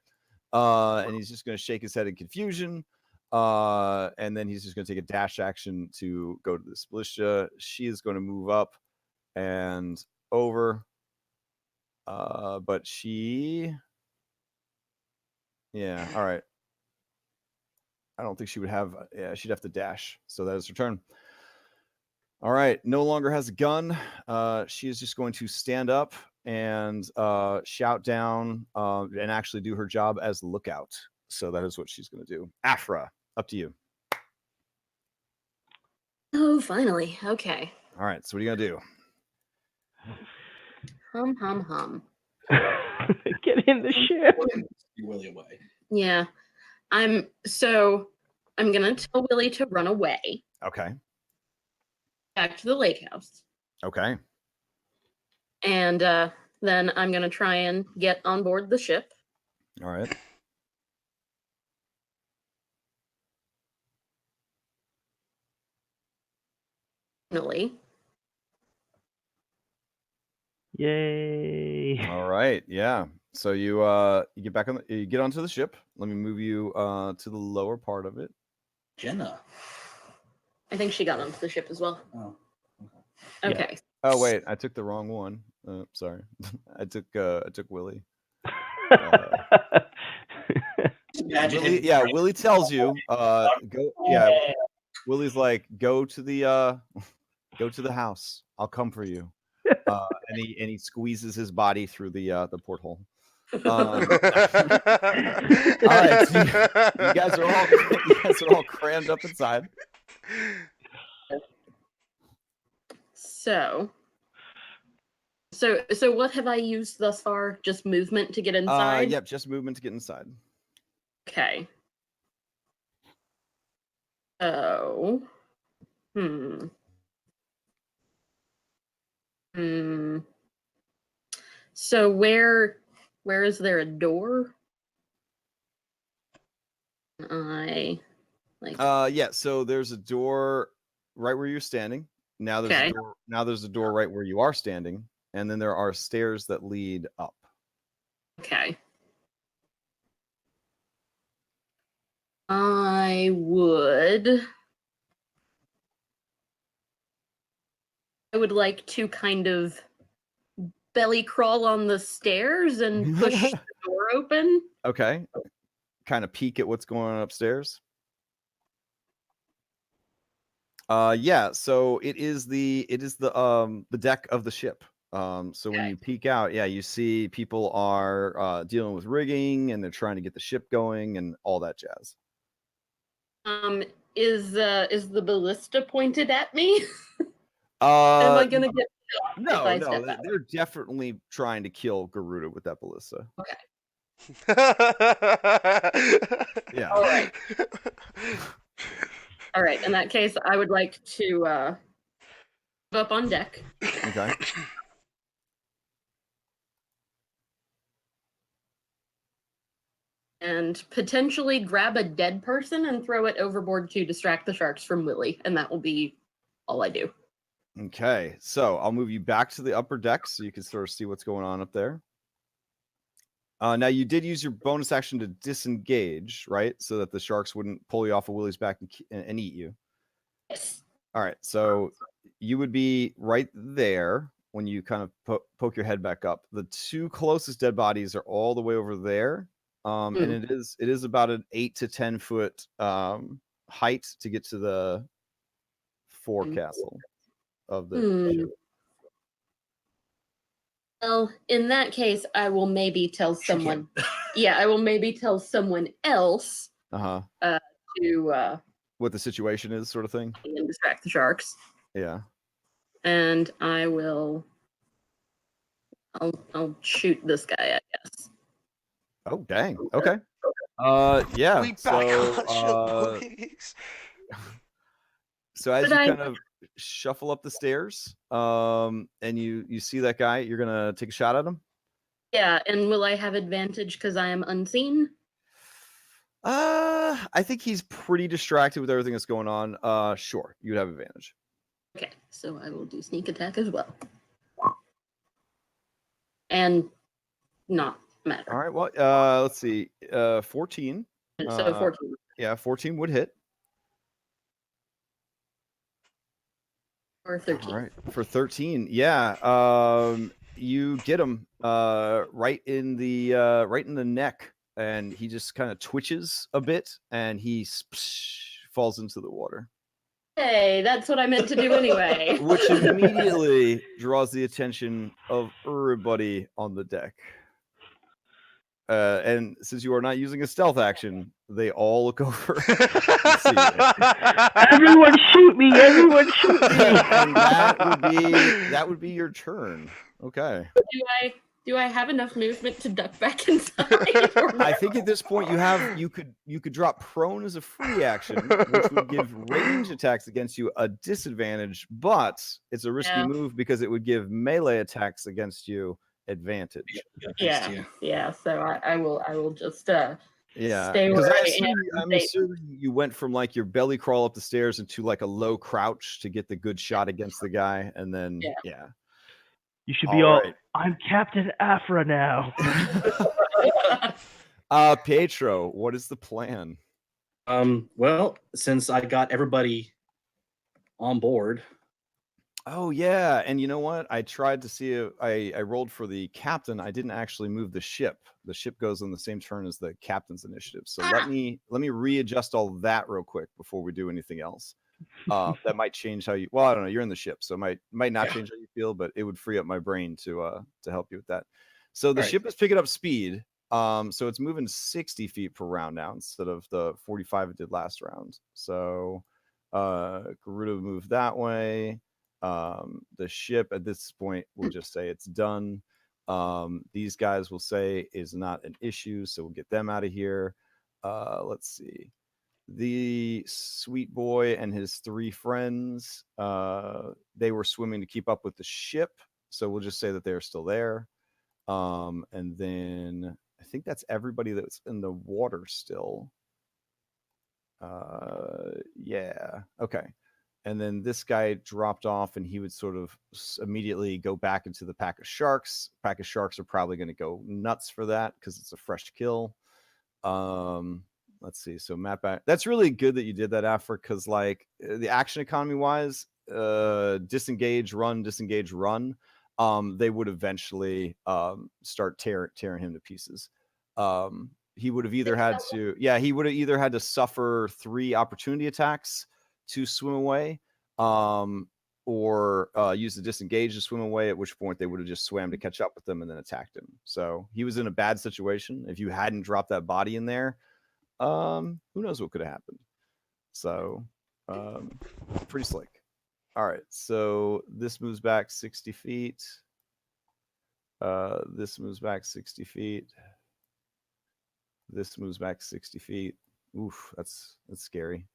And he's just going to shake his head in confusion. And then he's just going to take a dash action to go to this ballista. She is going to move up and over. But she, yeah, all right. I don't think she would have, she'd have to dash. So that is her turn. All right, no longer has a gun. She is just going to stand up and shout down and actually do her job as lookout. So that is what she's going to do. Afra, up to you. Oh, finally. Okay. All right, so what are you going to do? Hum, hum, hum. Get in the ship. Willie away. Yeah. I'm gonna tell Willie to run away Okay. back to the lake house. Okay. And then I'm gonna try and get on board the ship. All right. Finally. Yay. All right. Yeah. So you get back on you get onto the ship. Let me move you to the lower part of it. Jenna. I think she got onto the ship as well. Oh. Okay. Yeah. Oh wait, I took the wrong one. Sorry. I took Willie. Willie, yeah, Willie tells you go. Yeah, Willie's like go to the house. I'll come for you. And he squeezes his body through the porthole. All right, so you guys are all crammed up inside. So what have I used thus far? Just movement to get inside? Yep, just movement to get inside. Okay. Oh. So where is there a door? Yeah, so there's a door right where you're standing. Now there's a door right where you are standing, and then there are stairs that lead up. Okay. I would like to kind of belly crawl on the stairs and push the door open. Okay. Kind of peek at what's going on upstairs. Yeah, so it is the deck of the ship. So when Okay. you peek out, yeah, you see people are dealing with rigging and they're trying to get the ship going and all that jazz. Is the ballista pointed at me? Am I gonna get shot if no, I step out? they're definitely trying to kill Garuda with that ballista. Yeah. All right. All right. In that case, I would like to move up on deck. Okay. And potentially grab a dead person and throw it overboard to distract the sharks from Willie, and that will be all I do. Okay, so I'll move you back to the upper deck so you can sort of see what's going on up there. Now you did use your bonus action to disengage, right? So that the sharks wouldn't pull you off of Willie's back and eat you. Yes. All right, so you would be right there when you kind of poke your head back up. The two closest dead bodies are all the way over there, and it is about an 8 to 10 foot height to get to the forecastle of the ship. Well, in that case, I will maybe tell someone. Yeah, I will maybe tell someone else to what the situation is, sort of thing, and distract the sharks. Yeah. And I will. I'll shoot this guy, I guess. Oh dang. Okay. Yeah. We back on ship, boys. So as you kind of shuffle up the stairs, and you see that guy, you're gonna take a shot at him. Yeah, and will I have advantage because I am unseen? I think he's pretty distracted with everything that's going on. Sure, you would have advantage. Okay, so I will do sneak attack as well. And not matter. All right. Well, let's see. 14. So 14. Yeah, 14 would hit. Or 13. All right. For 13, yeah. You get him right in the neck, and he just kind of twitches a bit, and he falls into the water. Hey, that's what I meant to do anyway. Which immediately draws the attention of everybody on the deck. And since you are not using a stealth action, they all look over. Everyone shoot me! Everyone shoot me! And that would be your turn. Okay. Do I have enough movement to duck back inside? I think at this point you could drop prone as a free action, which would give range attacks against you a disadvantage, but it's a risky move because it would give melee attacks against you advantage. Yeah. So I will just stay because I'm assuming you went from like your belly crawl up the stairs into like a low crouch to get the good shot against the guy, and then You should be all right. I'm Captain Afra now. Pietro, what is the plan? Well, since I got everybody on board. Oh yeah, and you know what? I tried to see if I rolled for the captain. I didn't actually move the ship. The ship goes on the same turn as the captain's initiative. So let me readjust all that real quick before we do anything else. That might change how you. Well, I don't know. You're in the ship, so it might not change how you feel, but it would free up my brain to help you with that. So the ship is picking up speed. So it's moving 60 feet per round now instead of the 45 it did last round. So Garuda moved that way. The ship at this point will just say it's done. These guys will say is not an issue, so we'll get them out of here. Let's see. The sweet boy and his 3 friends, they were swimming to keep up with the ship, so we'll just say that they're still there. And then I think that's everybody that's in the water still. Yeah, okay. And then this guy dropped off, and he would sort of immediately go back into the pack of sharks. Pack of sharks are probably going to go nuts for that because it's a fresh kill. let's see. So map back. That's really good that you did that, Afra, because like the action economy wise, disengage, run, they would eventually start tearing him to pieces. He would have either had to, he would have either had to suffer 3 opportunity attacks to swim away, or use the disengage to swim away, at which point they would have just swam to catch up with them and then attacked him. So he was in a bad situation. If you hadn't dropped that body in there, who knows what could have happened. So pretty slick. All right, so this moves back 60 feet. This moves back 60 feet. This moves back 60 feet. Oof, that's scary.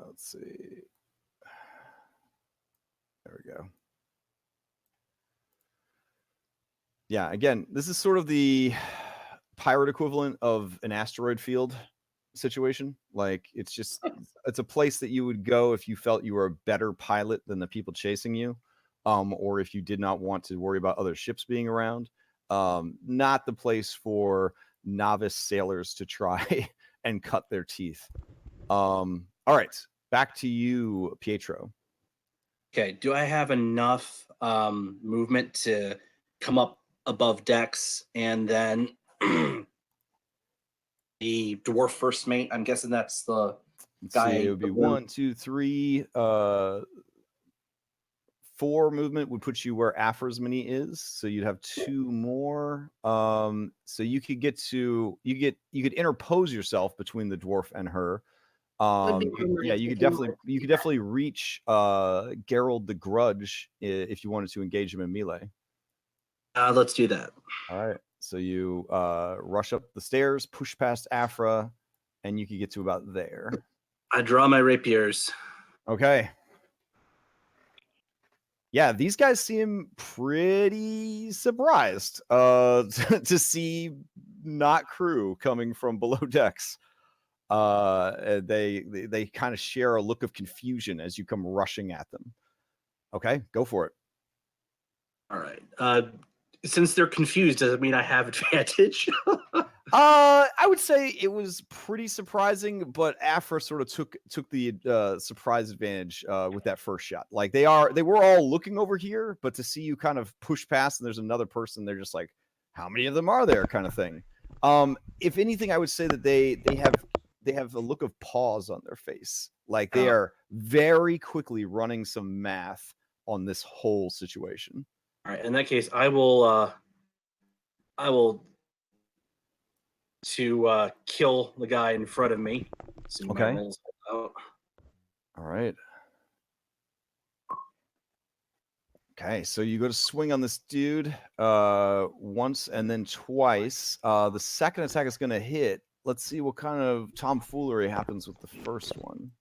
Let's see. There we go. Yeah, again, this is sort of the pirate equivalent of an asteroid field situation. Like it's a place that you would go if you felt you were a better pilot than the people chasing you, or if you did not want to worry about other ships being around. Not the place for novice sailors to try and cut their teeth. All right, back to you, Pietro. Okay, do I have enough movement to come up above decks and then the dwarf first mate? I'm guessing that's the guy. See, it would be 1, 2, 3, 4 movement would put you where Afra's mini is, so you'd have 2 more. So you could get to you could interpose yourself between the dwarf and her. You could definitely reach Gerald the Grudge if you wanted to engage him in melee. Let's do that. All right. So you rush up the stairs, push past Afra, and you could get to about there. I draw my rapiers. Okay. Yeah, these guys seem pretty surprised to see not crew coming from below decks. They kind of share a look of confusion as you come rushing at them. Okay, go for it. All right. Since they're confused, does it mean I have advantage? I would say it was pretty surprising, but Afra sort of took the surprise advantage with that first shot. Like they were all looking over here, but to see you kind of push past and there's another person, they're just like, how many of them are there, kind of thing. If anything, I would say that they have a look of pause on their face, like they are very quickly running some math on this whole situation. All right. In that case, I will to kill the guy in front of me. Okay. All right. Okay, so you go to swing on this dude once and then twice. The second attack is going to hit. Let's see what kind of tomfoolery happens with the first one.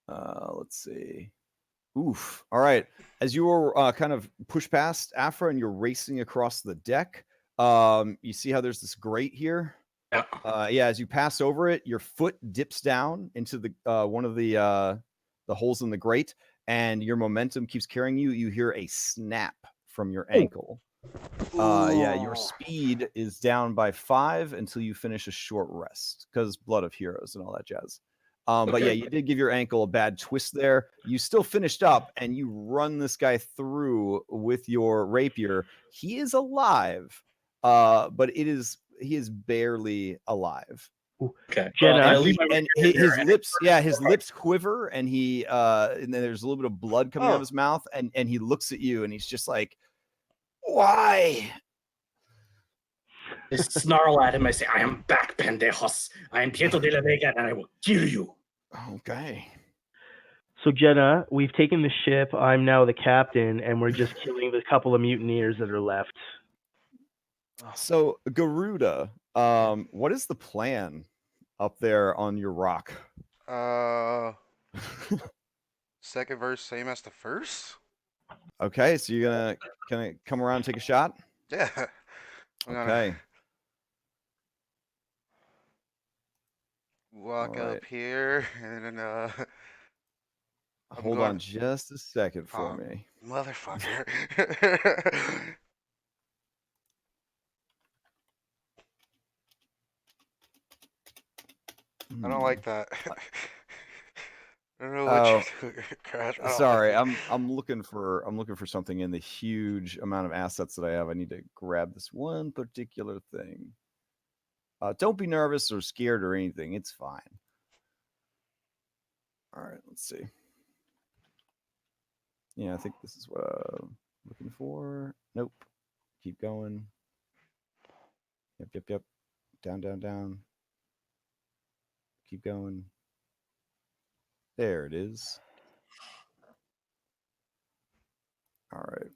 Let's see. Oof. All right. As you were kind of push past Afra and you're racing across the deck, you see how there's this grate here? Yeah. As you pass over it, your foot dips down into the one of the holes in the grate, and your momentum keeps carrying you. You hear a snap from your ankle. Your speed is down by 5 until you finish a short rest because blood of heroes and all that jazz. But yeah, you did give your ankle a bad twist there. You still finished up and you run this guy through with your rapier. He is alive, but he is barely alive. Okay. Jenna, his lips quiver, and and then there's a little bit of blood coming out of his mouth, and he looks at you, and he's just like, "Why?" I snarl at him. I say, "I am back, pendejos. I am Pietro de la Vega, and I will kill you." Okay. So Jenna, we've taken the ship. I'm now the captain, and we're just killing the couple of mutineers that are left. So Garuda, what is the plan up there on your rock? Second verse, same as the first. Okay, so you're gonna come around and take a shot? Yeah. Okay. Walk All right. up here and then Hold on just a second for me. Motherfucker. I don't like that. I don't know what Oh, you're doing, Crash. I don't sorry, like it. I'm looking for something in the huge amount of assets that I have. I need to grab this one particular thing. Don't be nervous or scared or anything. It's fine. All right, let's see. Yeah, I think this is what I'm looking for. Nope. Keep going. Yep. Down. Keep going. There it is. All right.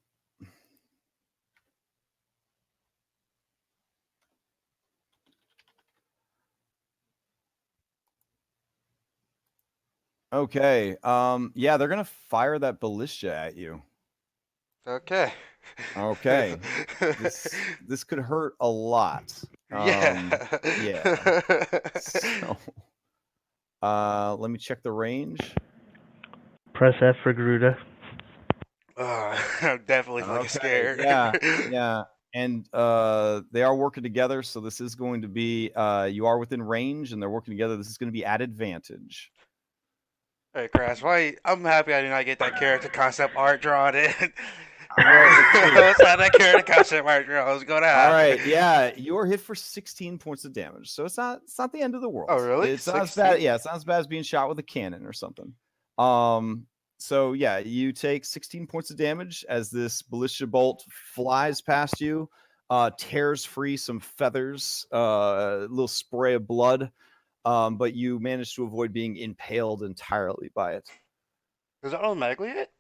Okay. Yeah, they're gonna fire that ballista at you. Okay. Okay. This could hurt a lot. Yeah. Yeah. So, let me check the range. Press F for Garuda. I'm definitely fucking scared. Yeah. And they are working together, so this is going to be you are within range and they're working together. This is going to be at advantage. Hey, Crash, I'm happy I did not get that character concept art drawn in. Well, let's see. Let's have that character concept art drawn. What's going to happen? All right, yeah, you are hit for 16 points of damage, so it's not the end of the world. Oh, really? It's not as bad. Yeah, it's not as bad as being shot with a cannon or something. So yeah, you take 16 points of damage as this ballista bolt flies past you, tears free some feathers, a little spray of blood, but you manage to avoid being impaled entirely by it. Does that automatically hit?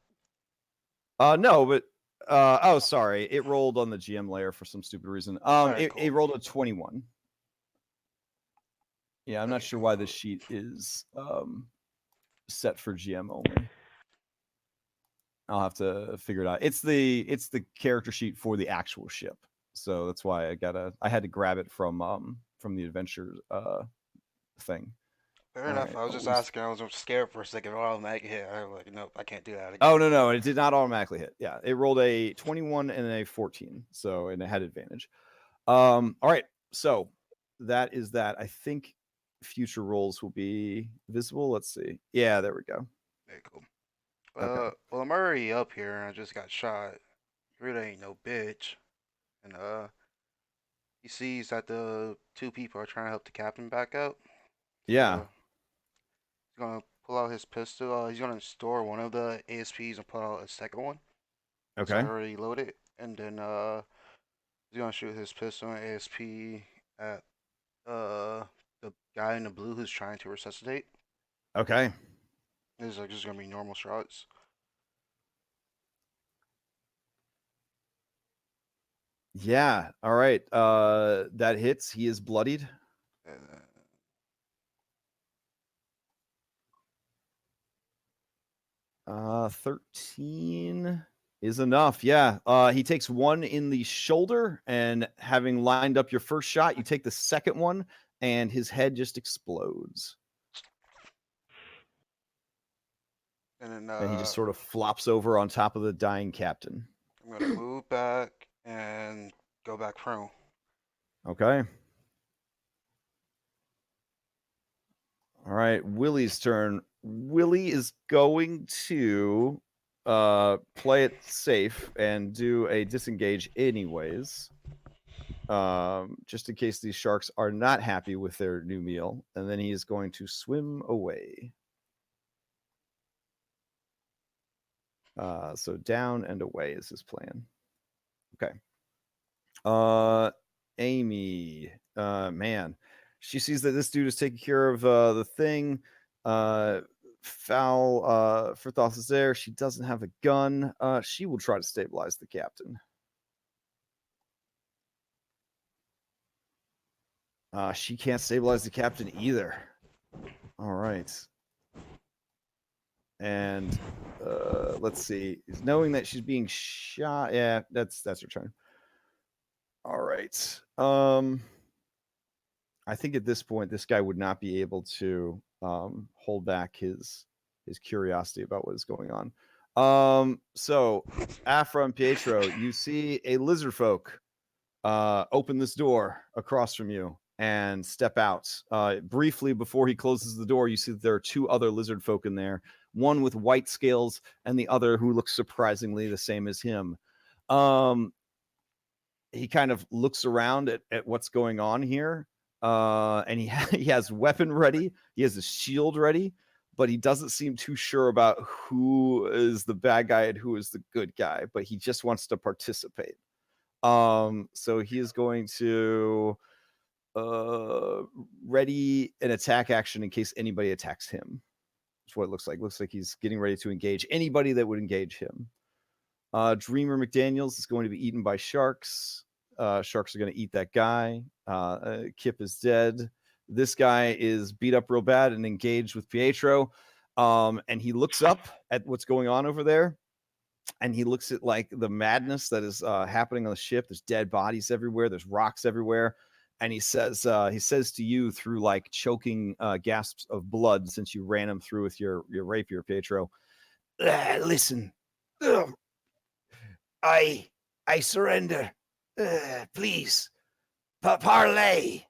No, but oh, sorry, it rolled on the GM layer for some stupid reason. Alright, It rolled a 21. Yeah, I'm not sure why this sheet is set for GM only. I'll have to figure it out. It's the character sheet for the actual ship, so that's why I had to grab it from the adventure thing. Fair enough. I was just asking. I was scared for a second. It automatically hit. I was like, nope, I can't do that again. Oh no, it did not automatically hit. Yeah, it rolled a 21 and a 14, so and it had advantage. All right, so that is that. I think future rolls will be visible. Let's see. Yeah, there we go. Very cool. Okay. Well, I'm already up here and I just got shot. Really ain't no bitch. And he sees that the two people are trying to help the captain back up. Yeah. He's gonna pull out his pistol. He's gonna store one of the ASPs and pull out a second one. Okay. So I already loaded, and then he's gonna shoot his pistol and ASP at the guy in the blue who's trying to resuscitate. Okay. These are just gonna be normal shots. Yeah. All right. That hits. He is bloodied. 13 is enough. Yeah. He takes one in the shoulder, and having lined up your first shot, you take the second one, and his head just explodes. And he just sort of flops over on top of the dying captain. I'm gonna move back and go back prone. Okay. All right, Willie's turn. Willie is going to play it safe and do a disengage anyways. Just in case these sharks are not happy with their new meal, and then he is going to swim away. So down and away is his plan. Okay. Amy, man, she sees that this dude is taking care of the thing. Firthos is there. She doesn't have a gun. She will try to stabilize the captain. She can't stabilize the captain either. All right. And let's see. Knowing that she's being shot, yeah, that's her turn. All right. I think at this point, this guy would not be able to hold back his his curiosity about what is going on. So Afra and Pietro, you see a lizard folk open this door across from you and step out. Briefly before he closes the door, you see that there are two other lizard folk in there, one with white scales and the other who looks surprisingly the same as him. He kind of looks around at what's going on here, and he has weapon ready. He has a shield ready, but he doesn't seem too sure about who is the bad guy and who is the good guy, but he just wants to participate. So he is going to ready an attack action in case anybody attacks him. That's what it looks like. Looks like he's getting ready to engage anybody that would engage him. Dreamer McDaniels is going to be eaten by sharks. Sharks are going to eat that guy. Kip is dead. This guy is beat up real bad and engaged with Pietro. And he looks up at what's going on over there. And he looks at like the madness that is happening on the ship. There's dead bodies everywhere. There's rocks everywhere. And he says to you through like choking gasps of blood, since you ran him through with your rapier, Pietro. Listen, I surrender. Please, parlay.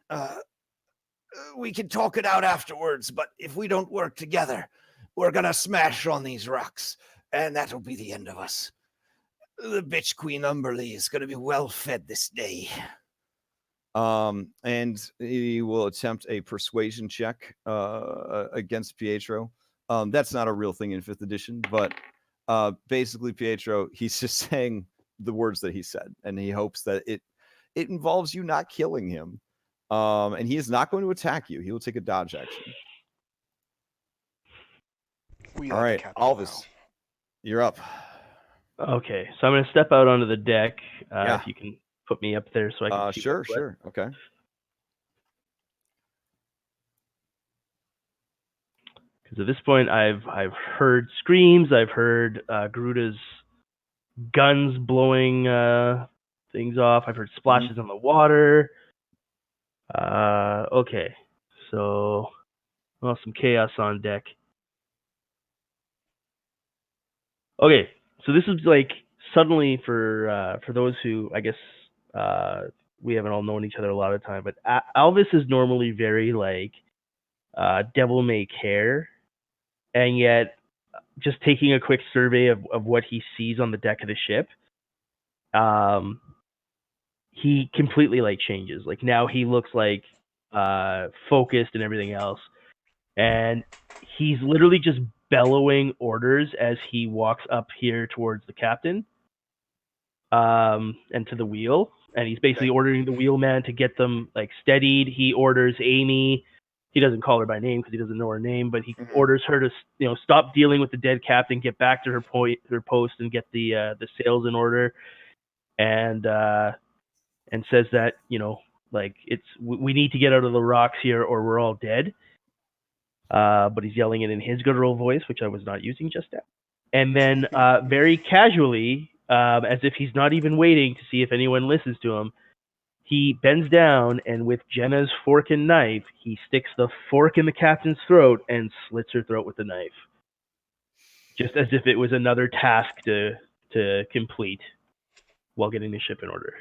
We can talk it out afterwards, but if we don't work together, we're gonna smash on these rocks, and that'll be the end of us. The bitch Queen Umberly is gonna be well fed this day. And he will attempt a persuasion check against Pietro. That's not a real thing in 5th edition, but basically Pietro, he's just saying the words that he said, and he hopes that it involves you not killing him. And he is not going to attack you. He will take a dodge action. All right, Alvis, you're up. Okay, so I'm going to step out onto the deck. Yeah. If you can put me up there so I can see. Sure. Okay. Because at this point, I've heard screams. I've heard Garuda's guns blowing things off. I've heard splashes on the water. Okay, so some chaos on deck. Okay, so this is like suddenly for those who I guess we haven't all known each other a lot of time, but Alvis is normally very like devil may care, and yet just taking a quick survey of what he sees on the deck of the ship, he completely like changes. Like now he looks like focused and everything else, and he's literally just bellowing orders as he walks up here towards the captain and to the wheel, and he's basically ordering the wheelman to get them like steadied. He orders Amy. He doesn't call her by name because he doesn't know her name, but he orders her to stop dealing with the dead captain, get back to her post, and get the sails in order, and says that like we need to get out of the rocks here or we're all dead. But he's yelling it in his guttural voice, which I was not using just now. And then very casually, as if he's not even waiting to see if anyone listens to him, he bends down and with Jenna's fork and knife, he sticks the fork in the captain's throat and slits her throat with the knife. Just as if it was another task to complete while getting the ship in order.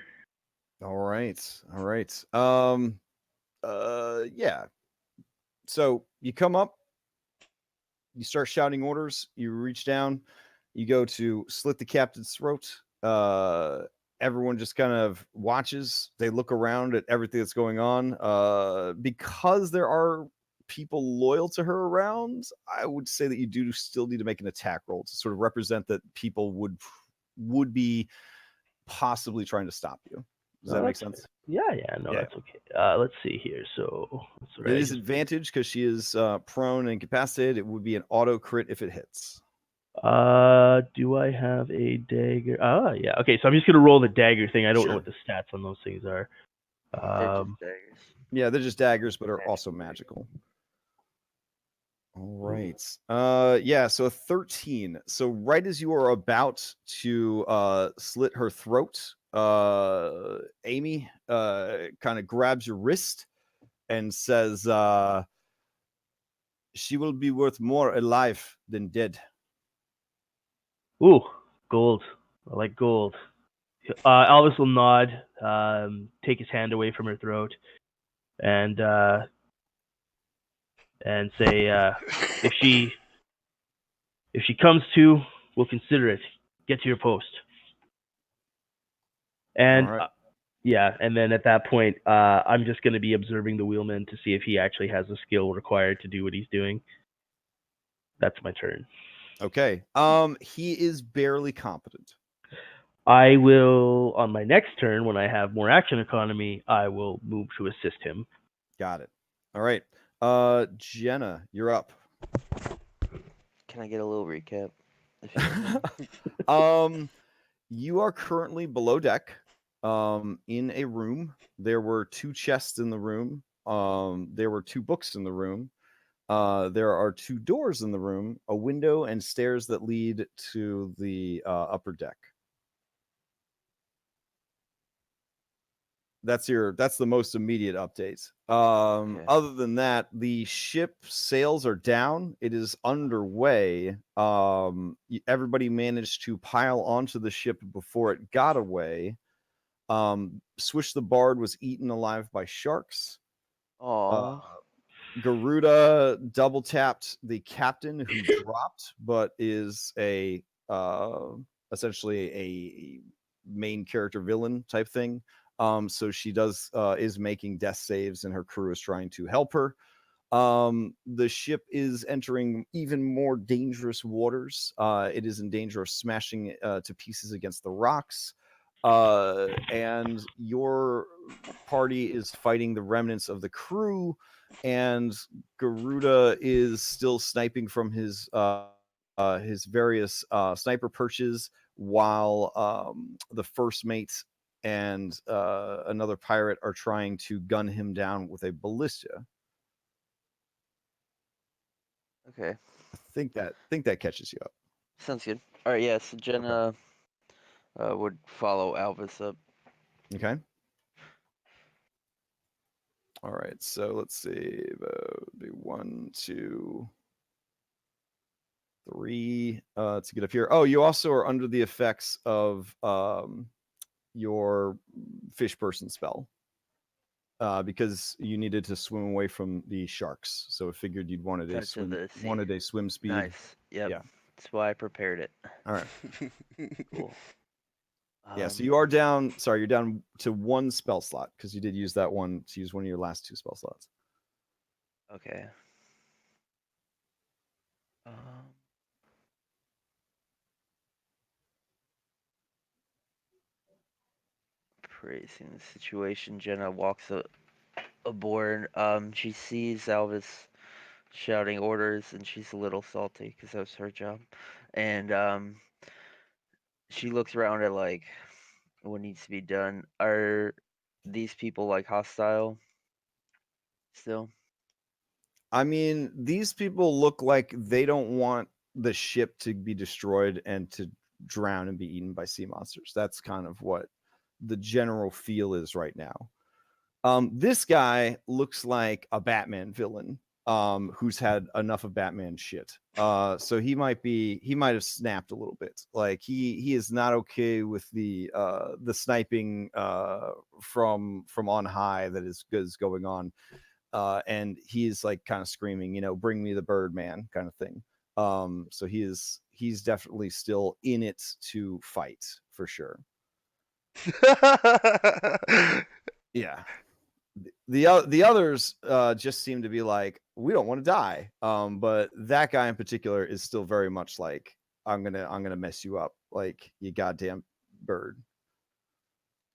All right. Yeah. So you come up, you start shouting orders, you reach down, you go to slit the captain's throat. Everyone just kind of watches. They look around at everything that's going on. Because there are people loyal to her around, I would say that you do still need to make an attack roll to sort of represent that people would be possibly trying to stop you. Does that make sense? Yeah, that's okay. Let's see here. So it is advantage because she is prone and incapacitated. It would be an auto crit if it hits. Do I have a dagger? Yeah. Okay, so I'm just gonna roll the dagger thing. I don't know what the stats on those things are. Yeah, they're just daggers, but are also magical. All right. Yeah, so a 13. So right as you are about to slit her throat, Amy kind of grabs your wrist and says, She will be worth more alive than dead. Ooh, gold. I like gold. Elvis will nod, take his hand away from her throat, and say, if she comes to, we'll consider it. Get to your post. And All right. yeah, and then at that point, I'm just going to be observing the wheelman to see if he actually has the skill required to do what he's doing. That's my turn. Okay. He is barely competent. I will, on my next turn, when I have more action economy, I will move to assist him. Got it. All right. Jenna, you're up. Can I get a little recap? If you don't mind? You are currently below deck, in a room. There were 2 chests in the room. There were 2 books in the room. There are 2 doors in the room, a window, and stairs that lead to the upper deck. That's the most immediate update. Okay. Other than that, the ship sails are down. It is underway. Everybody managed to pile onto the ship before it got away. Swish the Bard was eaten alive by sharks. Aw. Garuda double tapped the captain who dropped, but is a essentially a main character villain type thing. So she is making death saves, and her crew is trying to help her. The ship is entering even more dangerous waters. It is in danger of smashing to pieces against the rocks. And your party is fighting the remnants of the crew, and Garuda is still sniping from his various sniper perches, while the first mate and another pirate are trying to gun him down with a ballista. Okay. I think that catches you up. Sounds good. All right. Yeah. So Jenna would follow Alvis up. Okay. All right. So let's see. Be 1, 2, 3 to get up here. Oh, you also are under the effects of your fish person spell. Because you needed to swim away from the sharks, so I figured you'd wanted a Touch of the sea. swim speed. Nice. Yep. Yeah. That's why I prepared it. All right. Cool. Yeah. So you are down. Sorry, you're down to 1 spell slot because you did use that one to use one of your last 2 spell slots. Okay. Praising the situation, Jenna walks aboard. She sees Alvis shouting orders, and she's a little salty because that was her job. And she looks around at like what needs to be done. Are these people like hostile still? I mean, these people look like they don't want the ship to be destroyed and to drown and be eaten by sea monsters. That's kind of what the general feel is right now. This guy looks like a Batman villain who's had enough of Batman shit. So he might have snapped a little bit. Like he is not okay with the sniping from on high that is going on. And he's like kind of screaming, bring me the Birdman kind of thing. So he's definitely still in it to fight for sure. Yeah. The others just seem to be like, we don't want to die. But that guy in particular is still very much like, I'm gonna mess you up, like you goddamn bird.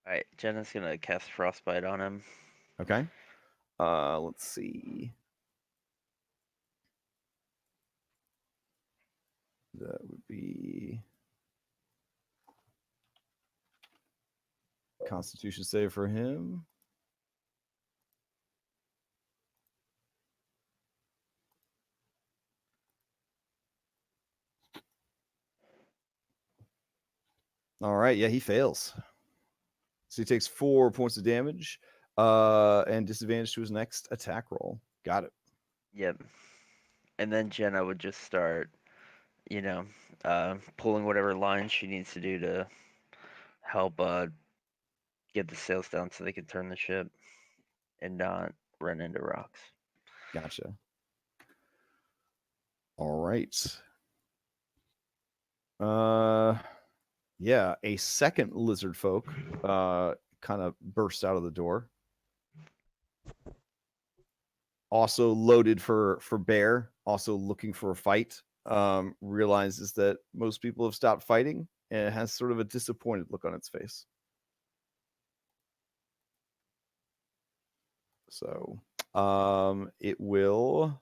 All right, Jenna's gonna cast Frostbite on him. Okay. Let's see. That would be Constitution save for him. All right, yeah, he fails. So he takes 4 points of damage, and disadvantage to his next attack roll. Got it. Yep. And then Jenna would just start, pulling whatever lines she needs to do to help get the sails down so they can turn the ship and not run into rocks. Gotcha. All right. Yeah, a second lizard folk kind of burst out of the door. Also loaded for bear, also looking for a fight. Realizes that most people have stopped fighting and has sort of a disappointed look on its face. So it will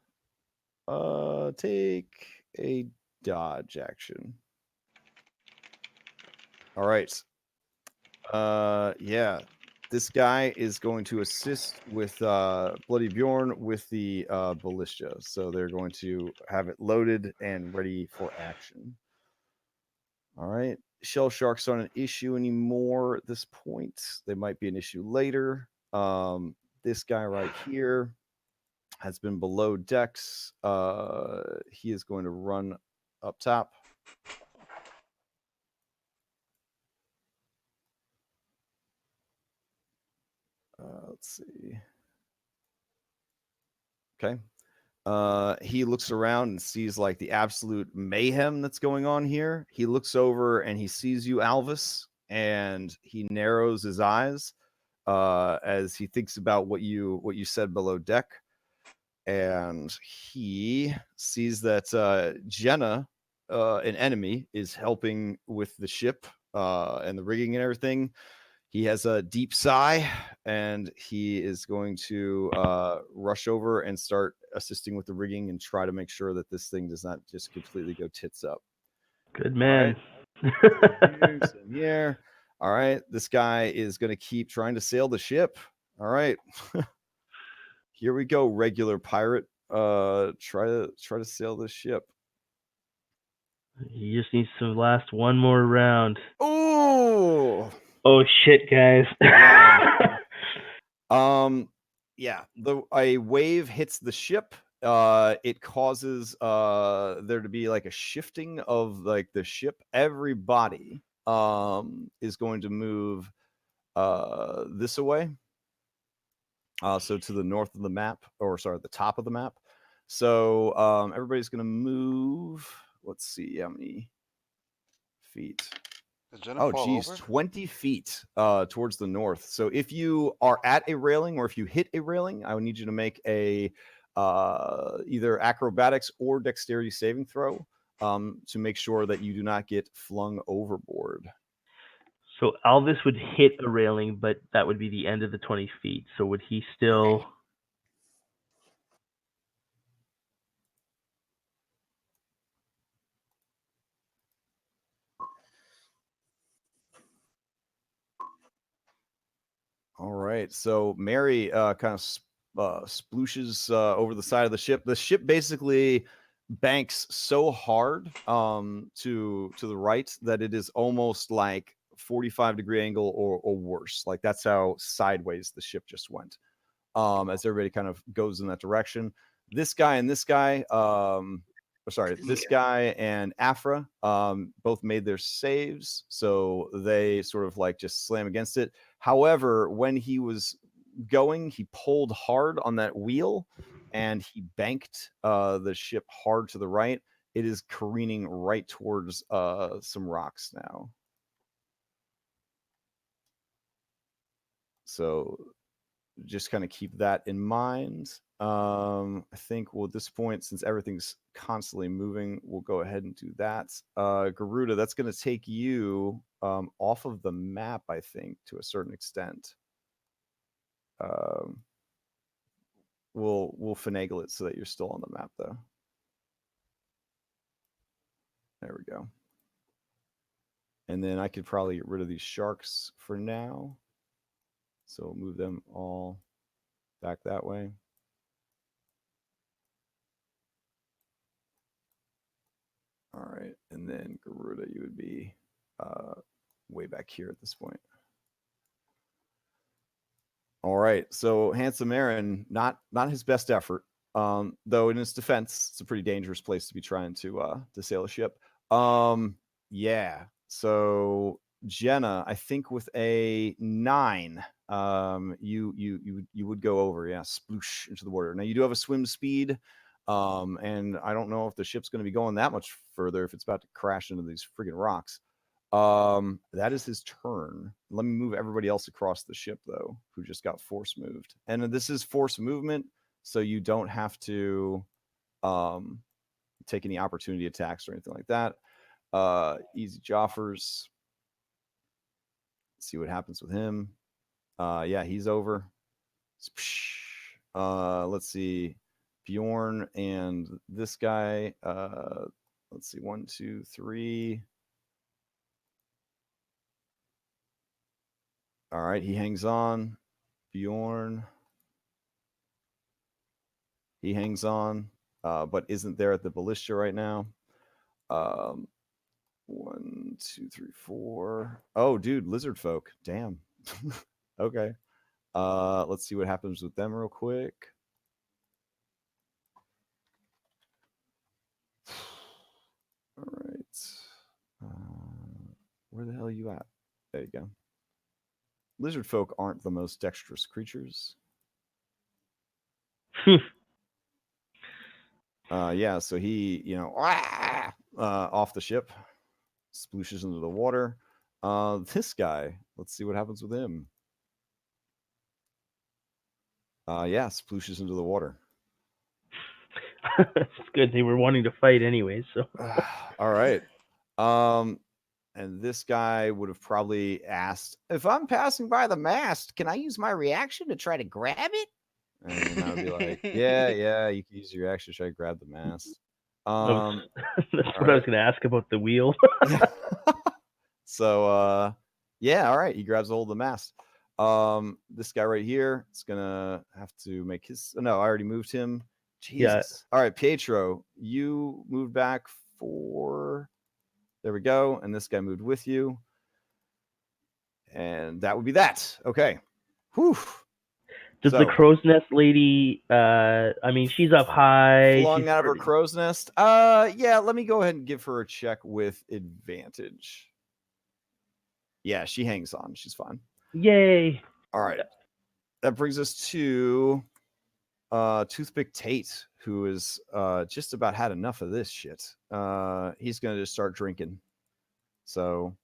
take a dodge action. All right. Yeah. This guy is going to assist with Bloody Bjorn with the ballista. So they're going to have it loaded and ready for action. All right. Shell sharks aren't an issue anymore at this point. They might be an issue later. This guy right here has been below decks. He is going to run up top. Let's see. Okay. He looks around and sees like the absolute mayhem that's going on here. He looks over and he sees you, Alvis, and he narrows his eyes as he thinks about what you said below deck. And he sees that Jenna, an enemy, is helping with the ship and the rigging and everything. He has a deep sigh, and he is going to rush over and start assisting with the rigging and try to make sure that this thing does not just completely go tits up. Good man. Same here. All right. This guy is going to keep trying to sail the ship. All right. Here we go, regular pirate. Try to sail this ship. He just needs to last one more round. Oh. Oh shit, guys. Yeah. A wave hits the ship. It causes there to be like a shifting of like the ship. Everybody is going to move this away. So to the north of the map, or sorry, the top of the map. So everybody's going to move. Let's see how many feet. Does Jenna Oh, fall geez, over? 20 feet towards the north. So if you are at a railing or if you hit a railing, I would need you to make a either acrobatics or dexterity saving throw to make sure that you do not get flung overboard. So Alvis would hit a railing, but that would be the end of the 20 feet. So would he still... All right. So Mary kind of splooshes over the side of the ship. The ship basically banks so hard to the right that it is almost like 45-degree angle or worse. Like that's how sideways the ship just went. As everybody kind of goes in that direction. This guy and this guy, this guy and Afra both made their saves, so they sort of like just slam against it. However, when he was going, he pulled hard on that wheel and he banked the ship hard to the right. It is careening right towards some rocks now. So just kind of keep that in mind. I think at this point, since everything's constantly moving, we'll go ahead and do that. Garuda, that's going to take you off of the map, I think, to a certain extent. We'll finagle it so that you're still on the map, though. There we go. And then I could probably get rid of these sharks for now. So move them all back that way. All right, and then Garuda, you would be way back here at this point. All right, so Handsome Aaron, not his best effort. Though in its defense, it's a pretty dangerous place to be trying to sail a ship. Yeah. So Jenna, I think with a 9, you would go over, yeah, sploosh into the water. Now you do have a swim speed, and I don't know if the ship's going to be going that much further if it's about to crash into these friggin' rocks. That is his turn. Let me move everybody else across the ship though, who just got force moved. And this is force movement, so you don't have to take any opportunity attacks or anything like that. Easy Joffers. See what happens with him. Yeah, he's over. Let's see. Bjorn and this guy. Let's see. 1, 2, 3. All right, he hangs on. Bjorn. He hangs on, but isn't there at the ballista right now. 1, 2, 3, 4. Oh, dude, lizard folk. Damn. Okay. Let's see what happens with them real quick. All right. Where the hell are you at? There you go. Lizard folk aren't the most dexterous creatures. Yeah, so he, off the ship, splooshes into the water. This guy, let's see what happens with him. Yeah, splooshes into the water. It's good. They were wanting to fight anyway, so. All right. And this guy would have probably asked, if I'm passing by the mast, can I use my reaction to try to grab it? And I would be like, yeah, you can use your reaction to try to grab the mast. That's what I was going to ask about the wheel. Yeah. So, yeah, all right. He grabs a hold of the mast. This guy right here is going to have to make his. No, I already moved him. Jesus. Yeah. All right, Pietro, you moved back 4. There we go. And this guy moved with you. And that would be that. Okay. Whew. Does the crow's nest lady, I mean, she's up high. Flung out of her crow's nest? Yeah, let me go ahead and give her a check with advantage. Yeah, she hangs on. She's fine. Yay. All right. That brings us to Toothpick Tate, who is just about had enough of this shit. He's going to just start drinking. So,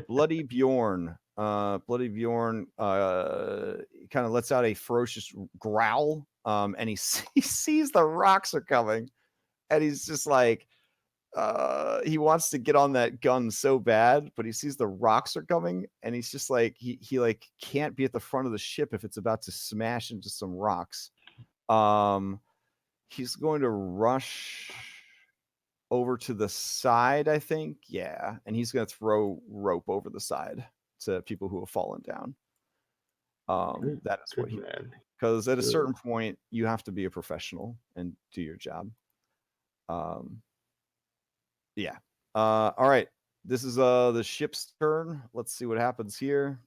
Bloody Bjorn. Bloody Bjorn kind of lets out a ferocious growl, and he sees the rocks are coming, and he's just like, he wants to get on that gun so bad, but he sees the rocks are coming, and he's just like, he like can't be at the front of the ship if it's about to smash into some rocks. He's going to rush over to the side, I think. Yeah. And he's going to throw rope over the side to people who have fallen down. That is what he did. Because at a certain point, you have to be a professional and do your job. Yeah. All right. This is the ship's turn. Let's see what happens here.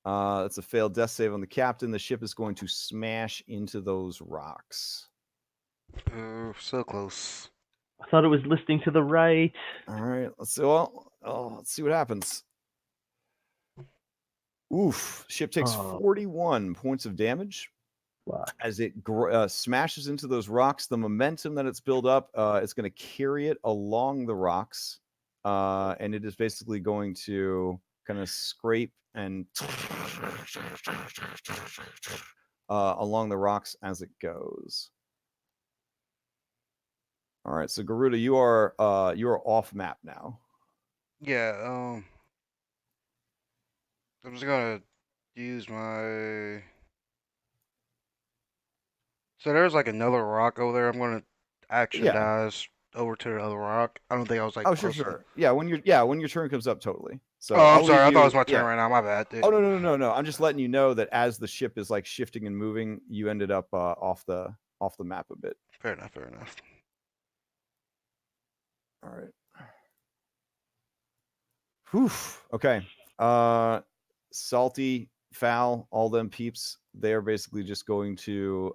It's a failed death save on the captain. The ship is going to smash into those rocks. So close. I thought it was listing to the right. All right. Let's see. Well, let's see what happens. Oof. Ship takes 41 points of damage. Wow. As it smashes into those rocks. The momentum that it's built up, it's going to carry it along the rocks. And it is basically going to kind of scrape and along the rocks as it goes. All right, so Garuda, you are off map now. Yeah, I'm just gonna use my. So there's like another rock over there. I'm gonna action dash over to the other rock. I don't think I was like. Oh, sure. Yeah, when your turn comes up, totally. So I'm sorry. I thought it was my turn right now. My bad. Oh no. I'm just letting you know that as the ship is like shifting and moving, you ended up off the map a bit. Fair enough. All right. Whew. Okay. Salty, Foul, all them peeps, they're basically just going to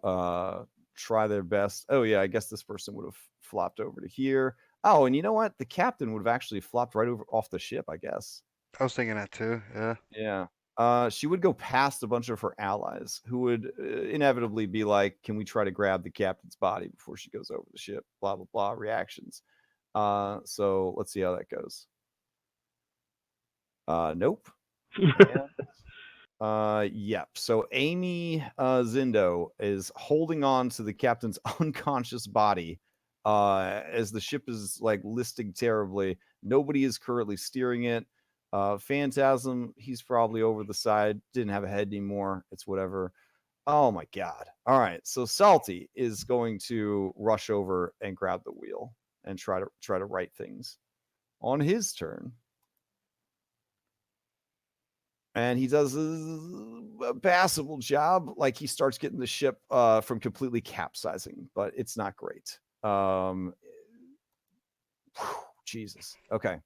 try their best. Oh yeah, I guess this person would have flopped over to here. Oh, and you know what? The captain would have actually flopped right over off the ship, I guess. I was thinking that too. Yeah. Yeah. She would go past a bunch of her allies who would inevitably be like, can we try to grab the captain's body before she goes over the ship? Blah, blah, blah, reactions. So let's see how that goes. Nope. Yep. So Amy Zindo is holding on to the captain's unconscious body as the ship is like listing terribly. Nobody is currently steering it. Phantasm, he's probably over the side. Didn't have a head anymore. It's whatever. Oh my god. All right. So Salty is going to rush over and grab the wheel and try to right things on his turn. And he does a passable job. Like he starts getting the ship from completely capsizing, but it's not great. Jesus. Okay.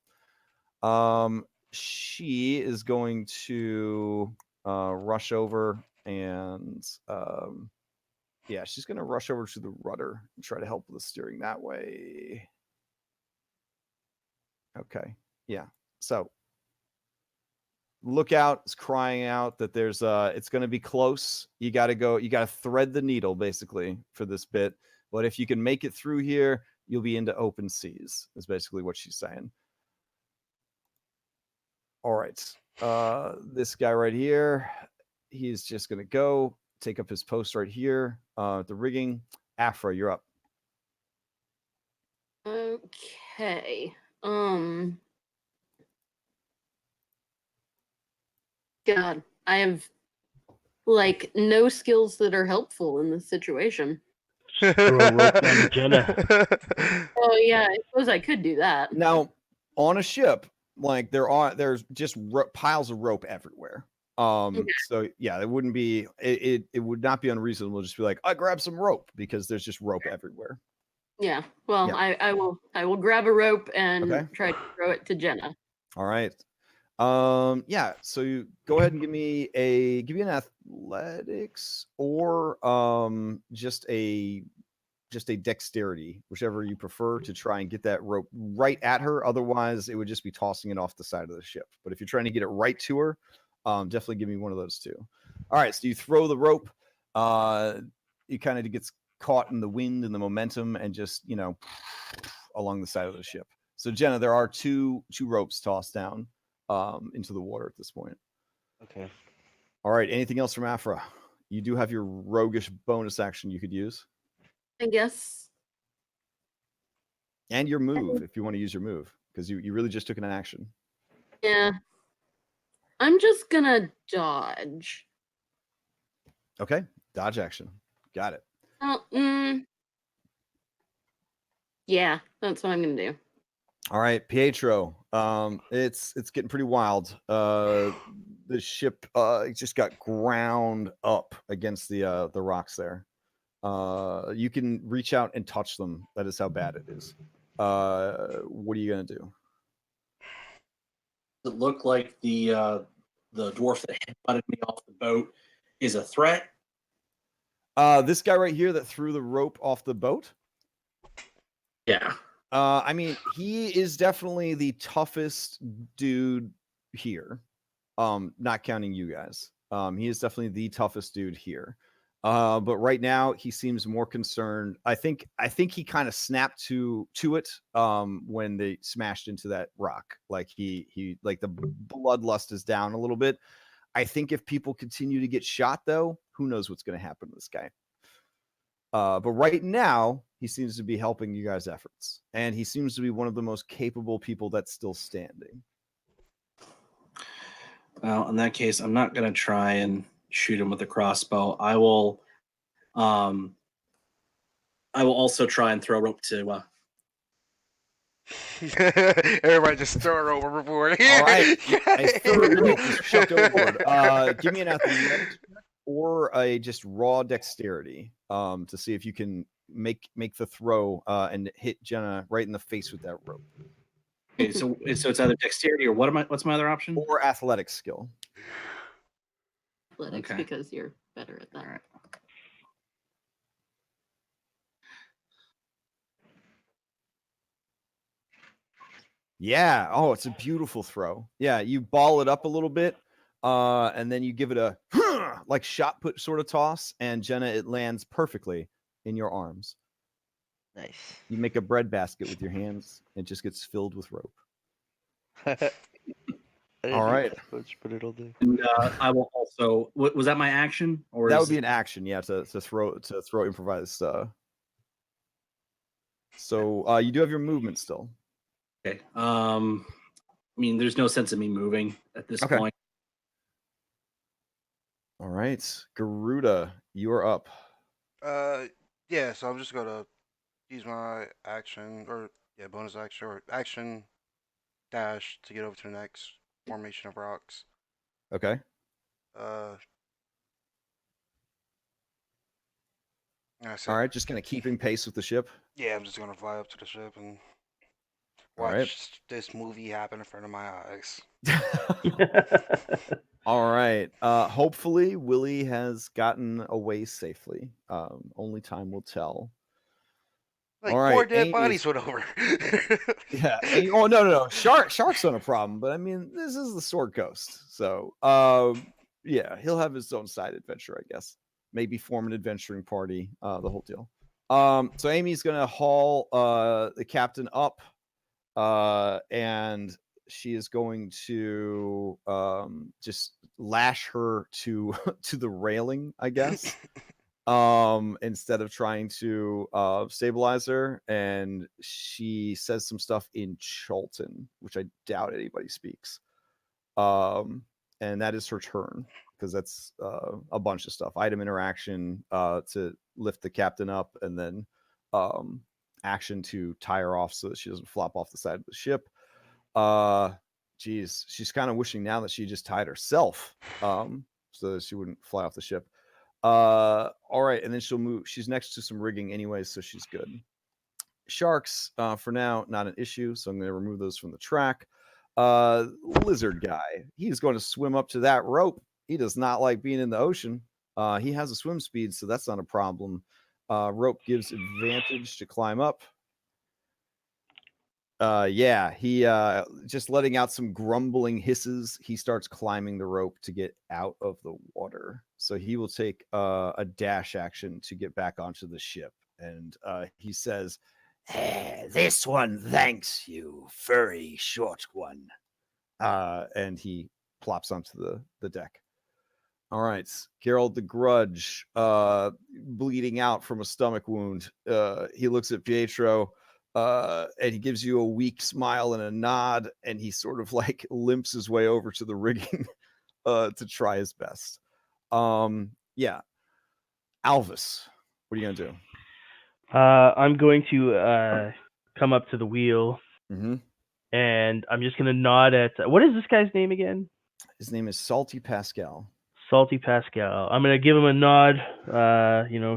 She is going to rush over and yeah, she's going to rush over to the rudder and try to help with the steering that way. Okay. Yeah. So Lookout is crying out that there's it's going to be close. You got to thread the needle basically for this bit. But if you can make it through here, you'll be into open seas, is basically what she's saying. All right. This guy right here, he's just going to go take up his post right here. The rigging. Afra, you're up. Okay. God, I have like no skills that are helpful in this situation. Throw a rope down to Jenna. Oh yeah, I suppose I could do that. Now, on a ship, like there's just piles of rope everywhere. Okay. So yeah, it wouldn't be it would not be unreasonable to just be like, I grab some rope, because there's just rope everywhere. Yeah. Well, Yeah. I will grab a rope and Okay. try to throw it to Jenna. All right. Yeah, so you go ahead and give me an athletics or just a dexterity, whichever you prefer, to try and get that rope right at her. Otherwise, it would just be tossing it off the side of the ship. But if you're trying to get it right to her, definitely give me one of those two. All right, so you throw the rope. It kind of gets caught in the wind and the momentum and just, along the side of the ship. So Jenna, there are two ropes tossed down into the water at this point. Okay. All right, anything else from Afra? You do have your roguish bonus action you could use. I guess. And your move, if you want to use your move, because you really just took an action. Yeah. I'm just gonna dodge. Okay, dodge action. Got it. Oh, yeah, that's what I'm gonna do. All right, Pietro. It's getting pretty wild. The ship just got ground up against the rocks there. You can reach out and touch them. That is how bad it is. What are you gonna do? Does it look like the dwarf that headbutted me off the boat is a threat? This guy right here that threw the rope off the boat? Yeah. I mean, he is definitely the toughest dude here. Not counting you guys. He is definitely the toughest dude here. But right now he seems more concerned. I think he kind of snapped to it when they smashed into that rock. Like he like the bloodlust is down a little bit. I think if people continue to get shot though, who knows what's going to happen to this guy. But right now, he seems to be helping you guys' efforts. And he seems to be one of the most capable people that's still standing. Well, in that case, I'm not going to try and shoot him with a crossbow. I will also try and throw a rope to... Everybody just throw it overboard. All right. I threw a rope, just shoved overboard. Give me an athletics or a just raw dexterity to see if you can make the throw and hit Jenna right in the face with that rope. Okay, so, it's either dexterity or what's my other option? Or athletics skill. athletics Okay. because you're better at that. All right. Yeah. Oh, it's a beautiful throw. Yeah, you ball it up a little bit, and then you give it a like shot put sort of toss, and Jenna, it lands perfectly in your arms. Nice. You make a bread basket with your hands. It just gets filled with rope. I didn't All do right. that much, but it'll do. And I will also. Was that my action, or That is would be an action, yeah, to throw improvised. So you do have your movement still. okay? I mean, there's no sense in me moving at this Okay. point. All right, Garuda, you are up. Yeah. So I'm just gonna use my action or bonus action or action dash to get over to the next formation of rocks. Okay. Uh, and I All said, right, just kind of keeping pace with the ship. yeah, I'm just gonna fly up to the ship and All right. watch this movie happen in front of my eyes. All right. Hopefully, Willie has gotten away safely. Only time will tell. Like All 4 right, dead Amy bodies is. went over. Yeah. Oh no. Shark's not a problem, but I mean, this is the Sword Coast, so yeah, he'll have his own side adventure, I guess. Maybe form an adventuring party. The whole deal. So Amy's gonna haul the captain up, and she is going to just lash her to to the railing, I guess. Instead of trying to stabilize her, and she says some stuff in Chalton, which I doubt anybody speaks. And that is her turn, because that's a bunch of stuff. Item interaction to lift the captain up, and then action to tie her off so that she doesn't flop off the side of the ship. Geez, she's kind of wishing now that she just tied herself, so that she wouldn't fly off the ship. All right, and then she'll move. She's next to some rigging anyway, so she's good. Sharks, for now, not an issue, so I'm going to remove those from the track. Lizard guy, he's going to swim up to that rope. He does not like being in the ocean. He has a swim speed, so that's not a problem. Rope gives advantage to climb up. Yeah, he just letting out some grumbling hisses. He starts climbing the rope to get out of the water. So he will take a dash action to get back onto the ship, and he says, "This one thanks you, furry short one." And he plops onto the deck. All right, Gerald the Grudge, bleeding out from a stomach wound. He looks at Pietro. And he gives you a weak smile and a nod, and he sort of like limps his way over to the rigging to try his best. Yeah. Alvis, what are you gonna do? I'm going to come up to the wheel, Mm-hmm. and I'm just going to nod at. What is this guy's name again? His name is Salty Pascal. Salty Pascal. I'm going to give him a nod.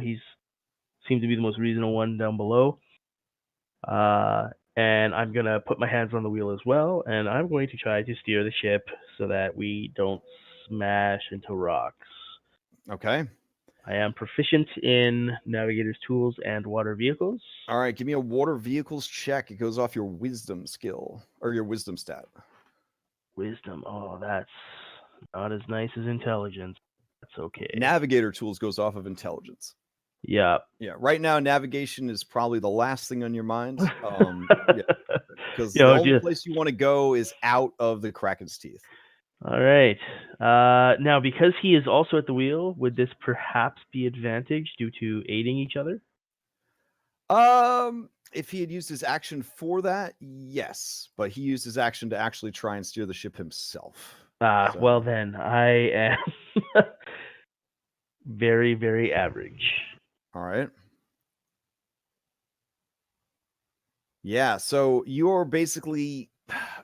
He's seems to be the most reasonable one down below. And I'm going to put my hands on the wheel as well, and I'm going to try to steer the ship so that we don't smash into rocks. Okay. I am proficient in navigator's tools and water vehicles. All right, give me a water vehicles check. It goes off your wisdom skill, or your wisdom stat. Wisdom. Oh, that's not as nice as intelligence. That's okay. Navigator tools goes off of intelligence. Yeah. Yeah. Right now, navigation is probably the last thing on your mind. Yeah. Because the only place you want to go is out of the Kraken's teeth. All right. Now, because he is also at the wheel, would this perhaps be advantage due to aiding each other? If he had used his action for that, yes. But he used his action to actually try and steer the ship himself. Well then, I am very, very average. All right. Yeah, so you're basically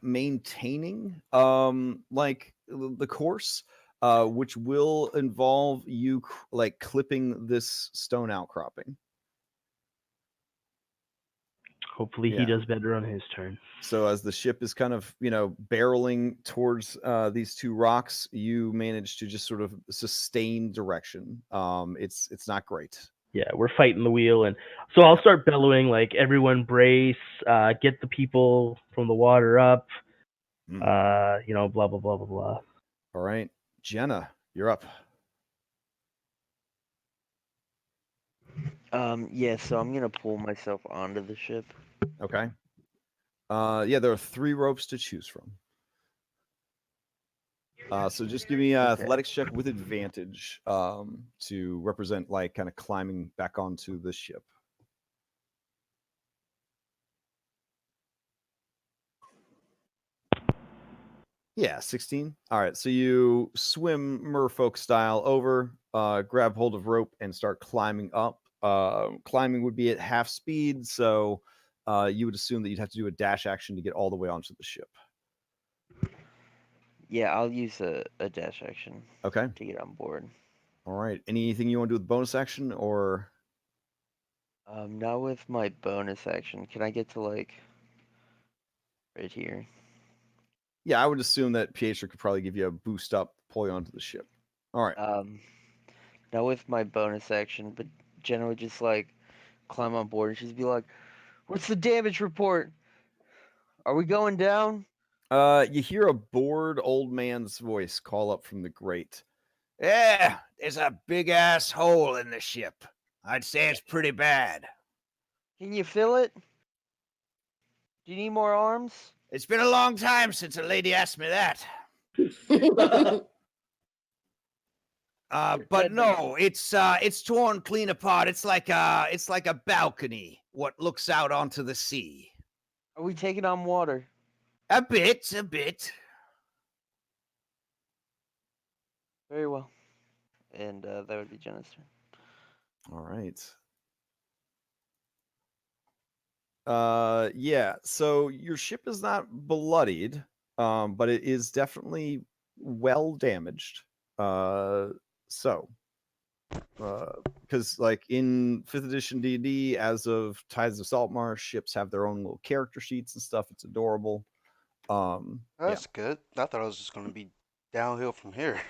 maintaining like the course, which will involve you like clipping this stone outcropping. Hopefully he does better on his turn. So as the ship is kind of, barreling towards these two rocks, you manage to just sort of sustain direction. It's not great. Yeah, we're fighting the wheel, and so I'll start bellowing like, everyone brace, get the people from the water up, blah blah blah blah blah. All right, Jenna, you're up. Yeah, so I'm gonna pull myself onto the ship. Okay. There are 3 ropes to choose from. So just give me an athletics check with advantage to represent like kind of climbing back onto the ship. Yeah, 16. All right, so you swim merfolk style over, grab hold of rope, and start climbing up. Climbing would be at half speed, so you would assume that you'd have to do a dash action to get all the way onto the ship. Yeah, I'll use a dash action. Okay. To get on board. All right. Anything you want to do with bonus action, or? Not with my bonus action. Can I get to like right here? Yeah, I would assume that Pietro could probably give you a boost up, pull you onto the ship. All right. Not with my bonus action, but Jenna would just like climb on board and she'd be like, "What's the damage report? Are we going down?" You hear a bored old man's voice call up from the grate. Yeah, there's a big ass hole in the ship. I'd say it's pretty bad. Can you fill it? Do you need more arms? It's been a long time since a lady asked me that. But no, it's torn clean apart. It's like a balcony what looks out onto the sea. Are we taking on water? A bit. Very well. And that would be Jenna's turn. All right. So your ship is not bloodied, but it is definitely well damaged. Because like in 5th edition D&D, as of Tides of Saltmarsh, ships have their own little character sheets and stuff. It's adorable. That's good. I thought it was just gonna be downhill from here.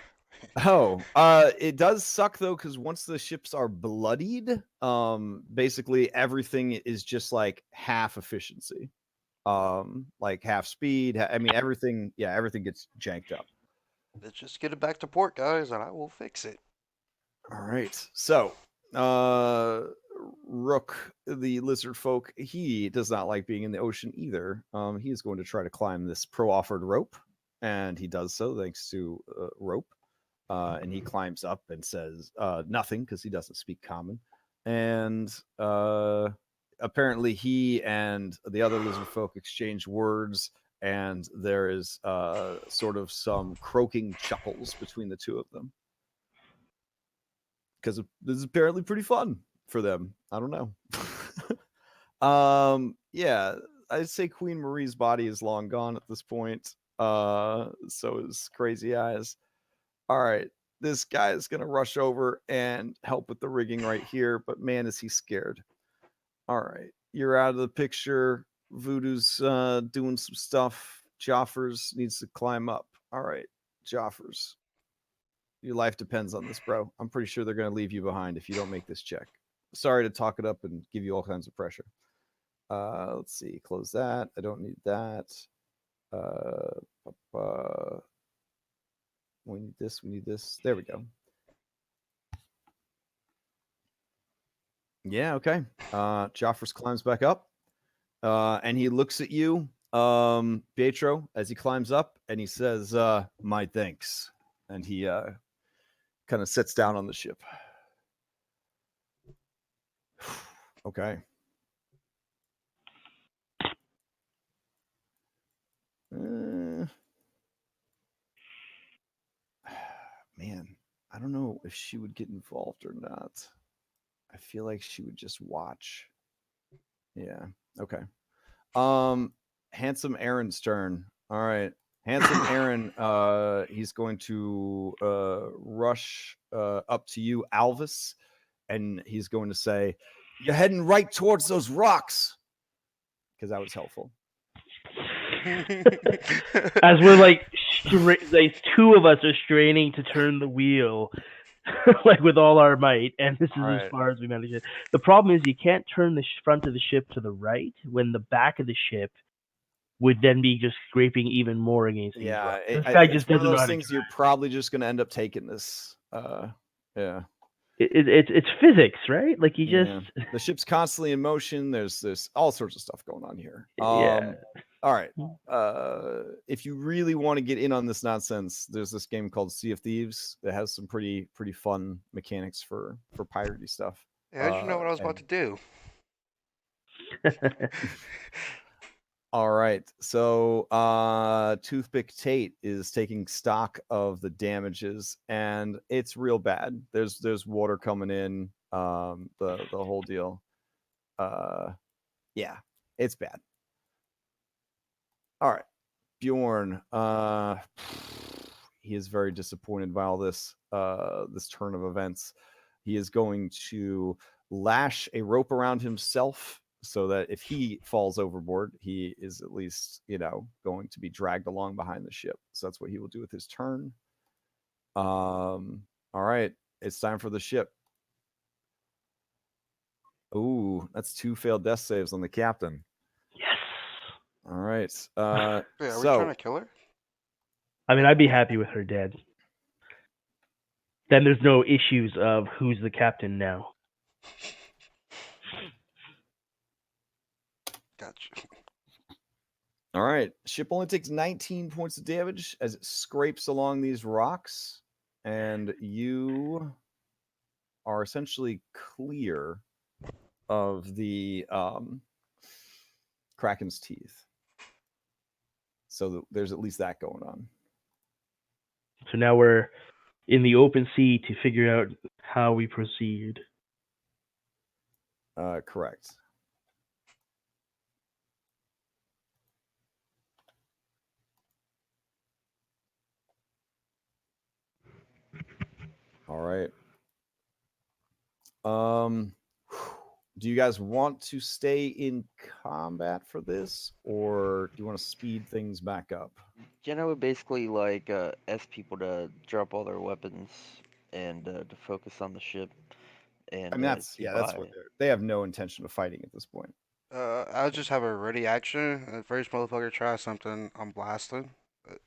It does suck though, because once the ships are bloodied, basically everything is just like half efficiency, like half speed. I mean, everything gets janked up. Let's just get it back to port, guys, and I will fix it. All right, so Rook, the lizard folk, he does not like being in the ocean either. He is going to try to climb this pro-offered rope, and he does so thanks to rope. And he climbs up and says nothing because he doesn't speak common. And apparently he and the other lizard folk exchange words, and there is sort of some croaking chuckles between the two of them. Because this is apparently pretty fun for them. I don't know. I'd say Queen Marie's body is long gone at this point. So is Crazy Eyes. All right, this guy is going to rush over and help with the rigging right here, but man, is he scared. All right, you're out of the picture. Voodoo's doing some stuff. Joffers needs to climb up. All right, Joffers, your life depends on this, bro. I'm pretty sure they're going to leave you behind if you don't make this check. Sorry to talk it up and give you all kinds of pressure. Let's see, close that. I don't need that. We need this. We need this. There we go. Yeah, okay. Joffers climbs back up, and he looks at you, Pietro, as he climbs up, and he says, my thanks. And he kind of sits down on the ship. Okay. Man, I don't know if she would get involved or not. I feel like she would just watch. Yeah. Okay. Handsome Aaron's turn. All right. Handsome Aaron, he's going to rush up to you, Alvis, and he's going to say, you're heading right towards those rocks. because that was helpful. As we're like, like 2 of us are straining to turn the wheel, like with all our might, and this is All as right. far as we manage it. The problem is you can't turn the front of the ship to the right when the back of the ship would then be just scraping even more against these rocks. This guy it's just one of doesn't know those how to things you're probably just going to end up taking this. Yeah. It's physics, right? Like you just The ship's constantly in motion. There's all sorts of stuff going on here. yeah. All right. If you really want to get in on this nonsense, there's this game called Sea of Thieves that has some pretty fun mechanics for piratey stuff. Yeah, how'd you know what I was about to do? All right. So Toothpick Tate is taking stock of the damages, and it's real bad. There's water coming in, the whole deal. Yeah, it's bad. All right. Bjorn, he is very disappointed by all this this turn of events. He is going to lash a rope around himself so that if he falls overboard, he is at least, going to be dragged along behind the ship. So that's what he will do with his turn. All right, it's time for the ship. Ooh, that's 2 failed death saves on the captain. Yes. All right. Yeah, are we trying to kill her? I mean, I'd be happy with her dead. Then there's no issues of who's the captain now. Gotcha. All right. Ship only takes 19 points of damage as it scrapes along these rocks, and you are essentially clear of the Kraken's teeth. So there's at least that going on. So now we're in the open sea to figure out how we proceed. Correct. All right. Do you guys want to stay in combat for this, or do you want to speed things back up? Jenna would basically ask people to drop all their weapons and to focus on the ship and I mean, that's keep what they have no intention of fighting at this point. I'll just have a ready action. If first motherfucker tries something, I'm blasting.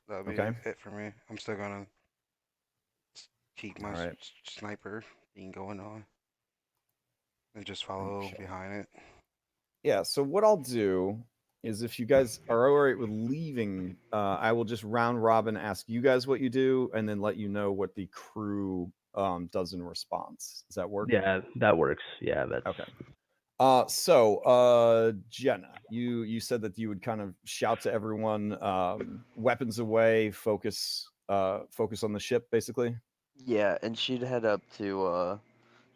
That'll be Okay. it for me. I'm still gonna keep my Alright. sniper thing going on and just follow Okay. behind it. Yeah, so what I'll do is if you guys are all right with leaving, I will just round robin ask you guys what you do and then let you know what the crew does in response. Does that work? Yeah, that works. Yeah, that's Okay. So Jenna, you said that you would kind of shout to everyone, weapons away, focus on the ship, basically. Yeah, and she'd head up to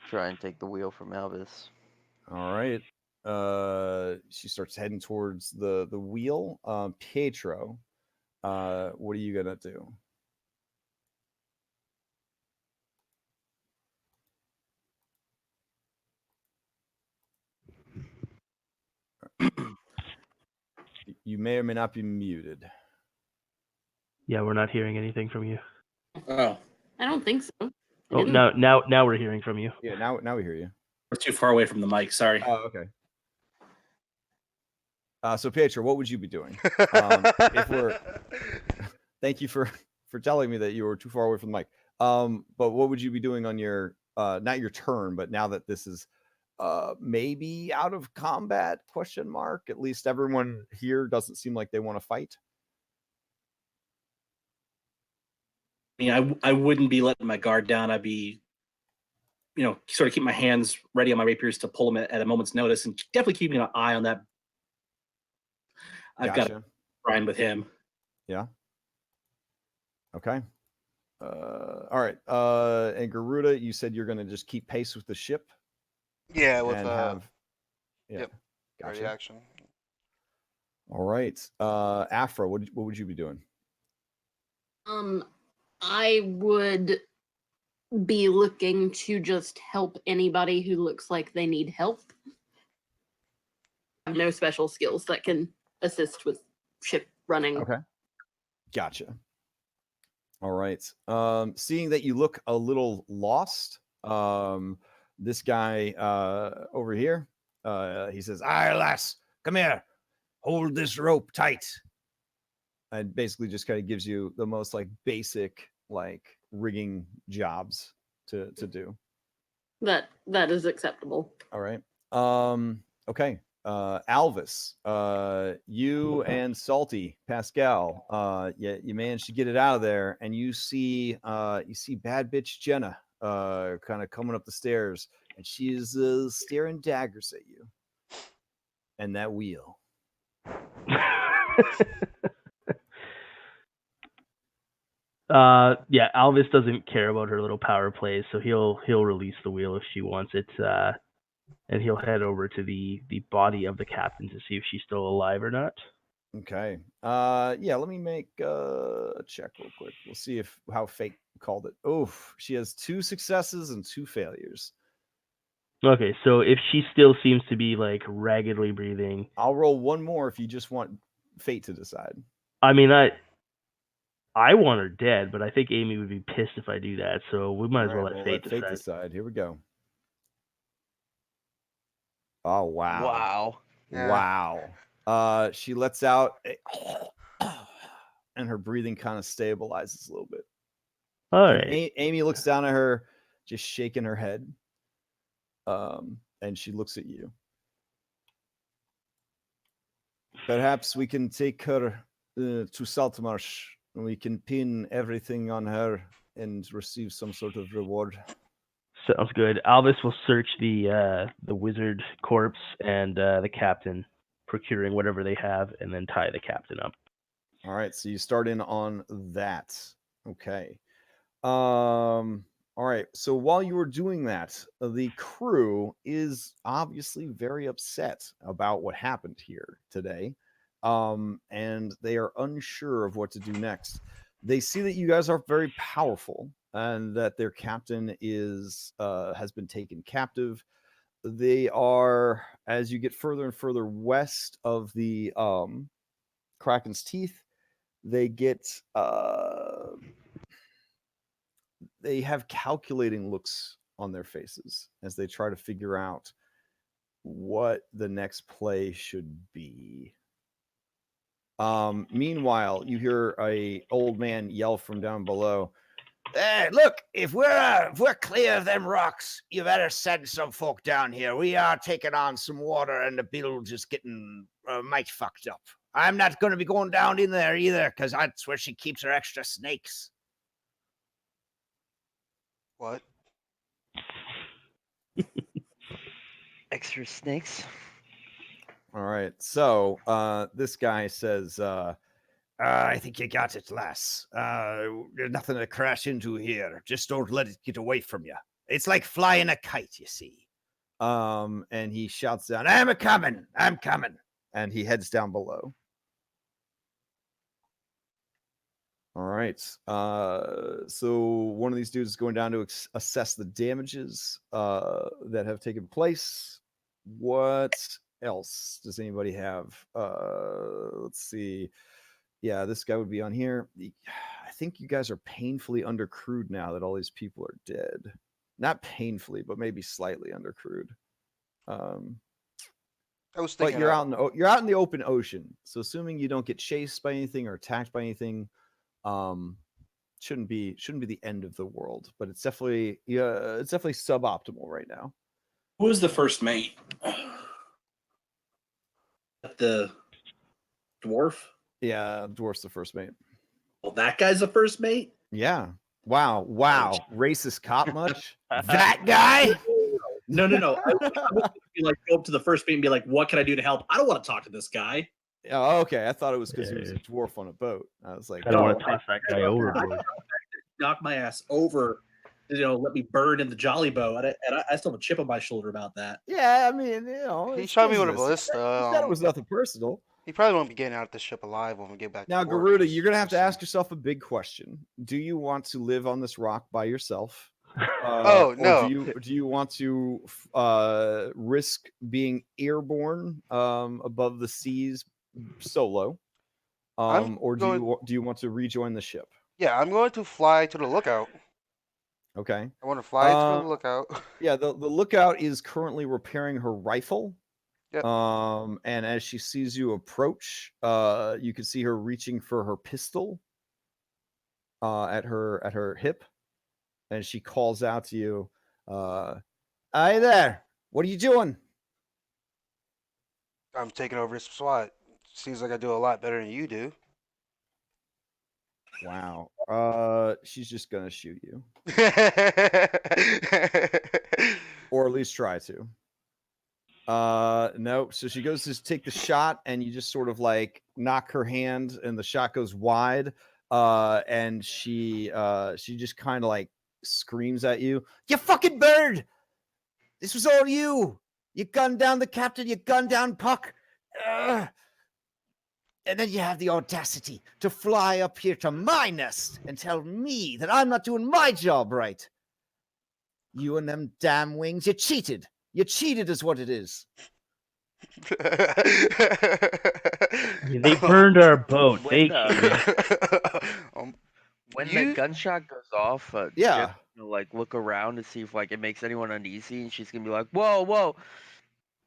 try and take the wheel from Albus. All right. She starts heading towards the wheel. Pietro, what are you gonna do? You may or may not be muted. yeah. We're not hearing anything from you. Oh, I don't think so. Oh, now we're hearing from you. Yeah, now we hear you. we're too far away from the mic. Sorry. Oh, okay. So Pietro, what would you be doing? If we're thank you for telling me that you were too far away from the mic. But what would you be doing on your not your turn, but now that this is maybe out of combat ? At least everyone here doesn't seem like they want to fight. I mean, I wouldn't be letting my guard down. I'd be, sort of keep my hands ready on my rapiers to pull them at a moment's notice, and definitely keeping an eye on that. I've got to grind with him. Yeah. Okay. All right. And Garuda, you said you're going to just keep pace with the ship. Yeah, with and have. Yeah. Yep. Gotcha. Ready action. All right. Afro, what would you be doing? I would be looking to just help anybody who looks like they need help. no special skills that can assist with ship running. Okay. Gotcha. All right. Seeing that you look a little lost, this guy over here, he says, "Aye, lass, come here. Hold this rope tight." And basically just kind of gives you the most like basic like rigging jobs to do. That is acceptable. All right. Okay. Alvis, you and Salty Pascal, you managed to get it out of there, and you see bad bitch Jenna kind of coming up the stairs, and she is staring daggers at you. And that wheel. Yeah, Alvis doesn't care about her little power plays, so he'll release the wheel if she wants it, and he'll head over to the body of the captain to see if she's still alive or not. Okay. Yeah, let me make a check real quick. We'll see how fate called it. Oof, she has 2 successes and 2 failures. Okay, so if she still seems to be like raggedly breathing, I'll roll one more if you just want fate to decide. I mean, I want her dead, but I think Amy would be pissed if I do that, so we might as well let fate decide. Here we go. Oh wow. Wow. Wow. She lets out and her breathing kind of stabilizes a little bit. All And right. Amy looks down at her, just shaking her head. And she looks at you. Perhaps we can take her to Saltmarsh, and we can pin everything on her and receive some sort of reward. Sounds good. Alvis will search the wizard corpse and the captain, procuring whatever they have, and then tie the captain up. All right, so you start in on that. Okay. All right. So while you were doing that, the crew is obviously very upset about what happened here today. And they are unsure of what to do next. They see that you guys are very powerful and that their captain has been taken captive. They are, as you get further and further west of the Kraken's teeth, they get they have calculating looks on their faces as they try to figure out what the next play should be. Meanwhile, you hear a old man yell from down below, "Hey, look, if we're clear of them rocks, you better send some folk down here. We are taking on some water and the bilge is getting might fucked up. I'm not going to be going down in there either, because that's where she keeps her extra snakes." What? Extra snakes. All right. So this guy says, "I think you got it, lass. There's nothing to crash into here. Just don't let it get away from you. It's like flying a kite, you see." And he shouts down, I'm coming. And he heads down below. All right. So one of these dudes is going down to assess the damages that have taken place. What else does anybody have? Let's see. Yeah, this guy would be on here. I think you guys are painfully undercrewed now that all these people are dead. Not painfully, but maybe slightly undercrewed. I was But thinking you're out in the open ocean. So assuming you don't get chased by anything or attacked by anything, shouldn't be the end of the world. But it's definitely suboptimal right now. Who was the first mate? The dwarf? Yeah, dwarf's the first mate. Well, that guy's the first mate? Yeah. Wow. Racist cop much? That guy? No. I was going to be like, go up to the first mate and be like, what can I do to help? I don't want to talk to this guy. Oh, okay. I thought it was because he was a dwarf on a boat. I was like, I don't want to toss that guy overboard. Knock my ass over, let me burn in the jolly boat. And I still have a chip on my shoulder about that. Yeah, I mean, he shot me with a business. ballista. He said it was nothing personal. He probably won't be getting out of the ship alive when we get back. Now, to port. Garuda, you're gonna have to ask yourself a big question. Do you want to live on this rock by yourself, Oh, Or no. do you want to risk being airborne above the seas solo? I'm Or going. do you want to rejoin the ship? Yeah, I'm going to fly to the lookout. Okay. I want to fly to the Uh, lookout. yeah, the lookout is currently repairing her rifle. Yep. And as she sees you approach, you can see her reaching for her pistol at her hip, and she calls out to you, "Hey there! What are you doing?" I'm taking over this SWAT. Seems like I do a lot better than you do. Wow. She's just gonna shoot you, or at least try to. No. So she goes to take the shot, and you just sort of like knock her hand, and the shot goes wide. And she just kind of like screams at you, "You fucking bird! This was all you! You gunned down the captain. You gunned down Puck. Ugh. And then you have the audacity to fly up here to my nest and tell me that I'm not doing my job right. You and them damn wings, you cheated. You cheated is what it is." They burned our boat. When um, when the you gunshot goes off, Yeah. Jen's gonna like look around to see if like it makes anyone uneasy, and she's gonna be like, "Whoa, whoa,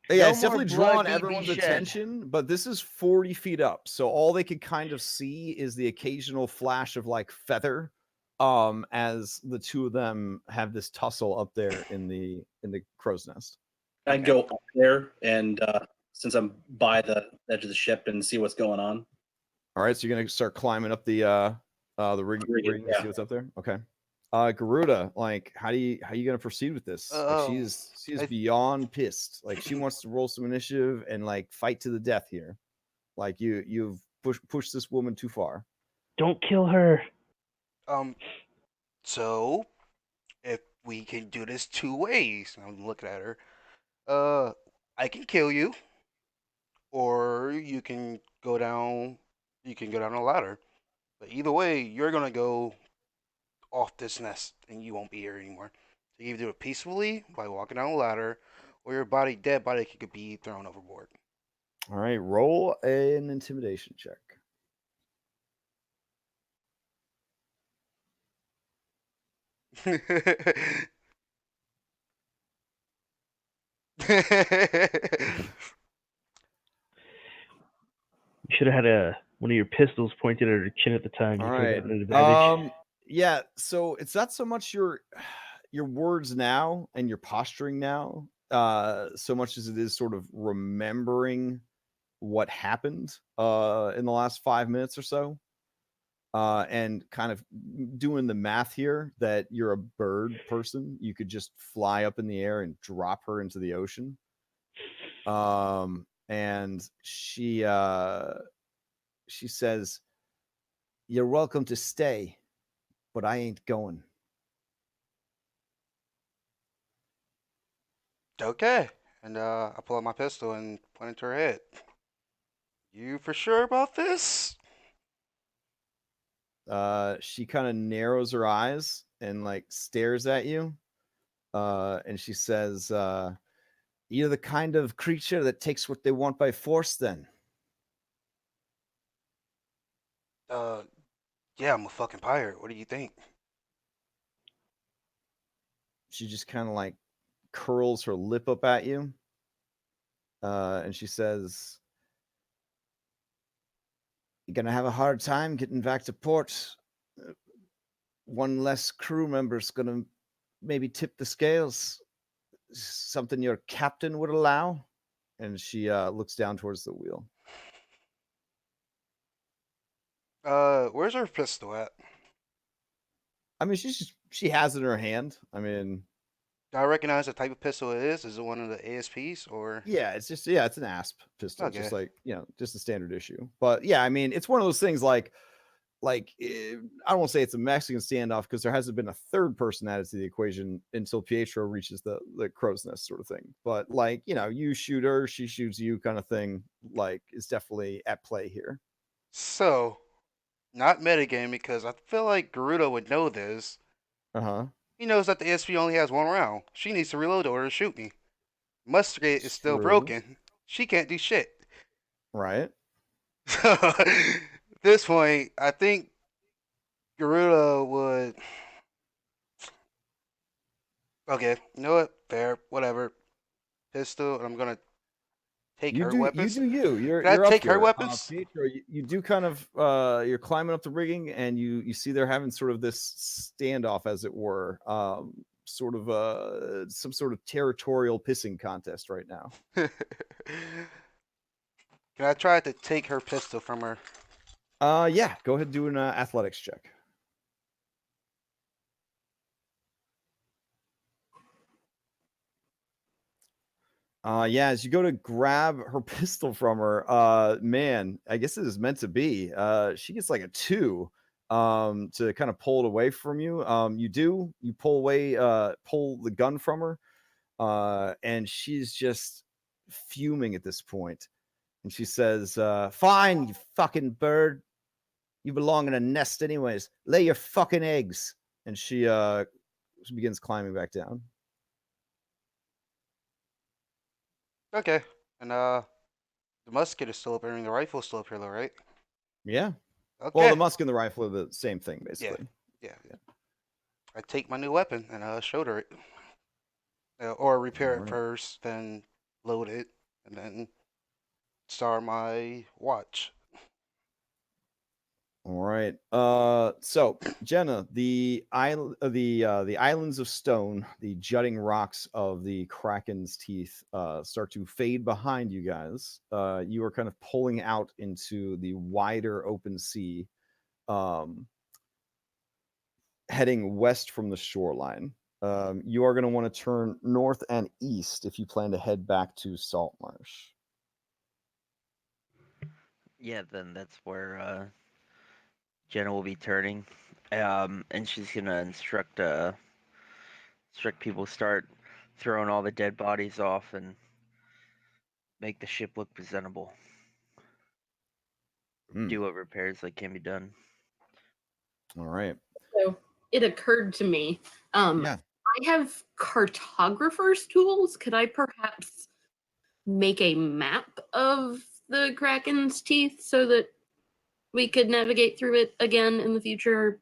Yeah, no it's more definitely blood drawn need be everyone's shed." attention, but this is 40 feet up. So all they could kind of see is the occasional flash of like feather as the two of them have this tussle up there in the crow's nest. I'd go up there and since I'm by the edge of the ship and see what's going on. All right, so you're gonna start climbing up the rigging to Yeah. see what's up there. Okay. Garuda, like how you gonna proceed with this? Like she is I- beyond pissed. Like she wants to roll some initiative and like fight to the death here. Like you've pushed this woman too far. Don't kill her. So if we can do this two ways, I'm looking at her. I can kill you, or you can go down. You can go down a ladder. But either way, you're gonna go off this nest, and you won't be here anymore. So you can do it peacefully by walking down a ladder, or your dead body, could be thrown overboard. All right, roll an intimidation check. You should have had one of your pistols pointed at her chin at the time. All You could have right. gotten an advantage. Yeah, so it's not so much your words now and your posturing now, so much as it is sort of remembering what happened in the last 5 minutes or so. And kind of doing the math here that you're a bird person, you could just fly up in the air and drop her into the ocean. And she says, "You're welcome to stay, but I ain't going." Okay. And I pull out my pistol and point it to her head. You for sure about this? She kind of narrows her eyes and like stares at you. And she says, "You're the kind of creature that takes what they want by force, then." Yeah, I'm a fucking pirate. What do you think? She just kind of like curls her lip up at you. And she says, "You're gonna have a hard time getting back to port. One less crew member's gonna maybe tip the scales. Something your captain would allow." And she looks down towards the wheel. Where's her pistol at? I mean, she has it in her hand. I mean, Do I recognize the type of pistol it is? Is it one of the ASPs or? yeah, it's an ASP pistol, Okay. just like just a standard issue. But yeah, I mean, it's one of those things like I don't want to say it's a Mexican standoff because there hasn't been a third person added to the equation until Pietro reaches the crow's nest sort of thing. But like you shoot her, she shoots you, kind of thing. Like is definitely at play here. So, not metagame because I feel like Gerudo would know this. Uh huh. He knows that the SP only has 1 round. She needs to reload in order to shoot me. Musket is still True. broken. She can't do shit. Right. So at this point, I think Gorilla would. Okay, you know what? Fair, whatever. Pistol. I'm gonna take You her do weapons. you. Can I You're up take her here. weapons? Pietro, you do kind of you're climbing up the rigging, and you see they're having sort of this standoff, as it were. Sort of some sort of territorial pissing contest right now. Can I try to take her pistol from her? Yeah, go ahead and do an athletics check. Yeah, as you go to grab her pistol from her, man, I guess it is meant to be. She gets like a 2 to kind of pull it away from you. You pull away, pull the gun from her, and she's just fuming at this point. And she says, fine, you fucking bird. You belong in a nest anyways. Lay your fucking eggs. And she begins climbing back down. Okay. And the musket is still up here, and the rifle is still up here, though, right? Yeah. Okay. Well, the musket and the rifle are the same thing, basically. Yeah. I take my new weapon and shoulder it, or repair it Alright. first, then load it, and then start my watch. All right. So Jenna, the islands of stone, the jutting rocks of the Kraken's teeth, start to fade behind you guys. You are kind of pulling out into the wider open sea, heading west from the shoreline. You are going to want to turn north and east if you plan to head back to Saltmarsh. Yeah, then that's where Jenna will be turning, and she's gonna instruct people start throwing all the dead bodies off and make the ship look presentable. Do what repairs that can be done. All right. So it occurred to me. Yeah. I have cartographer's tools. Could I perhaps make a map of the Kraken's teeth so that we could navigate through it again in the future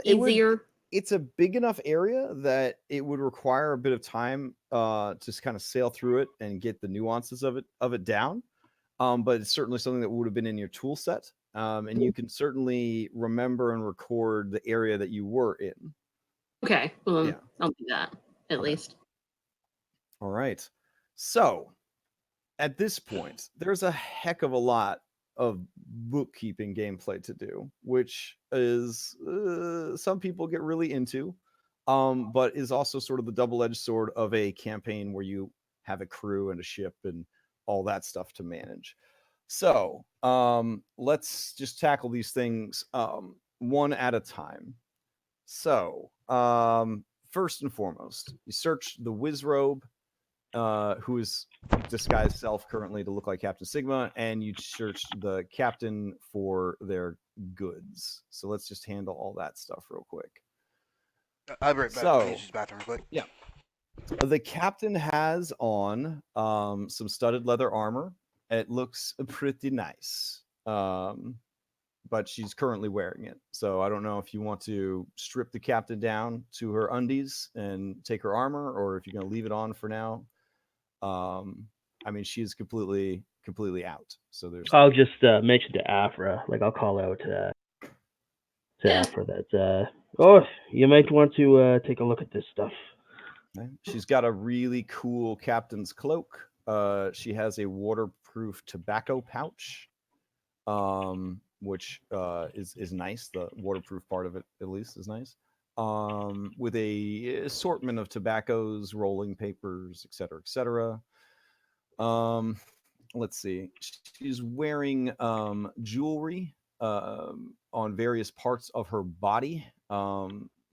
easier? It's a big enough area that it would require a bit of time to kind of sail through it and get the nuances of it down. But it's certainly something that would have been in your tool set. And you can certainly remember and record the area that you were in. Okay, well, Yeah. I'll do that at least. All right. So at this point, there's a heck of a lot of bookkeeping gameplay to do, which is some people get really into, but is also sort of the double-edged sword of a campaign where you have a crew and a ship and all that stuff to manage. So let's just tackle these things one at a time. So first and foremost, you search the Wizrobe, who is disguised self currently to look like Captain Sigma, and you search the captain for their goods. So let's just handle all that stuff real quick. I'll be right back. I need to use the bathroom real quick. Yeah. The captain has on some studded leather armor. It looks pretty nice. But she's currently wearing it. So I don't know if you want to strip the captain down to her undies and take her armor, or if you're going to leave it on for now. I mean, she's completely out. So there's. I'll just mention to Afra, like I'll call out to Afra that you might want to take a look at this stuff. Okay. She's got a really cool captain's cloak. She has a waterproof tobacco pouch, which is nice. The waterproof part of it, at least, is nice. With a assortment of tobaccos, rolling papers, etc., etc. Let's see. She's wearing jewelry on various parts of her body, at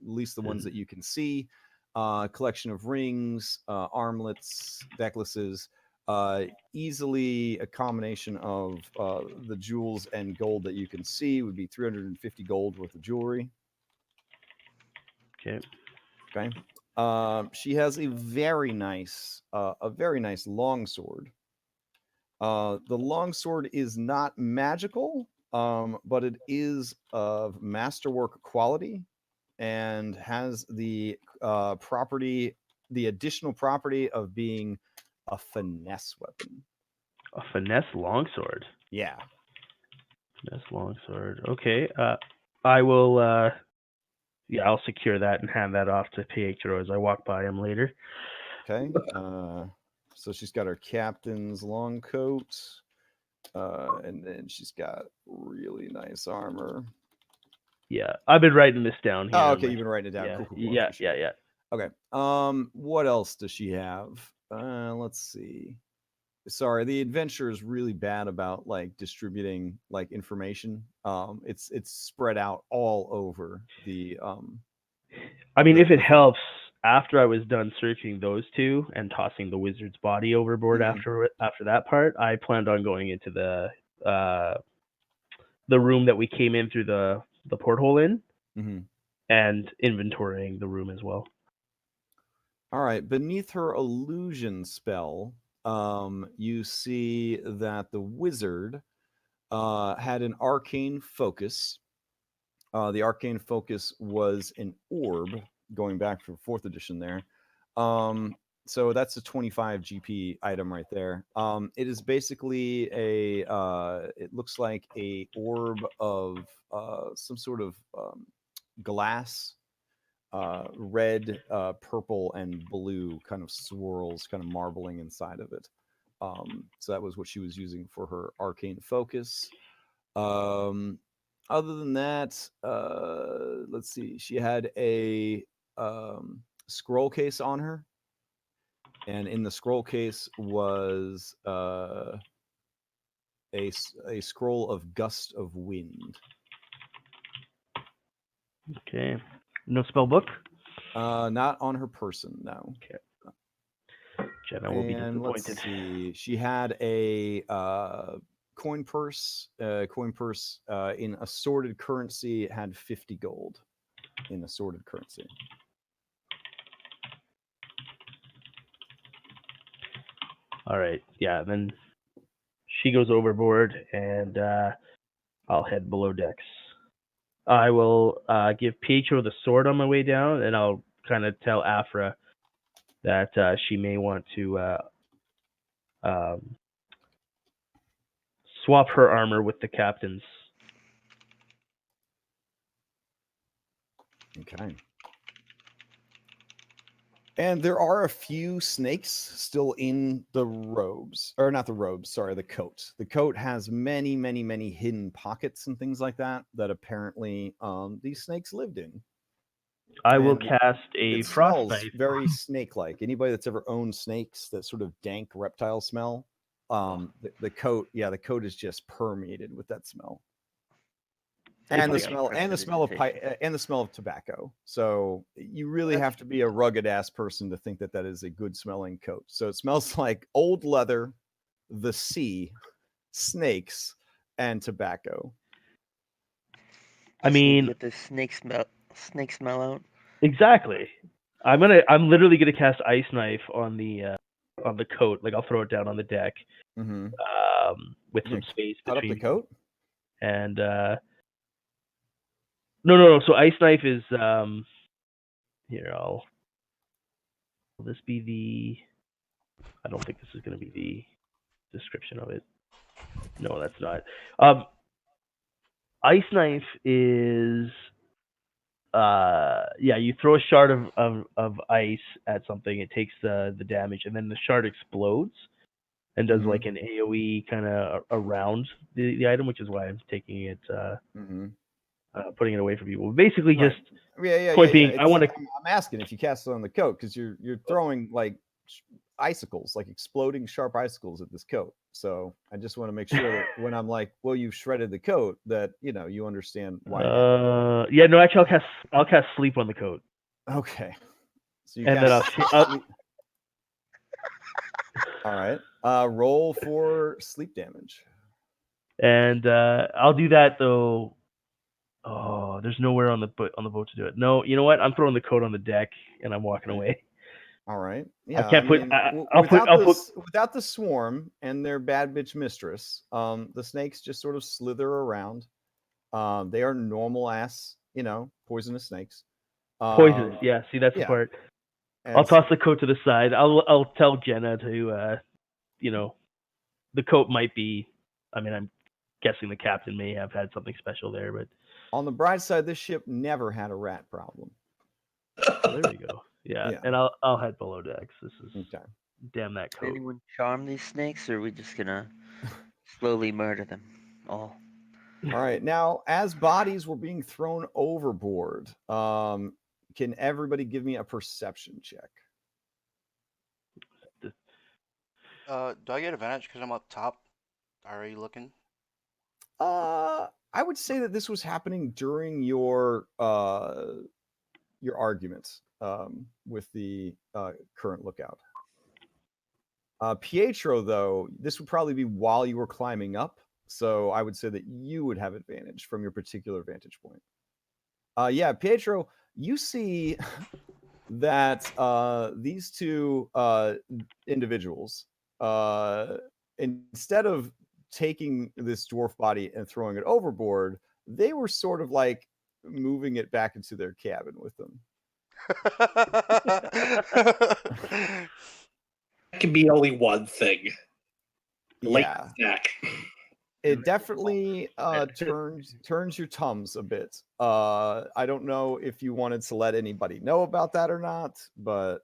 least the ones that you can see. Collection of rings, armlets, necklaces. Easily a combination of the jewels and gold that you can see would be 350 gold worth of jewelry. Okay. Okay. She has a very nice longsword. The longsword is not magical, but it is of masterwork quality and has the additional property of being a finesse weapon. A finesse longsword. Yeah. Finesse longsword. Okay. I will. I'll secure that and hand that off to Pietro as I walk by him later. Okay. So she's got her captain's long coat, and then she's got really nice armor. Yeah, I've been writing this down here. Oh, okay. You've been writing it down. Yeah, Cool. yeah, Appreciate it. yeah. Okay. What else does she have? Let's see. Sorry, the adventure is really bad about like distributing like information. It's spread out all over the I mean, the- if it the thing. helps, after I was done searching those two and tossing the wizard's body overboard Mhm. after that part, I planned on going into the room that we came in through the porthole in Mhm. and inventorying the room as well. All right, beneath her illusion spell, you see that the wizard had an arcane focus. The arcane focus was an orb, going back from 4th edition there. So that's a 25 GP item right there. It is basically it looks like a orb of some sort of glass, red, purple, and blue kind of swirls, kind of marbling inside of it. So that was what she was using for her arcane focus. Other than that, let's see. She had a scroll case on her, and in the scroll case was a scroll of gust of wind. Okay. No spell book? Not on her person, no. Jenna will be And let's disappointed. see. She had a coin purse. In assorted currency. It had 50 gold in assorted currency. All right. Yeah. Then she goes overboard, and I'll head below decks. I will give Pietro the sword on my way down, and I'll kind of tell Afra that she may want to swap her armor with the captain's. Okay. And there are a few snakes still in the robes, or not the robes, sorry, the coat. The coat has many, many, many hidden pockets and things like that apparently these snakes lived in. I will And cast a it frost smells knife. very snake-like. Anybody that's ever owned snakes, that sort of dank reptile smell, the coat is just permeated with that smell. And the smell of tobacco. So you really have to be a rugged ass person to think that that is a good smelling coat. So it smells like old leather, the sea, snakes, and tobacco. I mean, get the snake smell out. Exactly. I'm literally gonna cast ice knife on the coat. Like I'll throw it down on the deck, Mm-hmm. with some space Cut up between the coat. And no. So ice knife is here. Will this be the? I don't think this is gonna be the description of it. No, that's not. Ice knife is you throw a shard of ice at something, it takes the damage, and then the shard explodes and does like an AoE kind of around the item, which is why I'm taking it, putting it away from people. Basically, Right. just Point being, I want to. I'm asking if you cast it on the coat because you're throwing like icicles, like exploding sharp icicles at this coat. So I just want to make sure that when I'm like, well, you've shredded the coat, that you understand why. No, actually, I'll cast sleep on the coat. Okay. So you and then sleep. All right. Roll for sleep damage. And I'll do that though. Oh, there's nowhere on the boat to do it. No, you know what? I'm throwing the coat on the deck and I'm walking Okay. away. All right. I Yeah. can't put. mean, I'll put. without the swarm and their bad bitch mistress, the snakes just sort of slither around. They are normal ass, poisonous snakes. Poisonous. Yeah. See, that's the yeah. part. And I'll toss the coat to the side. I'll tell Jenna to the coat might be. I mean, I'm guessing the captain may have had something special there, but on the bright side, this ship never had a rat problem. well, there we go. Yeah. Yeah. And I'll head below decks. This is Okay. damn that Can coat. anyone charm these snakes, or are we just gonna slowly murder them all? All right. Now, as bodies were being thrown overboard, can everybody give me a perception check? Do I get advantage because I'm up top? Already looking. I would say that this was happening during your arguments with the current lookout. Pietro, though, this would probably be while you were climbing up, so I would say that you would have advantage from your particular vantage point. Yeah, Pietro, you see that these two individuals, instead of taking this dwarf body and throwing it overboard, they were sort of like moving it back into their cabin with them. That could be only one thing. Late Yeah, snack. it definitely turns your tums a bit. I don't know if you wanted to let anybody know about that or not, but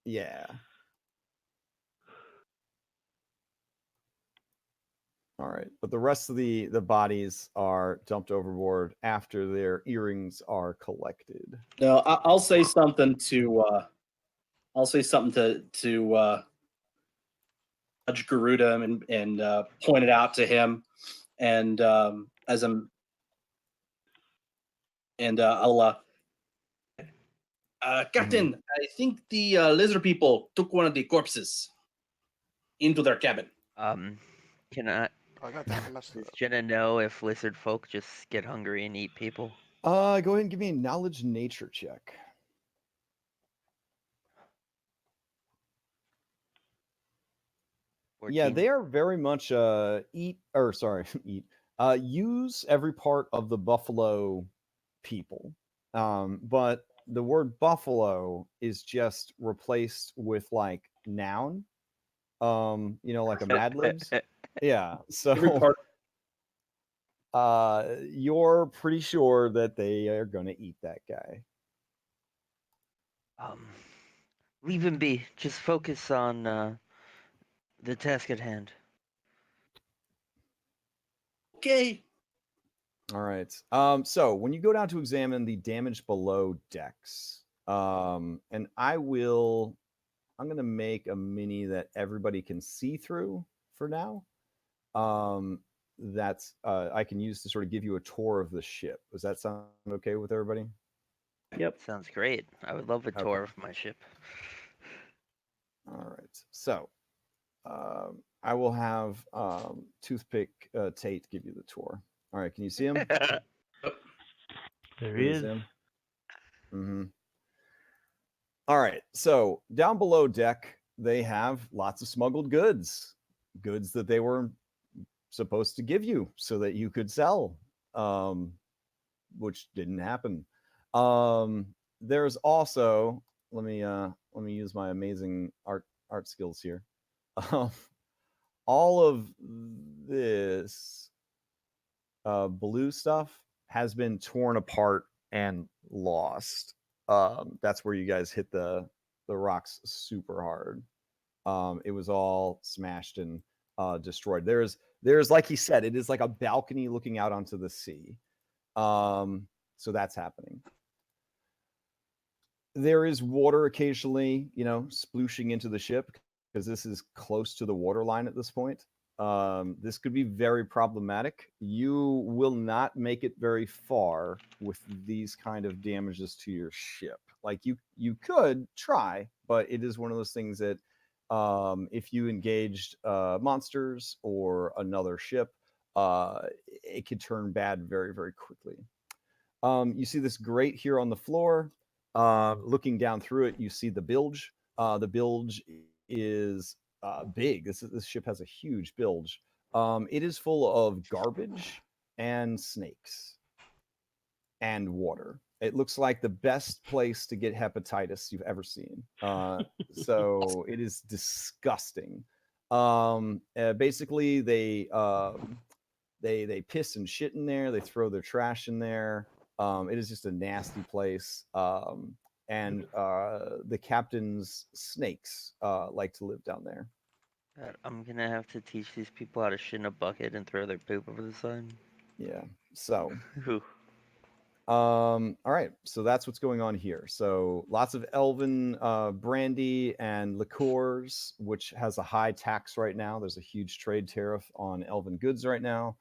yeah. All right, but the rest of the bodies are dumped overboard after their earrings are collected. No, I'll say something to. I'll say something to Judge Garuda and point it out to him, and as I'm, and I'll. Captain, I think the lizard people took one of the corpses into their cabin. Can I? I got that messed Does up. Jenna know if lizard folk just get hungry and eat people? Go ahead and give me a knowledge nature check. Yeah, 14? they are very much eat use every part of the buffalo people. But the word buffalo is just replaced with like noun. Like a Mad Libs. Yeah. Every So part. you're pretty sure that they are gonna eat that guy. Leave him be. Just focus on the task at hand. Okay. All right. So when you go down to examine the damage below decks, and I'm gonna make a mini that everybody can see through for now. That's I can use to sort of give you a tour of the ship. Does that sound okay with everybody? Yep. Sounds great. I would love a tour Okay. of my ship. All right. So I will have Toothpick Tate give you the tour. All right. Can you see him? There he is. Mm-hmm. All right. So down below deck, they have lots of smuggled goods that they were supposed to give you so that you could sell, which didn't happen. There's also let me use my amazing art skills here. All of this blue stuff has been torn apart and lost. That's where you guys hit the rocks super hard. It was all smashed and destroyed. There's like he said, it is like a balcony looking out onto the sea. So that's happening. There is water occasionally, splooshing into the ship because this is close to the water line at this point. This could be very problematic. You will not make it very far with these kind of damages to your ship. Like you could try, but it is one of those things that if you engaged monsters or another ship, it could turn bad very, very quickly. You see this grate here on the floor. Looking down through it, you see the bilge. The bilge is big. This ship has a huge bilge. It is full of garbage and snakes and water. It looks like the best place to get hepatitis you've ever seen. So it is disgusting. Basically, they piss and shit in there. They throw their trash in there. It is just a nasty place. And the captain's snakes like to live down there. God, I'm gonna have to teach these people how to shit in a bucket and throw their poop over the side. Yeah. So Whew. all right, so that's what's going on here. So lots of elven brandy and liqueurs, which has a high tax right now. There's a huge trade tariff on elven goods right now.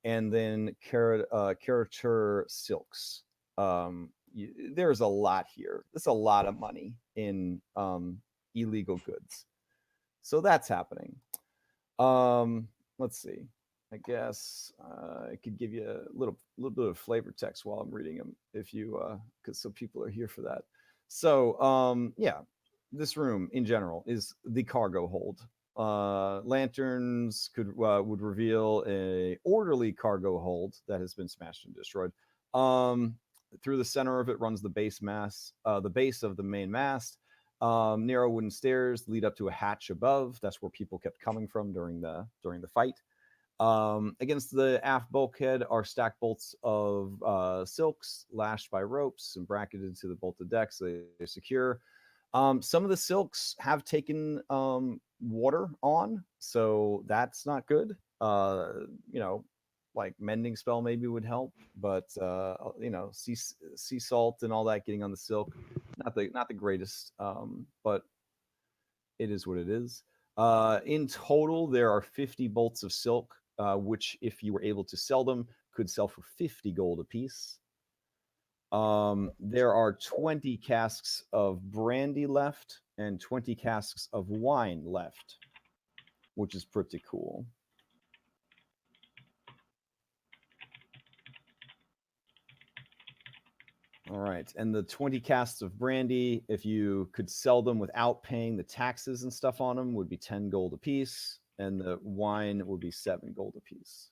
And then character silks. There's a lot here. There's a lot of money in illegal goods. So that's happening. Let's see. I guess I could give you a little bit of flavor text while I'm reading them, if you, because some people are here for that. So yeah, this room in general is the cargo hold. Lanterns would reveal a orderly cargo hold that has been smashed and destroyed. Through the center of it runs the base the base of the main mast. Narrow wooden stairs lead up to a hatch above. That's where people kept coming from during the fight. Against the aft bulkhead are stacked bolts of silks lashed by ropes and bracketed to the bolted decks. They're secure. Some of the silks have taken water on, so that's not good. Like mending spell maybe would help, but sea salt and all that getting on the silk, not the greatest, but it is what it is. In total, there are 50 bolts of silk, which, if you were able to sell them, could sell for 50 gold apiece. There are 20 casks of brandy left and 20 casks of wine left, which is pretty cool. All right, and the 20 casks of brandy, if you could sell them without paying the taxes and stuff on them, would be 10 gold apiece, and the wine would be 7 gold apiece.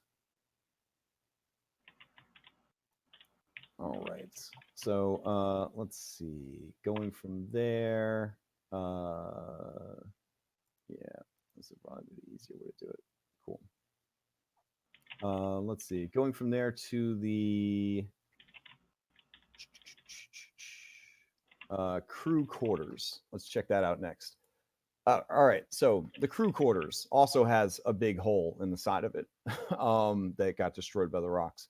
All right, so let's see. Going from there, yeah, this is probably the easier way to do it. Cool. Let's see. Going from there to the crew quarters. Let's check that out next. All right, so the crew quarters also has a big hole in the side of it that got destroyed by the rocks.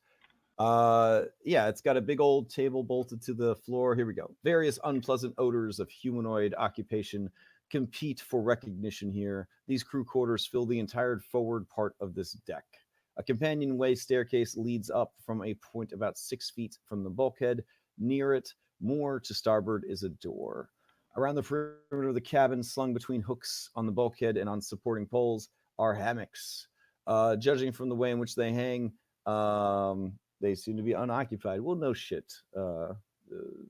Yeah, it's got a big old table bolted to the floor. Here we go. Various unpleasant odors of humanoid occupation compete for recognition here. These crew quarters fill the entire forward part of this deck. A companionway staircase leads up from a point about 6 feet from the bulkhead. Near it, more to starboard, is a door. Around the perimeter of the cabin, slung between hooks on the bulkhead and on supporting poles, are hammocks. Judging from the way in which they hang, they seem to be unoccupied. Well, no shit.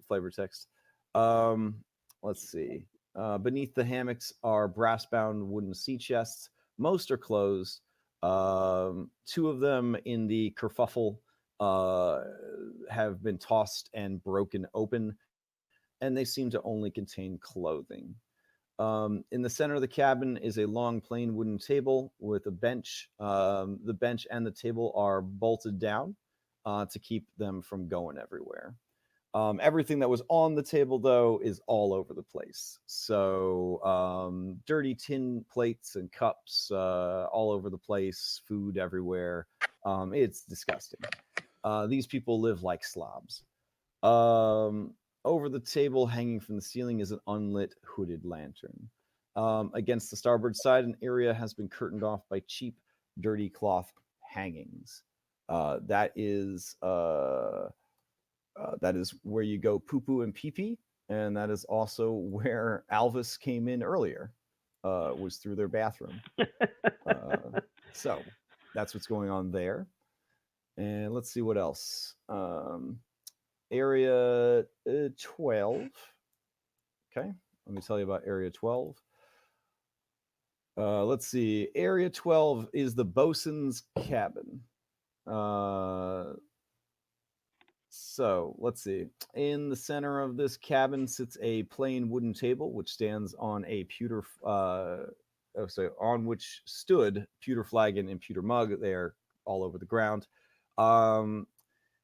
Flavor text. Let's see. Beneath the hammocks are brass-bound wooden sea chests. Most are closed. 2 of them in the kerfuffle have been tossed and broken open, and they seem to only contain clothing. In the center of the cabin is a long, plain wooden table with a bench. The bench and the table are bolted down to keep them from going everywhere. Everything that was on the table, though, is all over the place. So dirty tin plates and cups all over the place, food everywhere. It's disgusting. These people live like slobs. Over the table, hanging from the ceiling, is an unlit hooded lantern. Against the starboard side, an area has been curtained off by cheap, dirty cloth hangings. That is where you go poo-poo and pee-pee, and that is also where Alvis came in earlier, was through their bathroom. So that's what's going on there. And let's see what else. Area 12. Okay, let me tell you about Area 12. Let's see. Area 12 is the bosun's cabin. So let's see. In the center of this cabin sits a plain wooden table, which stands on a pewter, on which stood pewter flagon and pewter mug. They are all over the ground.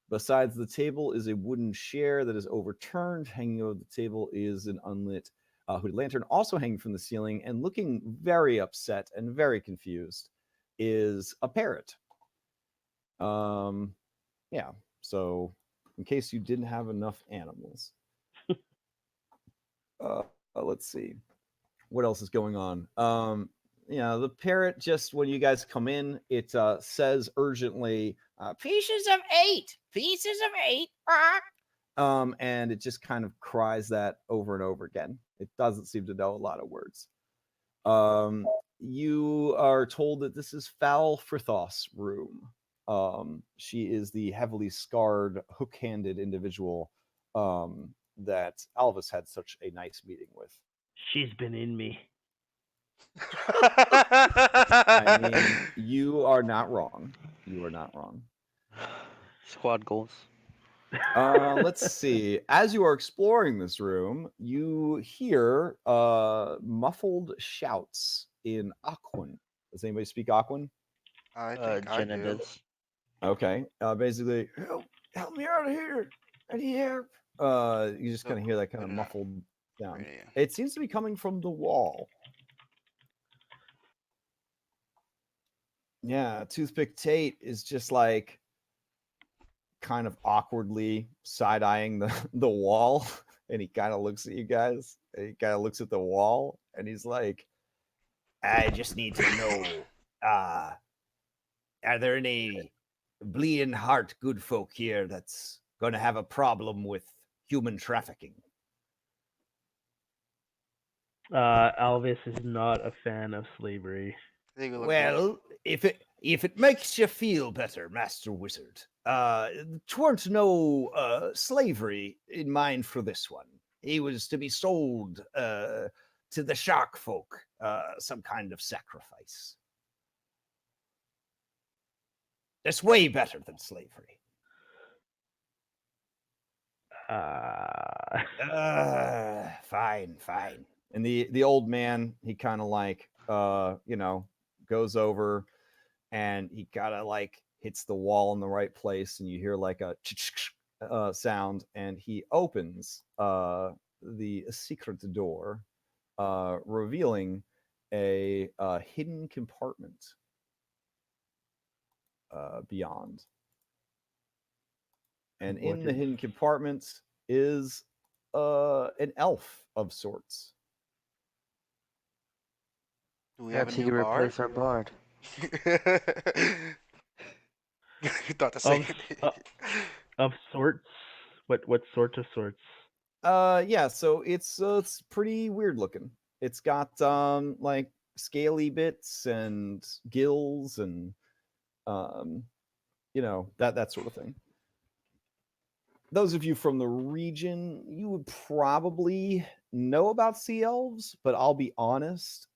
Besides the table is a wooden chair that is overturned. Hanging over the table is an unlit hooded lantern, also hanging from the ceiling, and looking very upset and very confused is a parrot. Yeah. So, in case you didn't have enough animals, let's see what else is going on. The parrot, just when you guys come in, it says urgently, "Pieces of 8, pieces of 8." And it just kind of cries that over and over again. It doesn't seem to know a lot of words. You are told that this is Foul Frithos' room. She is the heavily scarred, hook-handed individual that Alvis had such a nice meeting with. She's been in me. I mean, you are not wrong. You are not wrong. Squad goals. Let's see. As you are exploring this room, you hear muffled shouts in Aquan. Does anybody speak Aquan? I think I Jenna do. does. Okay. Basically, help me out of here. I need help. You just kind of hear that kind of muffled sound. Yeah. It seems to be coming from the wall. Yeah, Toothpick Tate is just like kind of awkwardly side-eyeing the wall, and he kind of looks at you guys, and he kind of looks at the wall, and he's like, I just need to know, are there any bleeding heart good folk here that's going to have a problem with human trafficking? Alvis is not a fan of slavery. Well, if it makes you feel better, Master Wizard, twarn't no slavery in mind for this one. He was to be sold to the shark folk, some kind of sacrifice. That's way better than slavery. Fine. And the old man, he kind of like goes over and he kind of like hits the wall in the right place, and you hear like a sound, and he opens the secret door, revealing a hidden compartment beyond. And in the hidden compartment is an elf of sorts. Do we have a Perhaps he new could bard? replace our bard. You thought to say Of sorts? What sort of sorts? Yeah, so it's pretty weird looking. It's got like scaly bits and gills and that sort of thing. Those of you from the region, you would probably know about sea elves, but I'll be honest,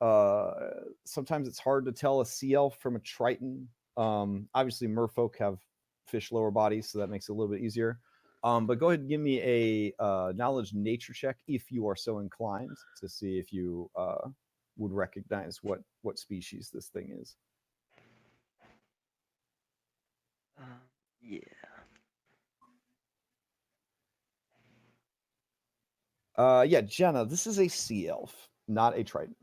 sometimes it's hard to tell a sea elf from a triton. Obviously merfolk have fish lower bodies, so that makes it a little bit easier. But go ahead and give me a knowledge nature check if you are so inclined, to see if you would recognize what species this thing is. Yeah. Yeah, Jenna, this is a sea elf, not a triton.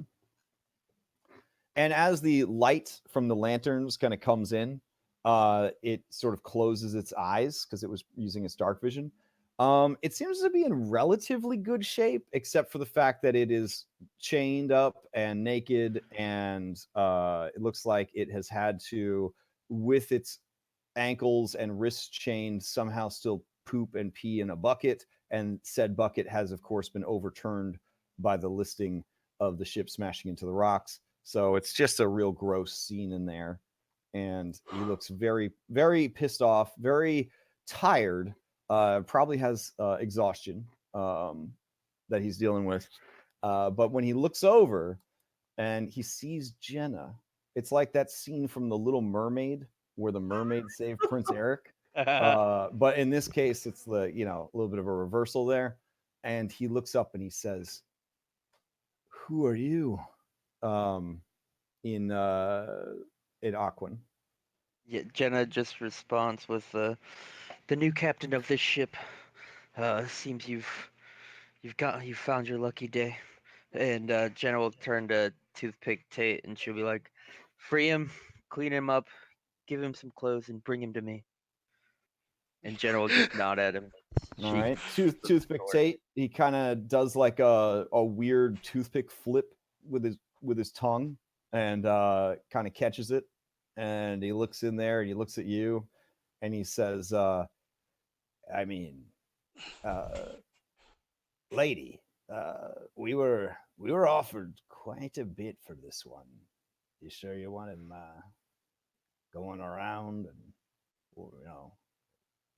And as the light from the lanterns kind of comes in, it sort of closes its eyes because it was using its dark vision. It seems to be in relatively good shape, except for the fact that it is chained up and naked, and it looks like it has had to, with its ankles and wrists chained, somehow still poop and pee in a bucket, and said bucket has, of course, been overturned by the listing of the ship smashing into the rocks. So it's just a real gross scene in there. and he looks very, very pissed off, very tired. Probably has exhaustion that he's dealing with. But when he looks over and he sees Jenna, it's like that scene from The Little Mermaid where the mermaid saved Prince Eric. But in this case, it's a little bit of a reversal there. And he looks up and he says, "Who are you?" In Aquan. Yeah, Jenna just responds with the new captain of this ship. Seems you've found your lucky day. And Jenna will turn to Toothpick Tate and she'll be like, "Free him, clean him up, give him some clothes, and bring him to me." And Jenna will just nod at him. All right, Toothpick Tate. He kind of does like a weird toothpick flip with his tongue, and kind of catches it, and he looks in there and he looks at you, and he says, "I mean, lady, we were offered quite a bit for this one. You sure you want him going around and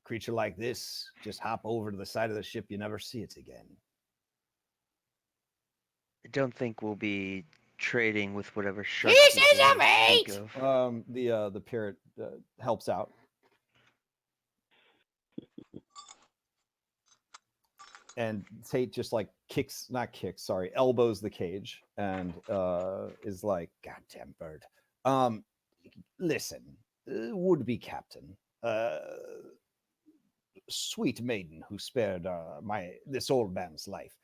creature like this just hop over to the side of the ship, you never see it again?" I don't think we'll be trading with whatever shark Pieces people of you speak eight! of. The parrot helps out. And Tate just like elbows the cage and is like, "Goddamn bird. Listen, would-be captain, sweet maiden who spared this old man's life.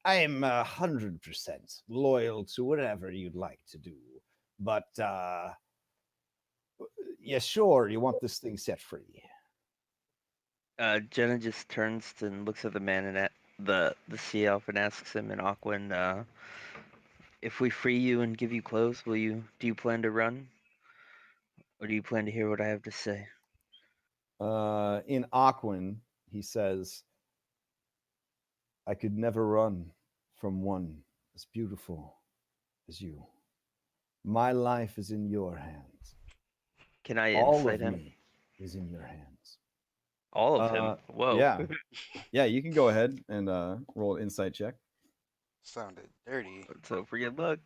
I am 100% loyal to whatever you'd like to do, but yeah, sure, you want this thing set free." Jenna just turns and looks at the man and at the sea elf and asks him in Aquan, "If we free you and give you clothes, do you plan to run? Or do you plan to hear what I have to say?" In Aquan, he says, "I could never run from one as beautiful as you. My life is in your hands. Can I All insight of him? me is in your hands." All of him? Whoa. Yeah. Yeah, you can go ahead and roll an insight check. Sounded dirty. Let's hope for good luck.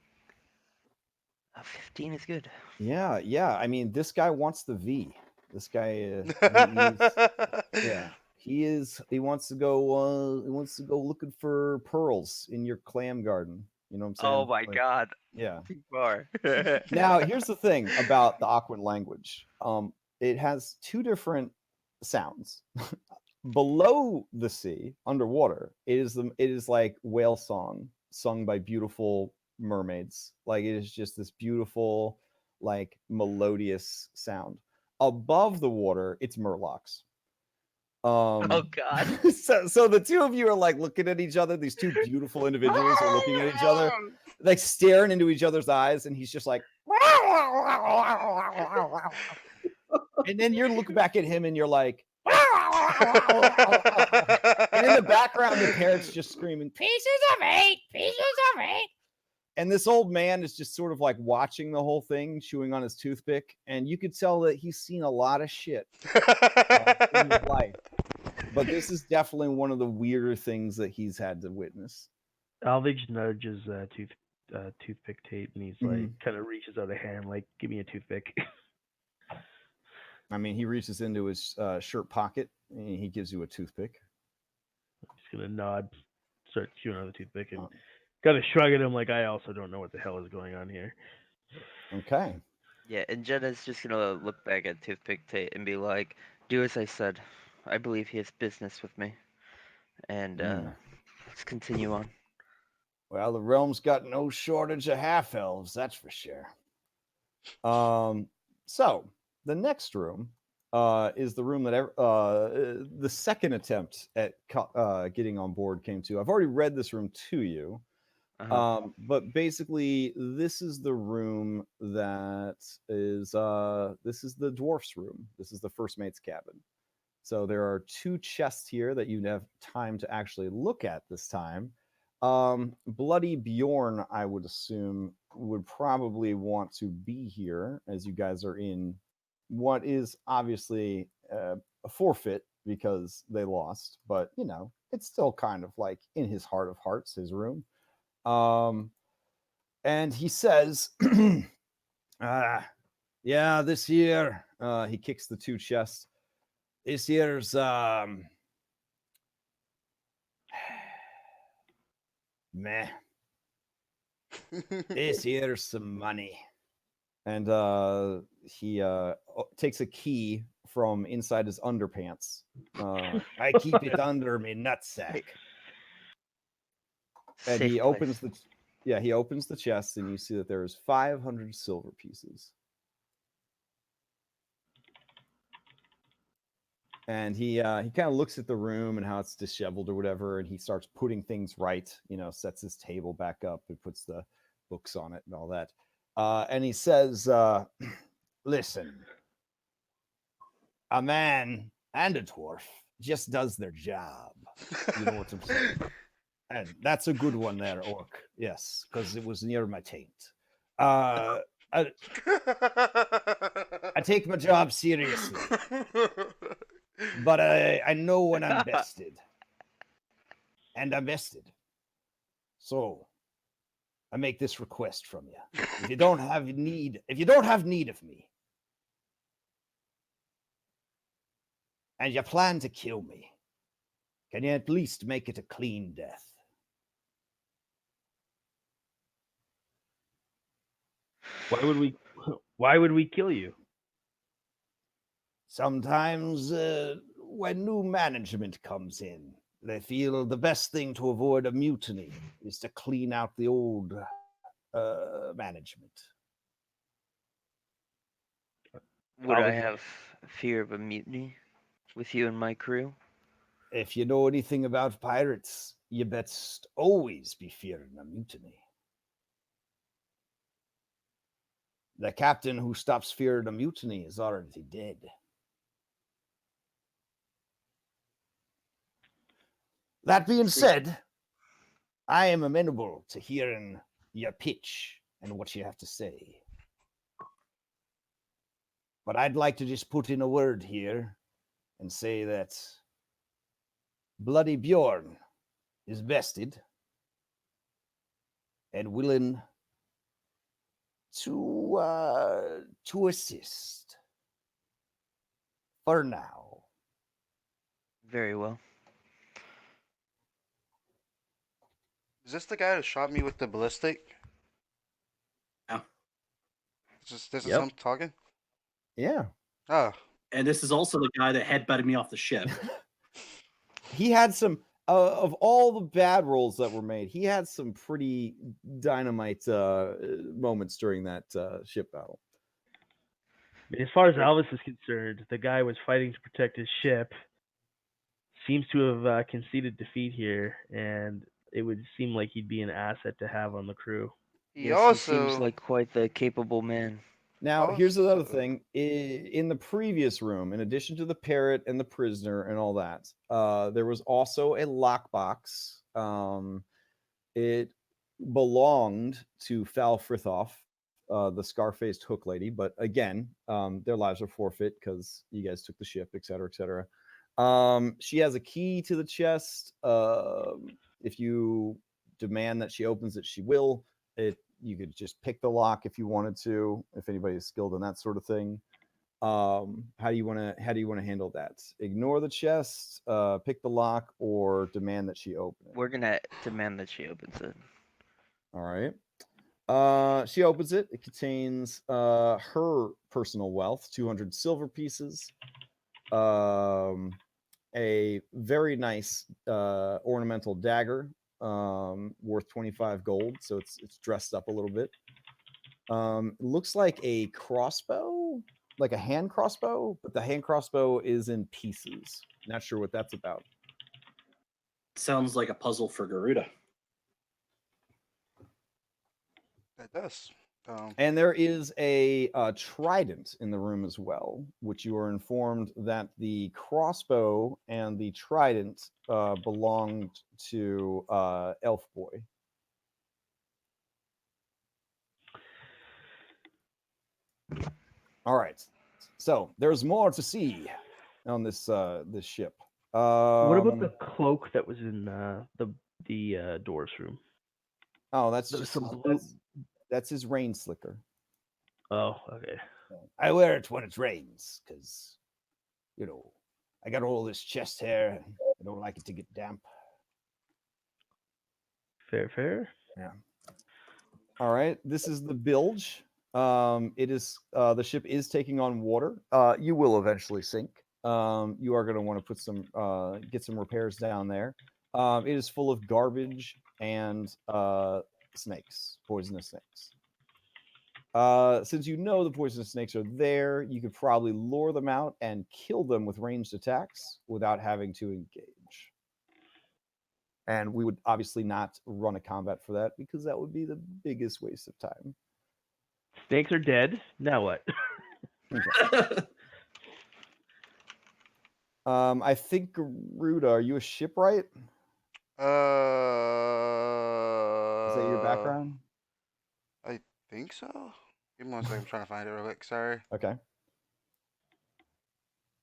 15 is good. Yeah. I mean, this guy wants the V. This guy, he wants to go. He wants to go looking for pearls in your clam garden. You know what I'm saying? Oh my god. Yeah. Too far. Now, here's the thing about the Aquan language. It has two different sounds. Below the sea, underwater, it is like whale song sung by beautiful mermaids. Like, it is just this beautiful, like, melodious sound. Above the water, it's murlocs. Oh god. So the two of you are like looking at each other. These two beautiful individuals are looking at each other, like staring into each other's eyes, and he's just like, and then you're looking back at him and you're like, and in the background, the parrot's just screaming, "Pieces of eight, pieces of eight." And this old man is just sort of like watching the whole thing, chewing on his toothpick. And you could tell that he's seen a lot of shit in his life. But this is definitely one of the weirder things that he's had to witness. Alvage nudges Toothpick Tate, and he's like, kind of reaches out a hand, like, "Give me a toothpick." I mean, he reaches into his shirt pocket and he gives you a toothpick. I'm just gonna nod, start chewing on the toothpick, and kind of shrug at him, like, I also don't know what the hell is going on here. Okay. Yeah, and Jenna's just gonna look back at Toothpick Tate and be like, "Do as I said. I believe he has business with me." And let's continue on. Well, the realm's got no shortage of half-elves, that's for sure. So the next room is the room that the second attempt at getting on board came to. I've already read this room to you. But basically, this is the room that is this is the dwarf's room. This is the first mate's cabin. So there are two chests here that you have time to actually look at this time. Bloody Bjorn, I would assume, would probably want to be here as you guys are in what is obviously a forfeit because they lost, but it's still kind of like in his heart of hearts, his room. And he says, yeah, this year, he kicks the two chests. This year's meh. This here's some money. And he takes a key from inside his underpants. I keep it under my nutsack. And Safe he opens place. he opens the chest, and you see that there is 500 silver pieces. And he kind of looks at the room and how it's disheveled or whatever, and he starts putting things right. Sets his table back up and puts the books on it and all that. And he says, listen, a man and a dwarf just does their job. You know what I'm saying? And that's a good one there, Orc. Yes, because it was near my taint. I take my job seriously, but I know when I'm bested. And I'm vested. So I make this request from you. If you don't have need of me, and you plan to kill me, can you at least make it a clean death? Why would we kill you? Sometimes when new management comes in, they feel the best thing to avoid a mutiny is to clean out the old management. Would I have fear of a mutiny with you and my crew? If you know anything about pirates, you best always be fearing a mutiny. The captain who stops fearing a mutiny is already dead. That being said, I am amenable to hearing your pitch and what you have to say. But I'd like to just put in a word here and say that Bloody Bjorn is vested and willing to assist for now. Very well. Is this the guy who shot me with the ballistic? Yeah. This is Yep. him talking? Yeah. Oh. And this is also the guy that headbutted me off the ship. He had some of all the bad rolls that were made. He had some pretty dynamite moments during that ship battle. As far as Alvis is concerned, the guy was fighting to protect his ship. Seems to have conceded defeat here, and it would seem like he'd be an asset to have on the crew. He Yes, he seems like quite the capable man. Now, here's another thing. In the previous room, in addition to the parrot and the prisoner and all that, there was also a lockbox. It belonged to Fal Frithoff, the scar-faced hook lady. But again, their lives are forfeit because you guys took the ship, et cetera, et cetera. She has a key to the chest. If you demand that she opens it, she will. You could just pick the lock if you wanted to, if anybody's skilled in that sort of thing. How do you want to handle that? Ignore the chest, pick the lock, or demand that she open it? We're gonna demand that she opens it. All right. She opens it. It contains her personal wealth, 200 silver pieces, a very nice ornamental dagger, worth 25 gold, so it's dressed up a little bit. It looks like a crossbow, like a hand crossbow, but the hand crossbow is in pieces. Not sure what that's about. Sounds like a puzzle for Garuda. That does. And there is a trident in the room as well, which you are informed that the crossbow and the trident belonged to Elf Boy. All right. So there's more to see on this this ship. What about the cloak that was in the doors room? Oh, that's There was just some blue. that's his rain slicker. Oh, okay. I wear it when it rains because, you know, I got all this chest hair. I don't like it to get damp. Fair. Yeah. All right. This is the bilge. It is the ship is taking on water. You will eventually sink. You are going to want to put some get some repairs down there. It is full of garbage and snakes, poisonous snakes. Since you know the poisonous snakes are there, you could probably lure them out and kill them with ranged attacks without having to engage. And we would obviously not run a combat for that because that would be the biggest waste of time. Snakes are dead. Now what? I think Garuda, are you a shipwright? Is that your background? I think so. Give me one second. I'm trying to find it real quick. Sorry. Okay.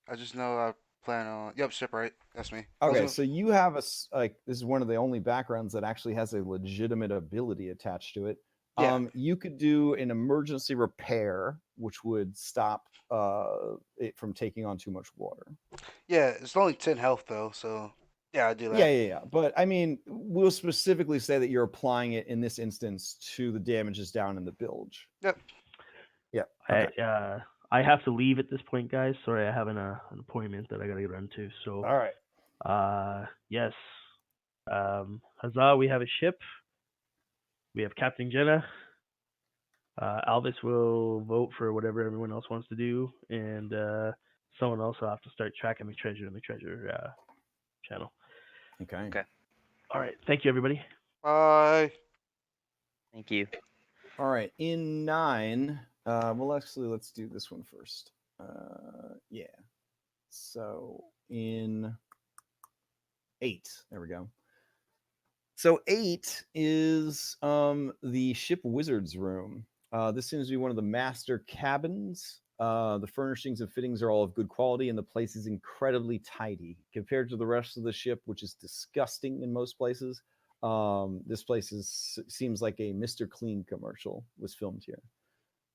I just know I plan on. Yep, shipwright. That's me. Okay, so you have like this is one of the only backgrounds that actually has a legitimate ability attached to it. Yeah. You could do an emergency repair, which would stop it from taking on too much water. Yeah, it's only 10 health though, so yeah, I do that. Yeah. But I mean, we'll specifically say that you're applying it in this instance to the damages down in the bilge. Yep. Yeah. Okay. I have to leave at this point, guys. Sorry, I have an appointment that I gotta run to. So, All right. yes. Huzzah! We have a ship. We have Captain Jenna. Alvis will vote for whatever everyone else wants to do, and someone else will have to start tracking the treasure in the treasure channel. Okay. All right. Thank you, everybody. Bye. Thank you. All right. In 9, well, actually, let's do this one first. Yeah. So in 8, there we go. So 8 is the ship wizard's room. This seems to be one of the master cabins. The furnishings and fittings are all of good quality, and the place is incredibly tidy compared to the rest of the ship, which is disgusting in most places. This place seems like a Mr. Clean commercial was filmed here.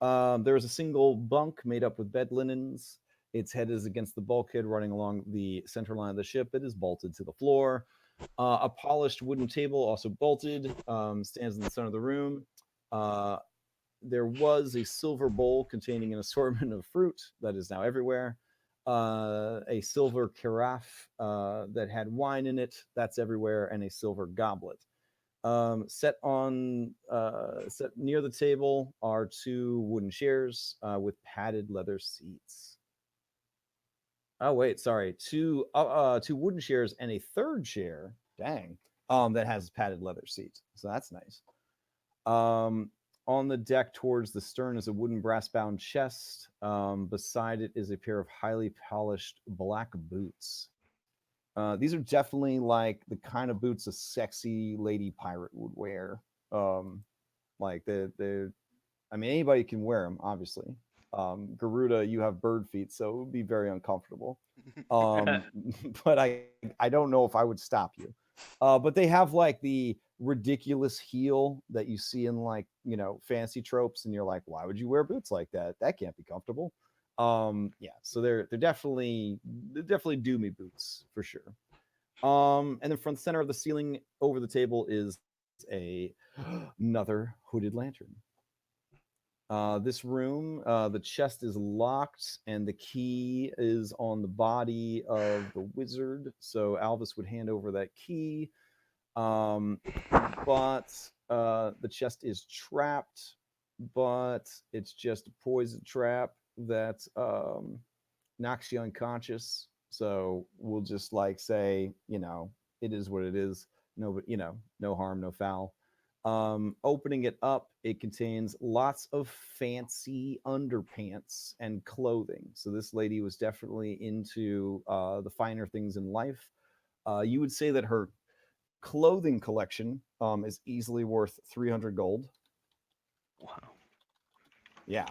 There is a single bunk made up with bed linens. Its head is against the bulkhead running along the center line of the ship. It is bolted to the floor. A polished wooden table, also bolted, stands in the center of the room. There was a silver bowl containing an assortment of fruit that is now everywhere. A silver carafe that had wine in it, that's everywhere, and a silver goblet. Set near the table are 2 wooden chairs with padded leather seats. Oh wait, sorry, 2 wooden chairs and a third chair. Dang, that has padded leather seats, so that's nice. On the deck towards the stern is a wooden brass-bound chest. Beside it is a pair of highly polished black boots. These are definitely like the kind of boots a sexy lady pirate would wear. Like they're I mean, anybody can wear them, obviously. Garuda, you have bird feet, so it would be very uncomfortable. But I don't know if I would stop you. But they have like the ridiculous heel that you see in like, you know, fancy tropes, and you're like, why would you wear boots like that? That can't be comfortable. Yeah, so they're definitely doomy boots for sure. And then from the center of the ceiling over the table is another hooded lantern. This room, the chest is locked and the key is on the body of the wizard. So Alvis would hand over that key. But the chest is trapped, but it's just a poison trap that knocks you unconscious. So we'll just like say, you know, it is what it is. No, but you know, no harm, no foul. Opening it up, it contains lots of fancy underpants and clothing. So this lady was definitely into the finer things in life. You would say that her clothing collection is easily worth 300 gold. Wow. Yeah.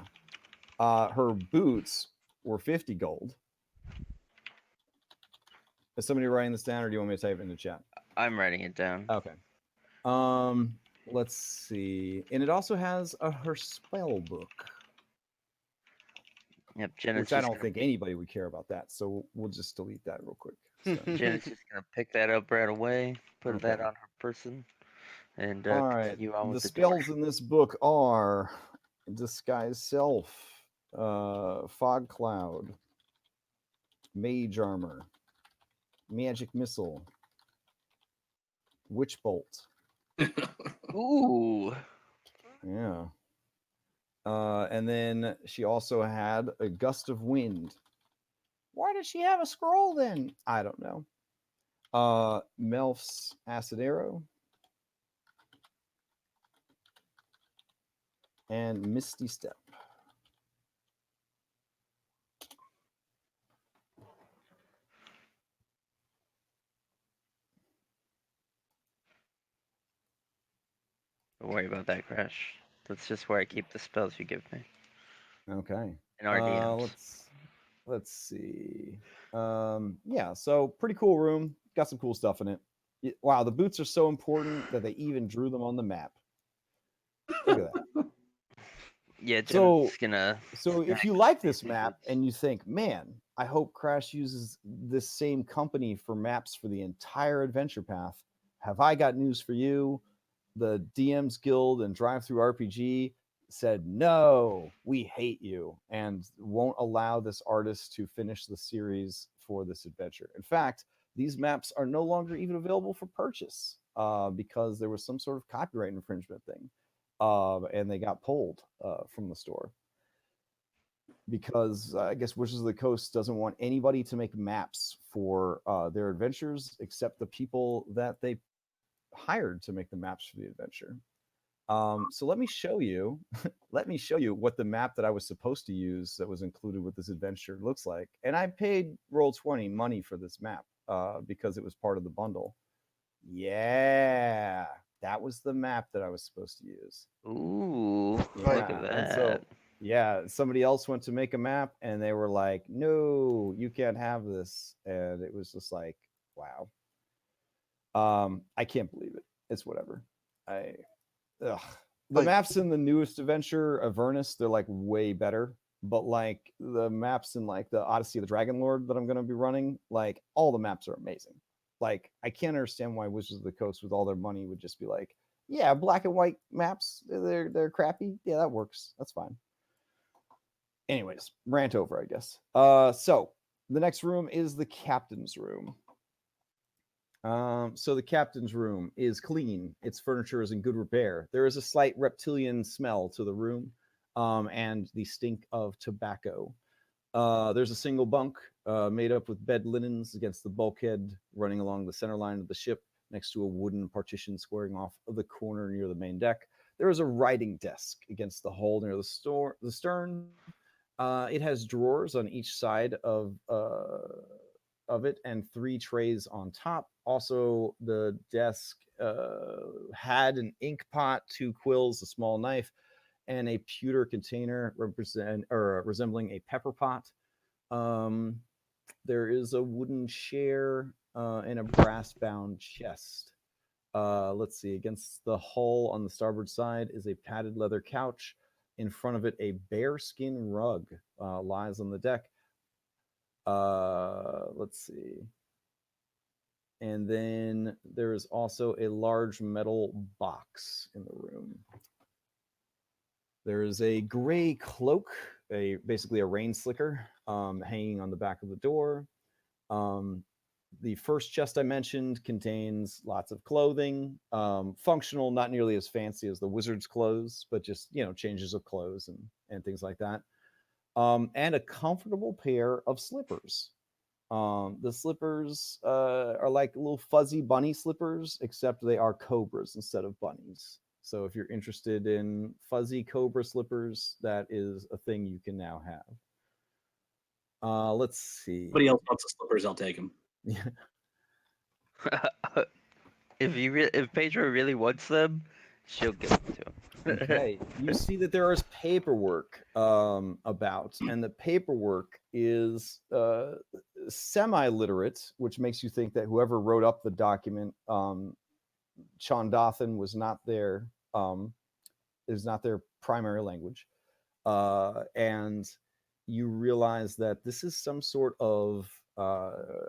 Her boots were 50 gold. Is somebody writing this down, or do you want me to type it in the chat? I'm writing it down. Okay. Let's see. And it also has her spell book, Yep, Jenna's which I just don't gonna think anybody would care about that. So we'll just delete that real quick. So. Jenna's just gonna pick that up right away, put Okay. that on her person, and All right. continue on The with the door. spells in this book are Disguise Self, Fog Cloud, Mage Armor, Magic Missile, Witch Bolt. Ooh. Yeah. And then she also had a Gust of Wind. Why did she have a scroll then? I don't know. Melf's Acid Arrow. And Misty Step. Don't worry about that, Crash. That's just where I keep the spells you give me. Okay. In our DMs. Let's see. Yeah, so pretty cool room. Got some cool stuff in it. Wow, the boots are so important that they even drew them on the map. Look at that. Yeah, So- Jenna's gonna. So if you like this map and you think, man, I hope Crash uses this same company for maps for the entire adventure path, have I got news for you? The DMs Guild and Drive Through RPG said, no, we hate you, and won't allow this artist to finish the series for this adventure. In fact, these maps are no longer even available for purchase because there was some sort of copyright infringement thing. And they got pulled from the store because I guess Wizards of the Coast doesn't want anybody to make maps for their adventures except the people that they hired to make the maps for the adventure. So let me show you. Let me show you what the map that I was supposed to use that was included with this adventure looks like. And I paid Roll20 money for this map because it was part of the bundle. Yeah, that was the map that I was supposed to use. Ooh, Yeah, look at that. and so yeah, somebody else went to make a map and they were like, no, you can't have this. And it was just like, wow. I can't believe it. It's whatever. The Like- maps in the newest adventure, Avernus, they're like way better. But like the maps in like the Odyssey of the Dragon Lord that I'm gonna be running, like all the maps are amazing. Like I can't understand why Wizards of the Coast with all their money would just be like, yeah, black and white maps, they're crappy. Yeah, that works. That's fine. Anyways, rant over, I guess. So the next room is the captain's room. So the captain's room is clean. Its furniture is in good repair. There is a slight reptilian smell to the room, and the stink of tobacco. There's a single bunk made up with bed linens against the bulkhead running along the center line of the ship next to a wooden partition squaring off of the corner near the main deck. There is a writing desk against the hull near the stern. It has drawers on each side of it and 3 trays on top. Also, the desk had an ink pot, 2 quills, a small knife, and a pewter container resembling a pepper pot. There is a wooden chair and a brass-bound chest. Let's see. Against the hull on the starboard side is a padded leather couch. In front of it, a bearskin rug lies on the deck. Let's see. And then there is also a large metal box in the room. There is a gray cloak, basically a rain slicker, hanging on the back of the door. The first chest I mentioned contains lots of clothing, functional, not nearly as fancy as the wizard's clothes, but just, changes of clothes and things like that. And a comfortable pair of slippers. The slippers are like little fuzzy bunny slippers, except they are cobras instead of bunnies. So if you're interested in fuzzy cobra slippers, that is a thing you can now have. Let's see. Somebody else wants the slippers, I'll take them. If Pedro really wants them, she'll give them to him. Okay, you see that there is paperwork about, and the paperwork is semi-literate, which makes you think that whoever wrote up the document, Chondathan, was not their is not their primary language, and you realize that this is some sort of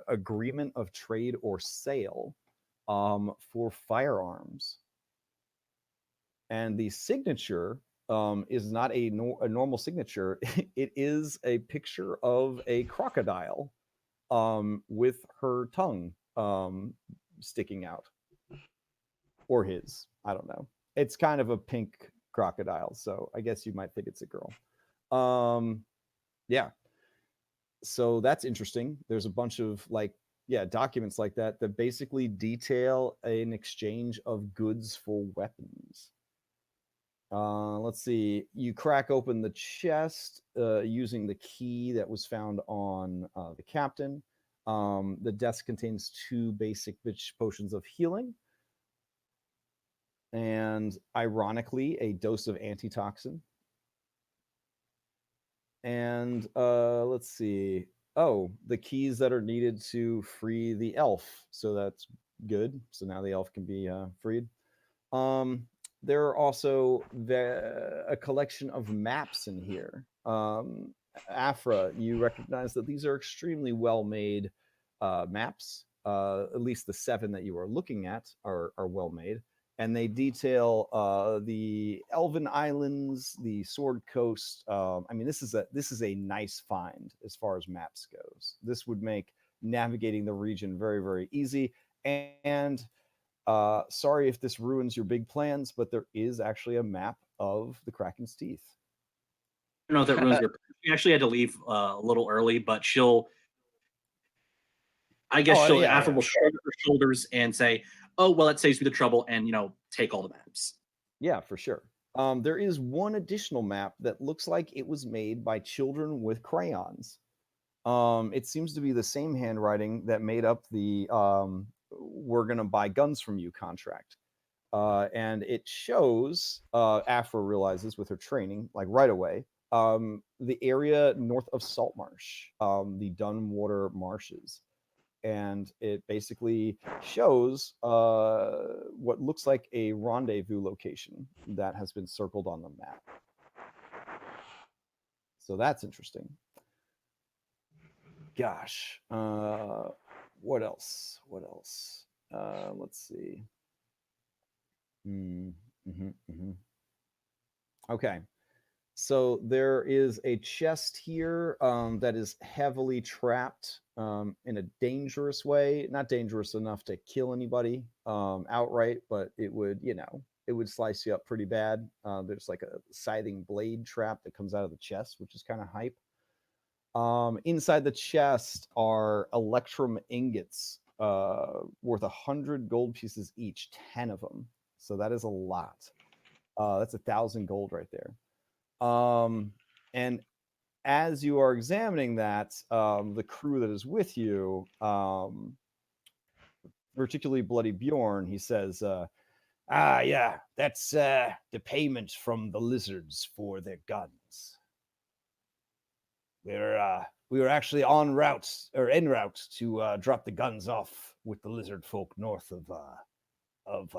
agreement of trade or sale for firearms. And the signature is not a normal signature. It is a picture of a crocodile with her tongue sticking out, or his. I don't know. It's kind of a pink crocodile, so I guess you might think it's a girl. Yeah. So that's interesting. There's a bunch of documents like that that basically detail an exchange of goods for weapons. Let's see. You crack open the chest using the key that was found on the captain. The desk contains 2 basic potions of healing, and ironically, a dose of antitoxin. And let's see. Oh, the keys that are needed to free the elf. So that's good. So now the elf can be freed. There are also a collection of maps in here. Afra, you recognize that these are extremely well-made maps. At least the 7 that you are looking at are well-made, and they detail the Elven Islands, the Sword Coast. I mean, this is a nice find as far as maps goes. This would make navigating the region very, very easy. And sorry if this ruins your big plans, but there is actually a map of the Kraken's teeth. I don't know if that ruins your. She actually had to leave a little early, but I guess she'll Afra will shrug her shoulders and say, "Oh well, it saves me the trouble," and take all the maps. Yeah, for sure. There is one additional map that looks like it was made by children with crayons. It seems to be the same handwriting that made up the "we're gonna buy guns from you" contract. And it shows, Afra realizes with her training, like right away, the area north of Saltmarsh, the Dunwater Marshes. And it basically shows what looks like a rendezvous location that has been circled on the map. So that's interesting. Gosh, what else? What else? Let's see. Okay. So there is a chest here that is heavily trapped in a dangerous way. Not dangerous enough to kill anybody outright, but it would, it would slice you up pretty bad. There's like a scything blade trap that comes out of the chest, which is kind of hype. Inside the chest are electrum ingots worth 100 gold pieces each, 10 of them. So that is a lot. That's 1,000 gold right there. And as you are examining that, the crew that is with you, particularly Bloody Bjorn, he says, yeah, that's the payment from the lizards for their guns. We were actually en route to drop the guns off with the lizard folk north of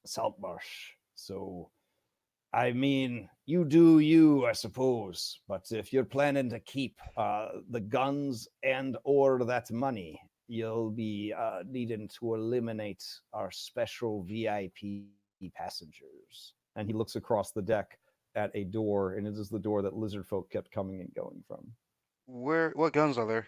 Saltmarsh. So, I mean, you do you, I suppose. But if you're planning to keep the guns and or that money, you'll be needing to eliminate our special VIP passengers. And he looks across the deck at a door, and it is the door that lizard folk kept coming and going from. What guns are there?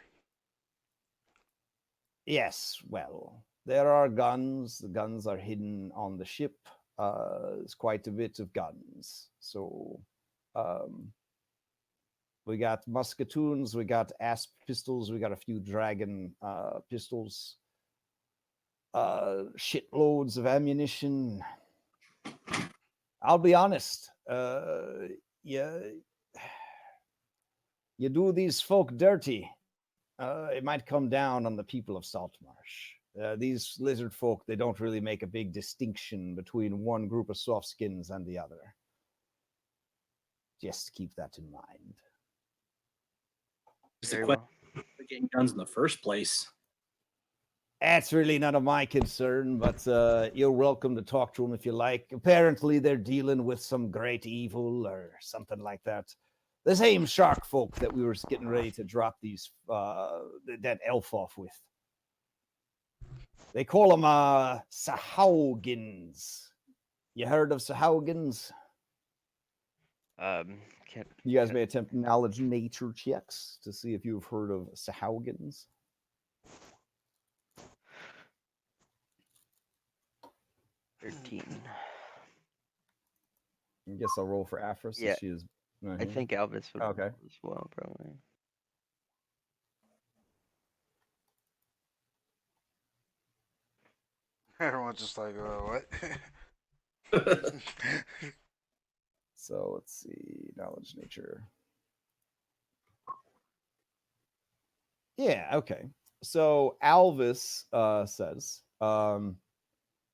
Yes, well, there are guns. The guns are hidden on the ship. There's quite a bit of guns. So we got musketoons, we got asp pistols, we got a few dragon pistols, shitloads of ammunition. I'll be honest, you do these folk dirty, it might come down on the people of Saltmarsh. These lizard folk, they don't really make a big distinction between one group of soft skins and the other. Just keep that in mind. It's the Very question well. of getting guns in the first place. That's really none of my concern, but you're welcome to talk to them if you like. Apparently, they're dealing with some great evil or something like that. The same shark folk that we were getting ready to drop these that elf off with. They call them Sahaugans. You heard of Sahaugans? Can, You guys may attempt knowledge nature checks to see if you've heard of Sahaugans. 13. I guess I'll roll for Afra since Yeah, she is. I think Elvis would Okay. roll as well, probably. Everyone's just like, what? So let's see, knowledge nature. Yeah, okay. So Alvis says,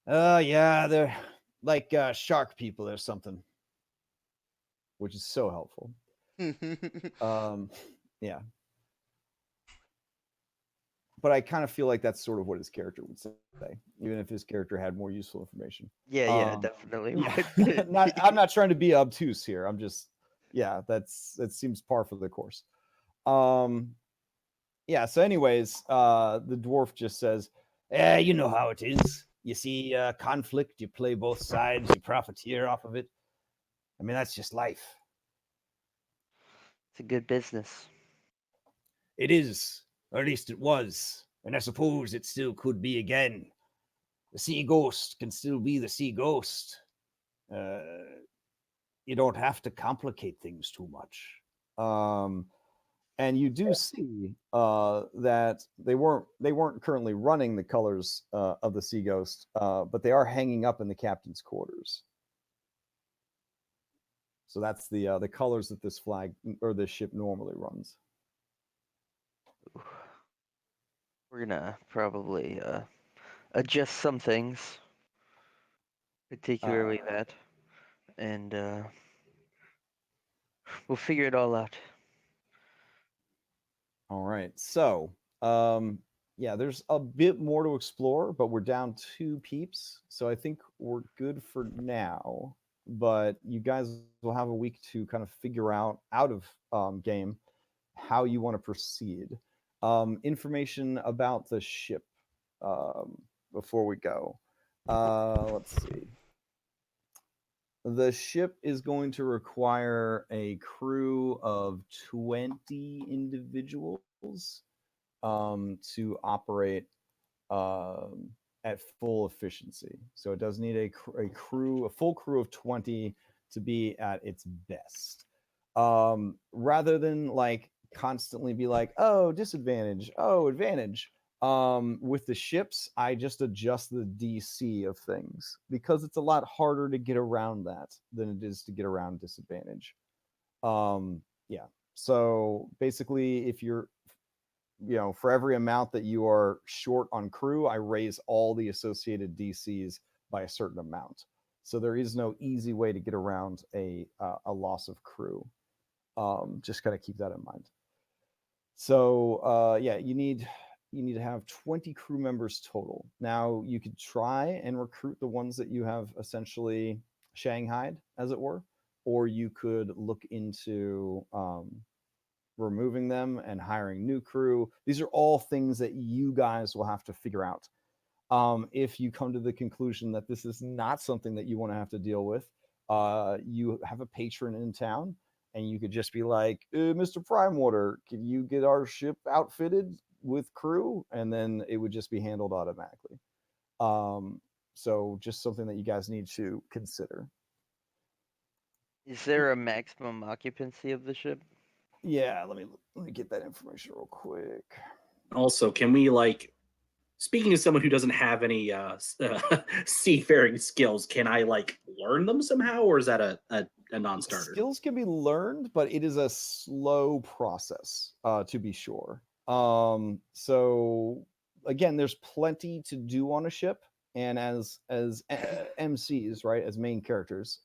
yeah, they're like shark people or something, which is so helpful. Yeah. But I kind of feel like that's sort of what his character would say, even if his character had more useful information. Yeah, definitely. Yeah. would. I'm not trying to be obtuse here. I'm just, yeah, that seems par for the course. Yeah, so anyways, the dwarf just says, you know how it is. You see conflict, you play both sides, you profiteer off of it. I mean, that's just life. It's a good business. It is, or at least it was. And I suppose it still could be again. The sea ghost can still be the sea ghost. You don't have to complicate things too much. And you do see that they weren't currently running the colors of the Sea Ghost, but they are hanging up in the captain's quarters. So that's the colors that this flag or this ship normally runs. We're gonna probably adjust some things, particularly that, and we'll figure it all out. All right. So, yeah, there's a bit more to explore, but we're down 2 peeps. So I think we're good for now. But you guys will have a week to kind of figure out of game how you want to proceed. Information about the ship before we go. Let's see. The ship is going to require a crew of 20 individuals to operate at full efficiency. So it does need a full crew of 20 to be at its best. Rather than like constantly be like, oh, disadvantage, oh, advantage. With the ships, I just adjust the DC of things because it's a lot harder to get around that than it is to get around disadvantage. Yeah. So basically, if you're, for every amount that you are short on crew, I raise all the associated DCs by a certain amount. So there is no easy way to get around a loss of crew. Just kind of keep that in mind. So yeah, you need to have 20 crew members total. Now you could try and recruit the ones that you have essentially shanghaied, as it were, or you could look into removing them and hiring new crew. These are all things that you guys will have to figure out. If you come to the conclusion that this is not something that you want to have to deal with, you have a patron in town, and you could just be like, Mr. Primewater, can you get our ship outfitted with crew? And then it would just be handled automatically. So just something that you guys need to consider. Is there a maximum occupancy of the ship? Yeah, let me get that information real quick. Also, can we speaking as someone who doesn't have any seafaring skills, can I learn them somehow, or is that a non-starter? Skills can be learned, but it is a slow process, to be sure. So again, there's plenty to do on a ship, and as MCs, right, as main characters,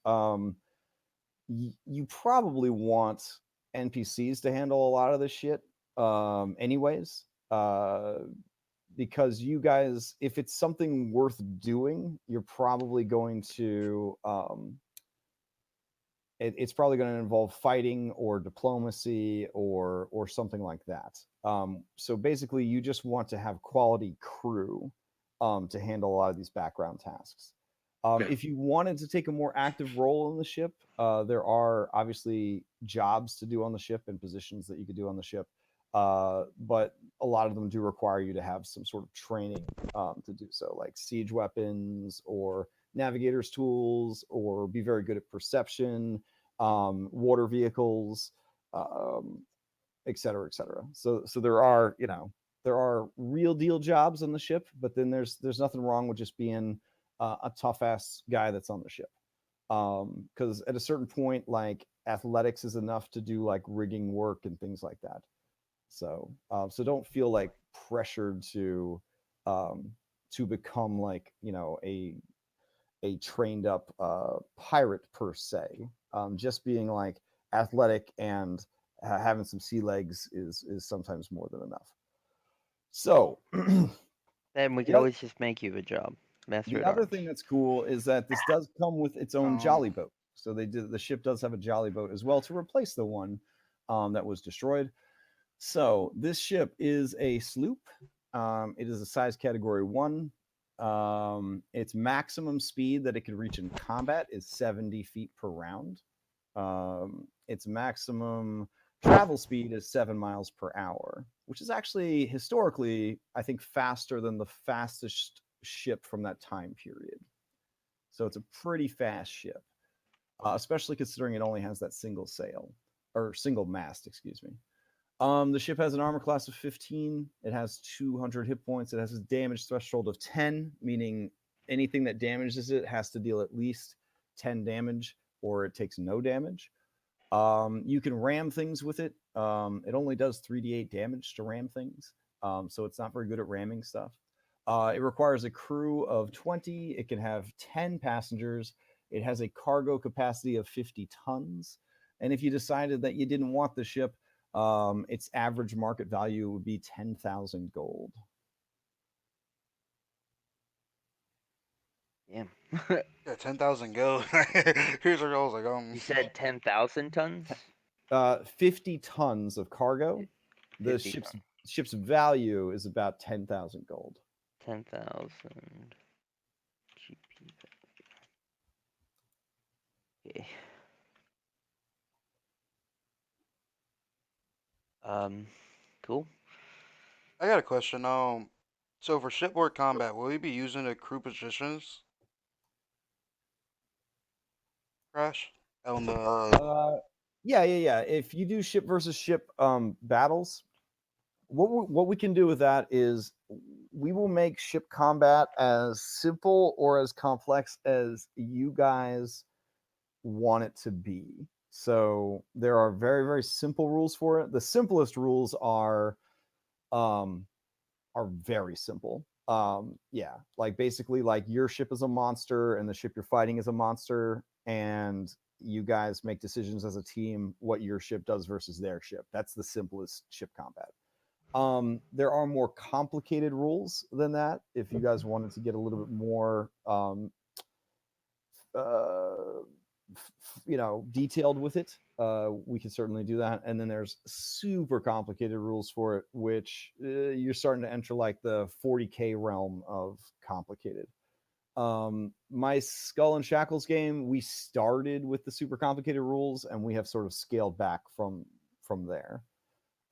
you probably want NPCs to handle a lot of this shit, anyways, because you guys, if it's something worth doing, you're probably going to it's probably going to involve fighting or diplomacy or something like that. So basically, you just want to have quality crew to handle a lot of these background tasks. If you wanted to take a more active role in the ship, there are obviously jobs to do on the ship and positions that you could do on the ship. But a lot of them do require you to have some sort of training to do so, like siege weapons or navigator's tools, or be very good at perception, water vehicles, et cetera, et cetera. So there are, there are real deal jobs on the ship, but then there's nothing wrong with just being a tough ass guy that's on the ship. Because at a certain point, like, athletics is enough to do like rigging work and things like that. So don't feel like pressured to become like, a trained up pirate per se. Just being like athletic and having some sea legs is sometimes more than enough. So Then we could the, always just make you a job, master the at other arms. thing that's cool is that this does come with its own jolly boat. So the ship does have a jolly boat as well to replace the one that was destroyed. So this ship is a sloop. It is a size category 1. Its maximum speed that it can reach in combat is 70 feet per round. Its maximum travel speed is 7 miles per hour, which is actually historically, I think, faster than the fastest ship from that time period. So it's a pretty fast ship, especially considering it only has that single sail, or single mast, excuse me. The ship has an armor class of 15. It has 200 hit points. It has a damage threshold of 10, meaning anything that damages it has to deal at least 10 damage, or it takes no damage. You can ram things with it. It only does 3d8 damage to ram things, so it's not very good at ramming stuff. It requires a crew of 20. It can have 10 passengers. It has a cargo capacity of 50 tons. And if you decided that you didn't want the ship, its average market value would be 10,000 gold. Yeah. Yeah, 10,000 gold. Here's where I was like, You said 10,000 tons? 50 tons of cargo. The 50 ship's value is about 10,000 gold. 10,000 GP. Okay. Cool. I got a question. So for shipboard combat, will we be using the crew positions? Crash on the Yeah. If you do ship versus ship battles, what we can do with that is we will make ship combat as simple or as complex as you guys want it to be. So there are very, very simple rules for it. The simplest rules are very simple. Yeah, like basically, like, your ship is a monster and the ship you're fighting is a monster, and you guys make decisions as a team what your ship does versus their ship. That's the simplest ship combat. There are more complicated rules than that. If you guys wanted to get a little bit more detailed with it, we can certainly do that. And then there's super complicated rules for it, which you're starting to enter like the 40k realm of complicated. My Skull and Shackles game, we started with the super complicated rules and we have sort of scaled back from there.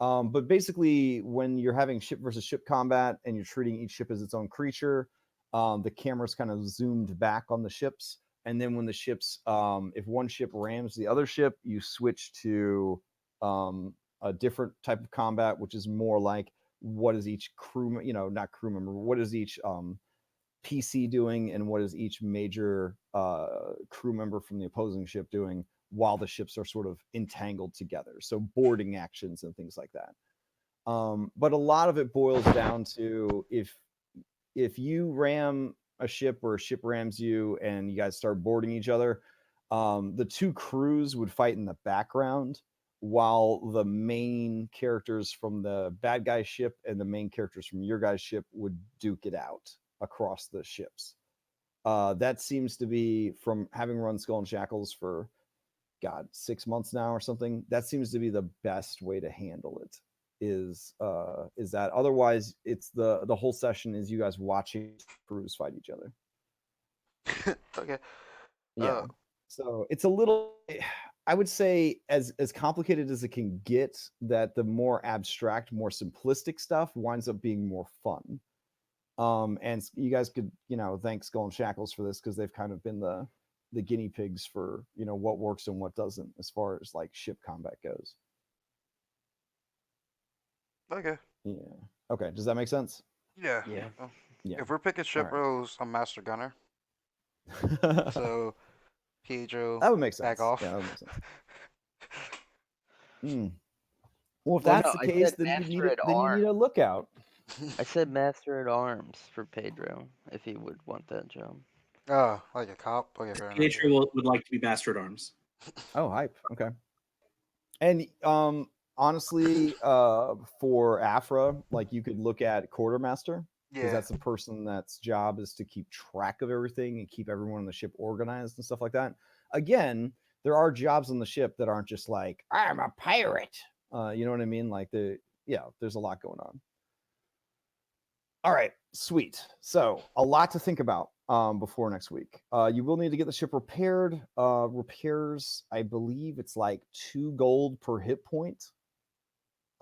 But basically, when you're having ship versus ship combat and you're treating each ship as its own creature, the camera's kind of zoomed back on the ships. And then when the ships, if one ship rams the other ship, you switch to a different type of combat, which is more like, what is each crew, not crew member, what is each PC doing, and what is each major crew member from the opposing ship doing while the ships are sort of entangled together. So boarding actions and things like that. But a lot of it boils down to if you ram a ship or a ship rams you and you guys start boarding each other, the two crews would fight in the background while the main characters from the bad guy ship and the main characters from your guys' ship would duke it out across the ships. That seems to be, from having run Skull and Shackles for 6 months now or something, that seems to be the best way to handle it. Is that otherwise it's the whole session is you guys watching crews fight each other. Okay. Yeah. So it's a little, I would say, as complicated as it can get, that the more abstract, more simplistic stuff winds up being more fun. And you guys could, thank Skull and Shackles for this, because they've kind of been the guinea pigs for, what works and what doesn't as far as like ship combat goes. Okay. Yeah. Okay. Does that make sense? Yeah. Yeah. Yeah. If we're picking ship Alright. roles, I'm Master Gunner. So Pedro, that would make sense. back off. Yeah, that would make sense. Well, if Well, that's no, the I case, said then you Master need at then you need a lookout. I said Master at Arms for Pedro, if he would want that job. Oh, like a cop? Okay, fair enough. Pietro would like to be Master at Arms. Oh, hype. Okay. And honestly, for Afra, like, you could look at Quartermaster, because Yeah. that's the person that's job is to keep track of everything and keep everyone on the ship organized and stuff like that. Again, there are jobs on the ship that aren't just like, I'm a pirate. You know what I mean? Like, there's a lot going on. All right, sweet. So a lot to think about before next week. You will need to get the ship repaired. Repairs, I believe it's like 2 gold per hit point.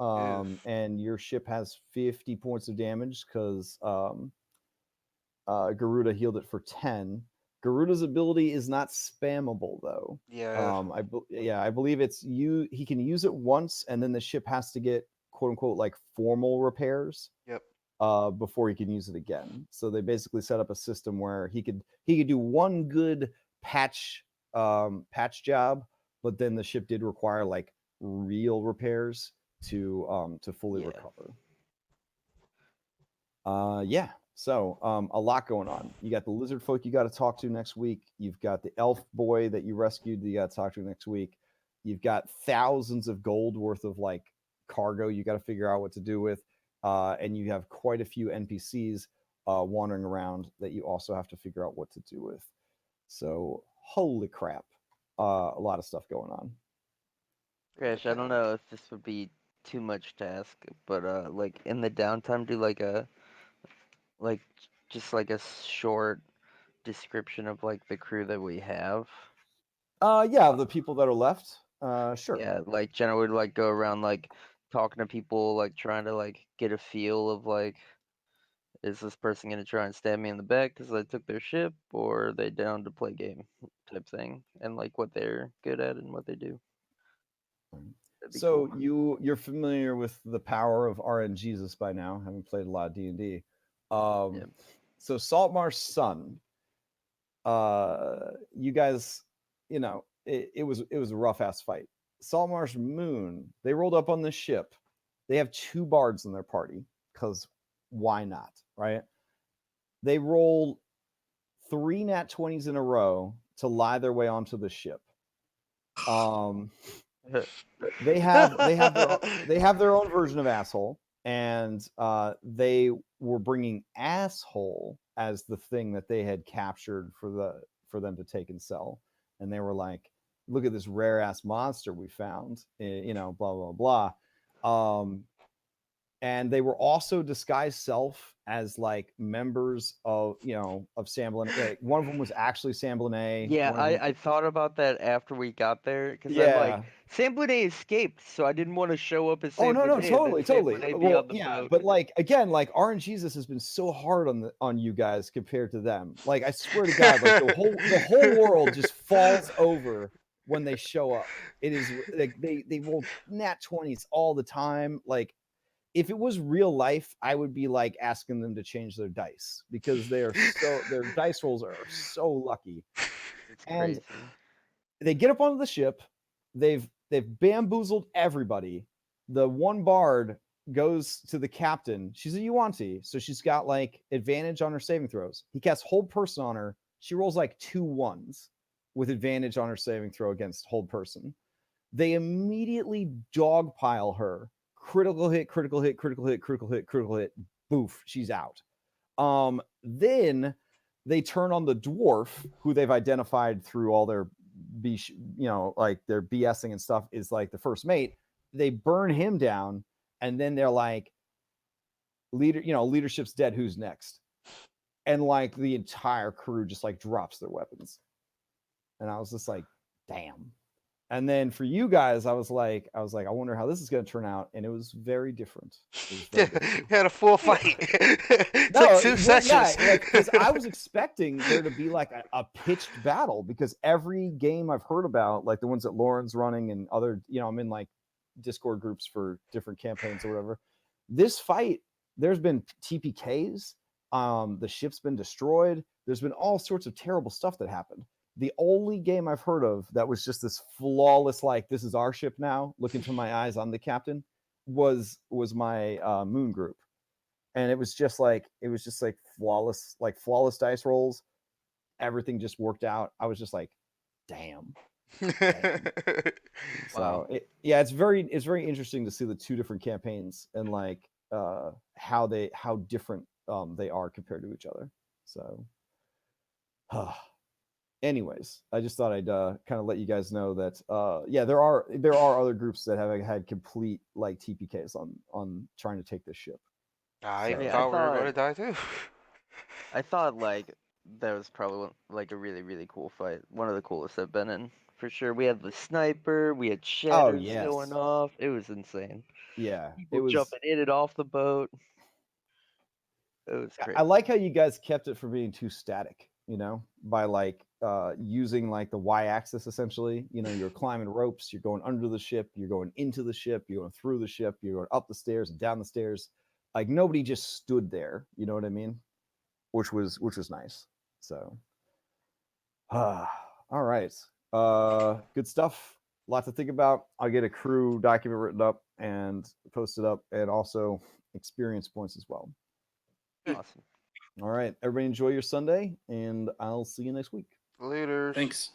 And your ship has 50 points of damage because Garuda healed it for 10. Garuda's ability is not spammable though. Yeah. I believe it's he can use it once and then the ship has to get quote unquote like formal repairs. Yep. Before he can use it again. So they basically set up a system where he could do one good patch job, but then the ship did require like real repairs to fully recover. Yeah. So a lot going on. You got the lizard folk you got to talk to next week. You've got the elf boy that you rescued that you got to talk to next week. You've got thousands of gold worth of like cargo you got to figure out what to do with. And you have quite a few NPCs wandering around that you also have to figure out what to do with. So, holy crap. A lot of stuff going on. Crash, I don't know if this would be too much to ask, but like in the downtime, do just like a short description of like the crew that we have. Yeah, the people that are left. Sure. Yeah, like Jenna would like go around like talking to people, like trying to like get a feel of like, is this person gonna try and stab me in the back because I took their ship, or are they down to play game type thing, and like what they're good at and what they do. So cool. you're familiar with the power of RNGesus by now, having played a lot of D&D. Yep. So Saltmarsh's son, you guys, it was a rough ass fight. Saltmarsh Moon, they rolled up on this ship. They have 2 bards in their party because why not, right? They rolled 3 nat 20s in a row to lie their way onto the ship. They have their own version of asshole, and they were bringing asshole as the thing that they had captured for them to take and sell, and they were like, look at this rare ass monster we found, blah blah blah. And they were also disguised self as like members of Samblin. Like, one of them was actually Samblin A. Yeah, I thought about that after we got there because I'm like, Samblin escaped, so I didn't want to show up as Samblin no, totally. Well, yeah, but like again, like RNGesus has been so hard on you guys compared to them. Like, I swear to God, like the whole world just falls over when they show up. It is like they roll nat 20s all the time. Like, if it was real life, I would be like asking them to change their dice because their dice rolls are so lucky. It's and crazy. They get up onto the ship. They've bamboozled everybody. The one bard goes to the captain. She's a Yuan-Ti, so she's got like advantage on her saving throws. He casts hold person on her. She rolls like 2 1s with advantage on her saving throw against hold person. They immediately dogpile her. Critical hit, critical hit, critical hit, critical hit, critical hit. Boof, she's out. Then they turn on the dwarf, who they've identified through all their, like their BSing and stuff, is like the first mate. They burn him down, and then they're like, leadership's dead. Who's next? And like the entire crew just like drops their weapons, and I was just like, damn. And then for you guys, I was like, I wonder how this is going to turn out, and it was very different. We had a full fight. No, Took 2 sessions. Yeah, because I was expecting there to be like a pitched battle, because every game I've heard about, like the ones that Lauren's running and other, I'm in like Discord groups for different campaigns or whatever. This fight, there's been TPKs. The ship's been destroyed. There's been all sorts of terrible stuff that happened. The only game I've heard of that was just this flawless, like, this is our ship now, look into my eyes, I'm the captain, was my Moon group. And it was just like flawless dice rolls. Everything just worked out. I was just like, damn. So it's very interesting to see the 2 different campaigns and like how different they are compared to each other. So anyways, I just thought I'd kind of let you guys know that there are other groups that have had complete like TPKs on trying to take this ship. I So- thought we were going to die too. I thought like that was probably like a really really cool fight. One of the coolest I've been in for sure. We had the sniper, we had shatters yes. going off. It was insane. Yeah, People it was jumping in and off the boat. It was crazy. I like how you guys kept it from being too static, by like using like the y-axis essentially. You're climbing ropes, you're going under the ship, you're going into the ship, you're going through the ship, you're going up the stairs and down the stairs. Like nobody just stood there, you know what I mean? Which was nice. So all right. Good stuff. A lot to think about. I'll get a crew document written up and posted up, and also experience points as well. Awesome. All right, everybody enjoy your Sunday, and I'll see you next week. Later. Thanks.